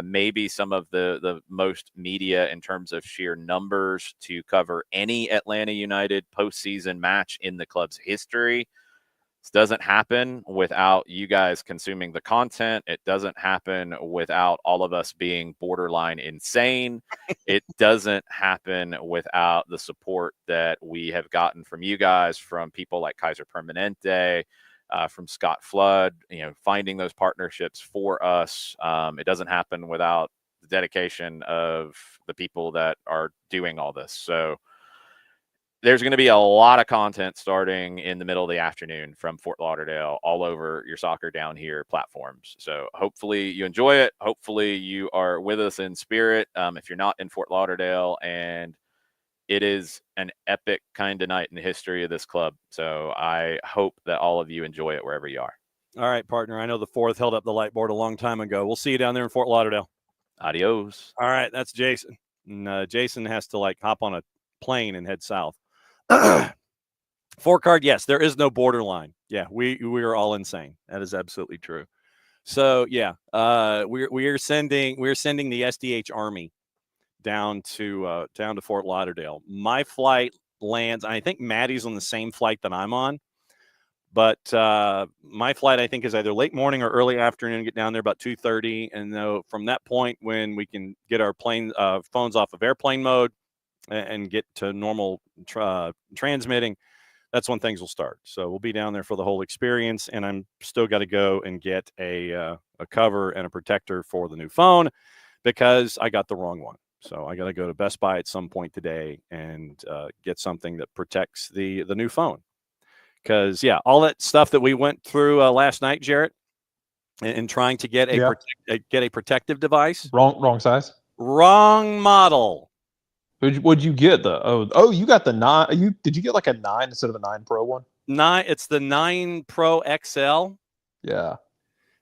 Speaker 9: Maybe some of the most media in terms of sheer numbers to cover any Atlanta United postseason match in the club's history. This doesn't happen without you guys consuming the content. It doesn't happen without all of us being borderline insane. It doesn't happen without the support that we have gotten from you guys, from people like Kaiser Permanente, from Scott Flood, finding those partnerships for us. It doesn't happen without the dedication of the people that are doing all this. So there's going to be a lot of content starting in the middle of the afternoon from Fort Lauderdale all over your Soccer Down Here platforms. So hopefully you enjoy it. Hopefully you are with us in spirit. If you're not in Fort Lauderdale, and it is an epic kind of night in the history of this club. So I hope that all of you enjoy it wherever you are.
Speaker 3: All right, partner. I know the Fourth held up the light board a long time ago. We'll see you down there in Fort Lauderdale.
Speaker 9: Adios.
Speaker 3: All right, that's Jason. And Jason has to hop on a plane and head south. 4-card, yes, there is no borderline. Yeah, we are all insane. That is absolutely true. So yeah, we are sending the SDH Army down to Fort Lauderdale. My flight lands. I think Maddie's on the same flight that I'm on, but my flight I think is either late morning or early afternoon. Get down there about 2:30, and though from that point when we can get our phones off of airplane mode and get to normal transmitting, that's when things will start. So we'll be down there for the whole experience, and I'm still got to go and get a cover and a protector for the new phone because I got the wrong one. So I got to go to Best Buy at some point today and get something that protects the new phone. Because, yeah, all that stuff that we went through last night, Jarrett, and trying to get a protective device.
Speaker 8: Wrong size.
Speaker 3: Wrong model.
Speaker 8: What'd you get? You got the 9. Did you get like a 9 instead of a 9 Pro one?
Speaker 3: 9. It's the 9 Pro XL.
Speaker 8: Yeah.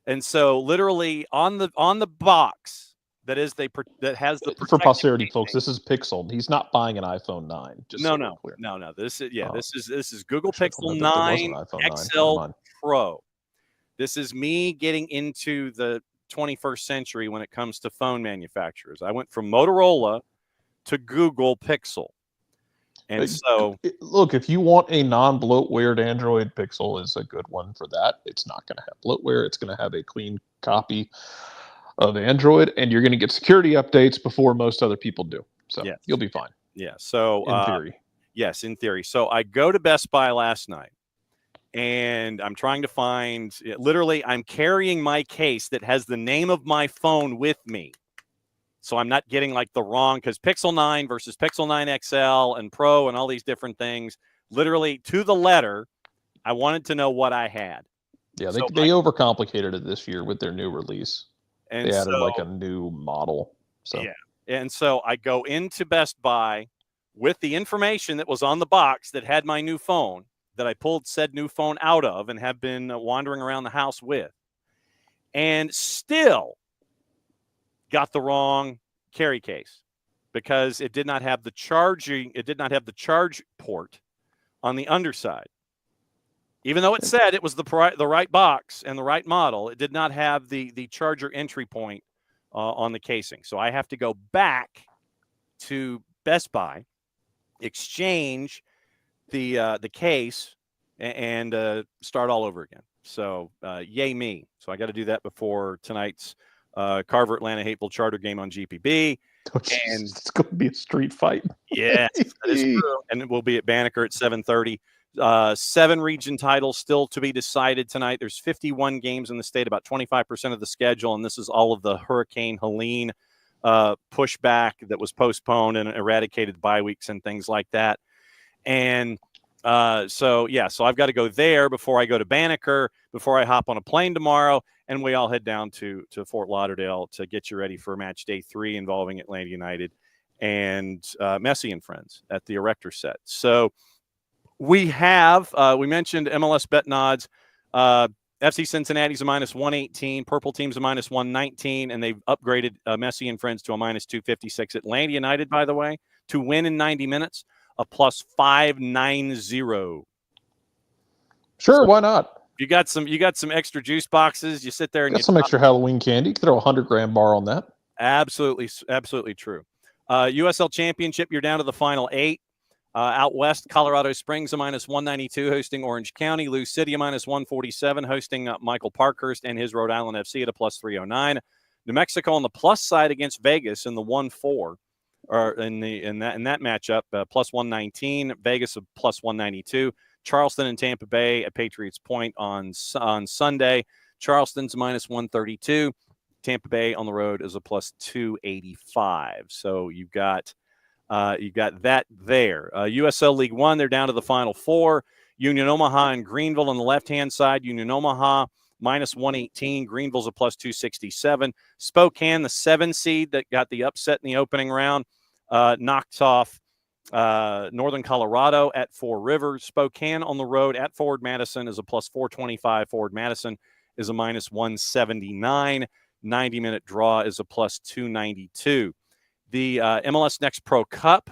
Speaker 3: And so literally on the box that has the
Speaker 8: for posterity, folks. This is Pixel. He's not buying an iPhone 9.
Speaker 3: No. This is Google Pixel 9 XL Pro. This is me getting into the 21st century when it comes to phone manufacturers. I went from Motorola to Google Pixel. And so,
Speaker 8: look, if you want a non-bloatwared Android, Pixel is a good one for that. It's not going to have bloatware. It's going to have a clean copy of Android, and you're going to get security updates before most other people do. So
Speaker 3: yes.
Speaker 8: You'll be fine.
Speaker 3: Yeah. So
Speaker 8: in theory.
Speaker 3: Yes, in theory. So I go to Best Buy last night, and I'm trying to find, literally, I'm carrying my case that has the name of my phone with me. So I'm not getting like the wrong, because Pixel 9 versus Pixel 9 XL and Pro and all these different things, literally to the letter, I wanted to know what I had.
Speaker 8: Yeah, they overcomplicated it this year with their new release.
Speaker 3: And
Speaker 8: they added like a new model. So
Speaker 3: yeah. And so I go into Best Buy with the information that was on the box that had my new phone, that I pulled said new phone out of and have been wandering around the house with, and still got the wrong carry case because it did not have the charging. It did not have the charge port on the underside. Even though it said it was the right box and the right model, it did not have the charger entry point on the casing. So I have to go back to Best Buy, exchange the case, and start all over again. So yay me. So I got to do that before tonight's Carver Atlanta Hateful Charter game on GPB.
Speaker 8: And it's going to be a street fight.
Speaker 3: Yes, that is true. And it will be at Banneker at 7:30. 7 region titles still to be decided tonight. There's 51 games in the state, about 25% of the schedule, and this is all of the Hurricane Helene pushback that was postponed and eradicated bye weeks and things like that. And so I've got to go there before I go to Banneker, before I hop on a plane tomorrow, and we all head down to Fort Lauderdale to get you ready for match day 3 involving Atlanta United and Messi and friends at the Erector set. So we have, we mentioned MLS betting odds. FC Cincinnati's a -118, Purple Team's a -119, and they've upgraded Messi and friends to a -256. Atlanta United, by the way, to win in 90 minutes, a +590.
Speaker 8: Sure,
Speaker 3: so
Speaker 8: why not?
Speaker 3: You got some extra juice boxes. You sit there and
Speaker 8: got some extra Halloween candy. You can throw a 100-gram bar on that.
Speaker 3: Absolutely true. USL Championship, you're down to the final 8. Out west, Colorado Springs a -192, hosting Orange County. Lou City a -147, hosting Michael Parkhurst and his Rhode Island FC at a +309. New Mexico on the plus side against Vegas in the 1-4, or in that matchup, +119. Vegas a +192. Charleston and Tampa Bay at Patriots Point on Sunday. Charleston's -132. Tampa Bay on the road is a +285. So you've got that there. USL League One, they're down to the final 4. Union Omaha and Greenville on the left-hand side. Union Omaha -118. Greenville's a +267. Spokane, the 7 seed that got the upset in the opening round, knocked off Northern Colorado at 4 Rivers. Spokane on the road at Forward Madison is a +425. Forward Madison is a -179. 90-minute draw is a +292. The MLS Next Pro Cup,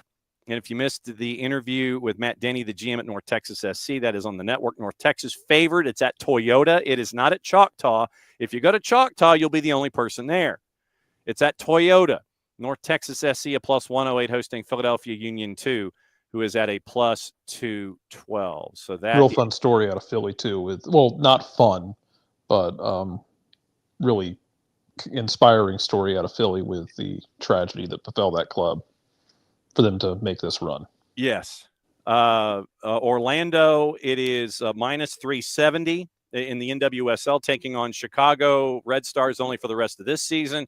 Speaker 3: and if you missed the interview with Matt Denny, the GM at North Texas SC, that is on the network. North Texas favored. It's at Toyota. It is not at Choctaw. If you go to Choctaw, you'll be the only person there. It's at Toyota. North Texas SC a +108, hosting Philadelphia Union 2, who is at a +212. So that
Speaker 8: real fun story out of Philly too. Not fun, but really inspiring story out of Philly with the tragedy that befell that club for them to make this run.
Speaker 3: Yes. Orlando, it is -370 in the NWSL, taking on Chicago Red Stars only for the rest of this season.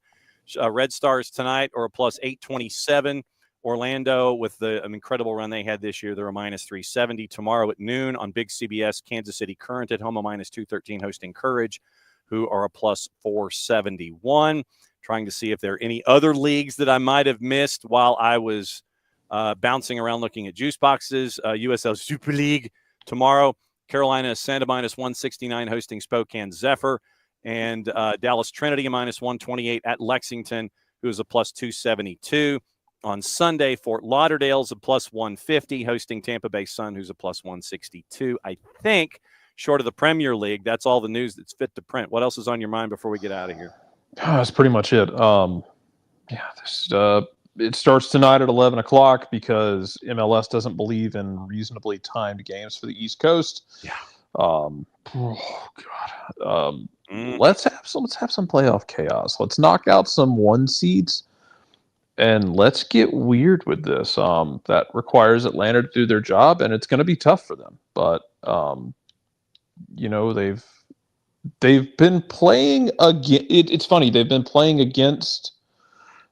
Speaker 3: Red Stars tonight are a +827. Orlando, with the incredible run they had this year, they're a -370. Tomorrow at noon on Big CBS, Kansas City Current at home, a -213, hosting Courage, who are a +471. Trying to see if there are any other leagues that I might have missed while I was bouncing around looking at juice boxes. USL Super League tomorrow. Carolina Ascent a -169, hosting Spokane Zephyr. And Dallas Trinity a -128 at Lexington, who is a +272. On Sunday, Fort Lauderdale's a +150, hosting Tampa Bay Sun, who's a +162. I think, short of the Premier League, that's all the news that's fit to print. What else is on your mind before we get out of here?
Speaker 8: That's pretty much it. There's It starts tonight at 11 o'clock because MLS doesn't believe in reasonably timed games for the East Coast.
Speaker 3: Yeah.
Speaker 8: Let's have some playoff chaos. Let's knock out some 1 seeds, and let's get weird with this. That requires Atlanta to do their job, and it's going to be tough for them. But they've been playing again. It's funny. They've been playing against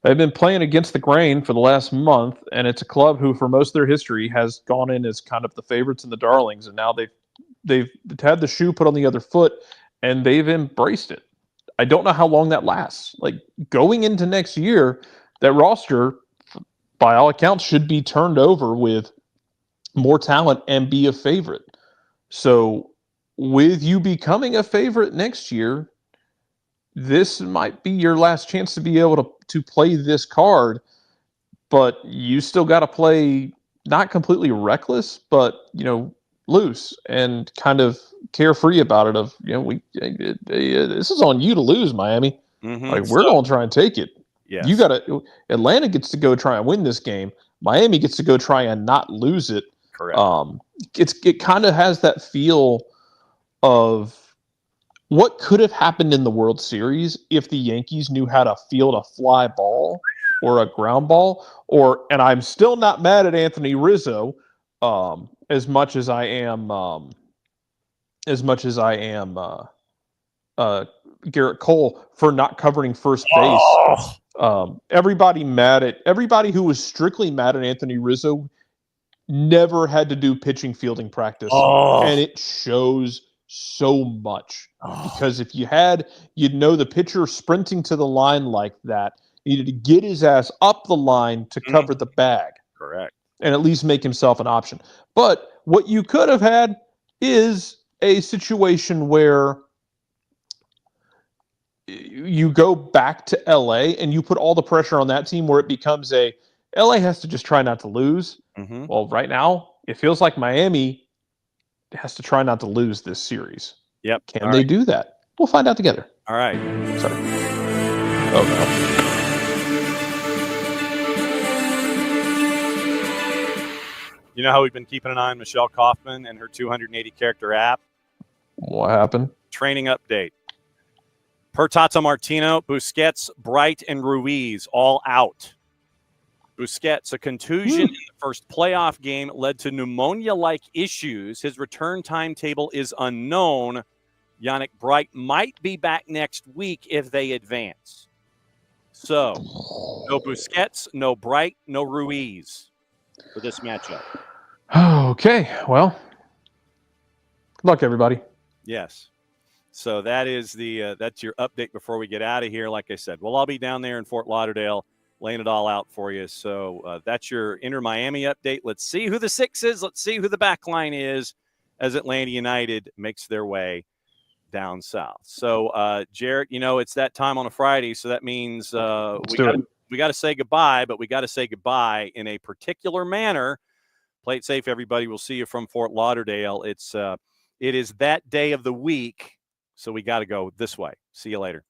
Speaker 8: the grain for the last month, and it's a club who, for most of their history, has gone in as kind of the favorites and the darlings, and now they've had the shoe put on the other foot, and they've embraced it. I don't know how long that lasts. Like, going into next year, that roster, by all accounts, should be turned over with more talent and be a favorite. So, with you becoming a favorite next year, this might be your last chance to be able to play this card, but you still got to play not completely reckless, but, loose and kind of carefree about it. This is on you to lose, Miami.
Speaker 3: Mm-hmm.
Speaker 8: Like, we're going to try and take it.
Speaker 3: Yes.
Speaker 8: Atlanta gets to go try and win this game. Miami gets to go try and not lose it.
Speaker 3: Correct.
Speaker 8: It kind of has that feel of what could have happened in the World Series if the Yankees knew how to field a fly ball or a ground ball, and I'm still not mad at Anthony Rizzo as much as I am Garrett Cole for not covering first base. Everybody who was strictly mad at Anthony Rizzo never had to do pitching fielding practice, and it shows so much. Because if you'd know the pitcher sprinting to the line like that needed to get his ass up the line to cover the bag.
Speaker 3: Correct.
Speaker 8: And at least make himself an option. But what you could have had is a situation where you go back to LA and you put all the pressure on that team where it becomes LA has to just try not to lose.
Speaker 3: Mm-hmm.
Speaker 8: Well, right now, it feels like Miami has to try not to lose this series.
Speaker 3: Yep.
Speaker 8: Can they do that? We'll find out together.
Speaker 3: All right.
Speaker 8: Sorry. Oh, no.
Speaker 3: You know how we've been keeping an eye on Michelle Kaufman and her 280-character app?
Speaker 8: What happened?
Speaker 3: Training update. Per Tata Martino, Busquets, Bright, and Ruiz all out. Busquets, a contusion in the first playoff game led to pneumonia-like issues. His return timetable is unknown. Yannick Bright might be back next week if they advance. So, no Busquets, no Bright, no Ruiz for this matchup.
Speaker 8: Okay, well, good luck, everybody.
Speaker 3: Yes. So that is that's your update before we get out of here. Like I said, well, I'll be down there in Fort Lauderdale laying it all out for you. So that's your Inter Miami update. Let's see who the 6 is. Let's see who the back line is as Atlanta United makes their way down south. So, Jarrett, it's that time on a Friday, so that means we got to say goodbye, but we got to say goodbye in a particular manner. Play it safe, everybody. We'll see you from Fort Lauderdale. It is that day of the week, so we got to go this way. See you later.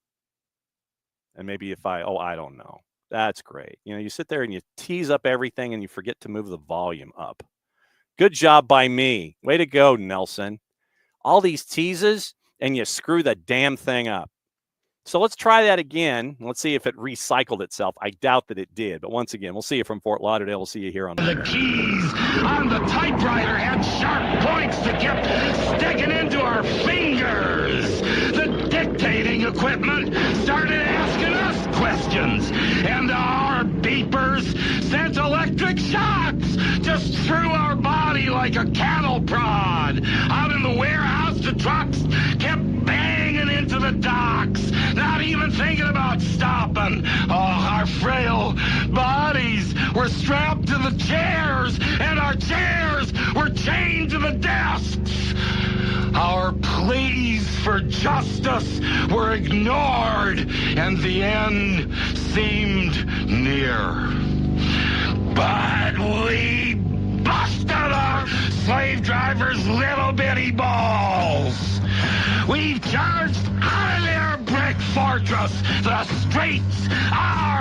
Speaker 3: And maybe I don't know. That's great. You sit there and you tease up everything and you forget to move the volume up. Good job by me. Way to go, Nelson. All these teases and you screw the damn thing up. So let's try that again. Let's see if it recycled itself. I doubt that it did. But once again, we'll see you from Fort Lauderdale. We'll see you here on
Speaker 2: The keys on the typewriter had sharp points that kept sticking into our fingers. The dictating equipment started asking us questions. And our beepers sent electric shocks just through our body like a cattle prod. Out in the warehouse, the trucks kept banging into the docks. Not even thinking about stopping. Oh, our frail bodies were strapped to the chairs, and our chairs were chained to the desks. Our pleas for justice were ignored, and the end seemed near. But we busted our slave drivers' little bitty balls. We've charged out of their brick fortress. The streets are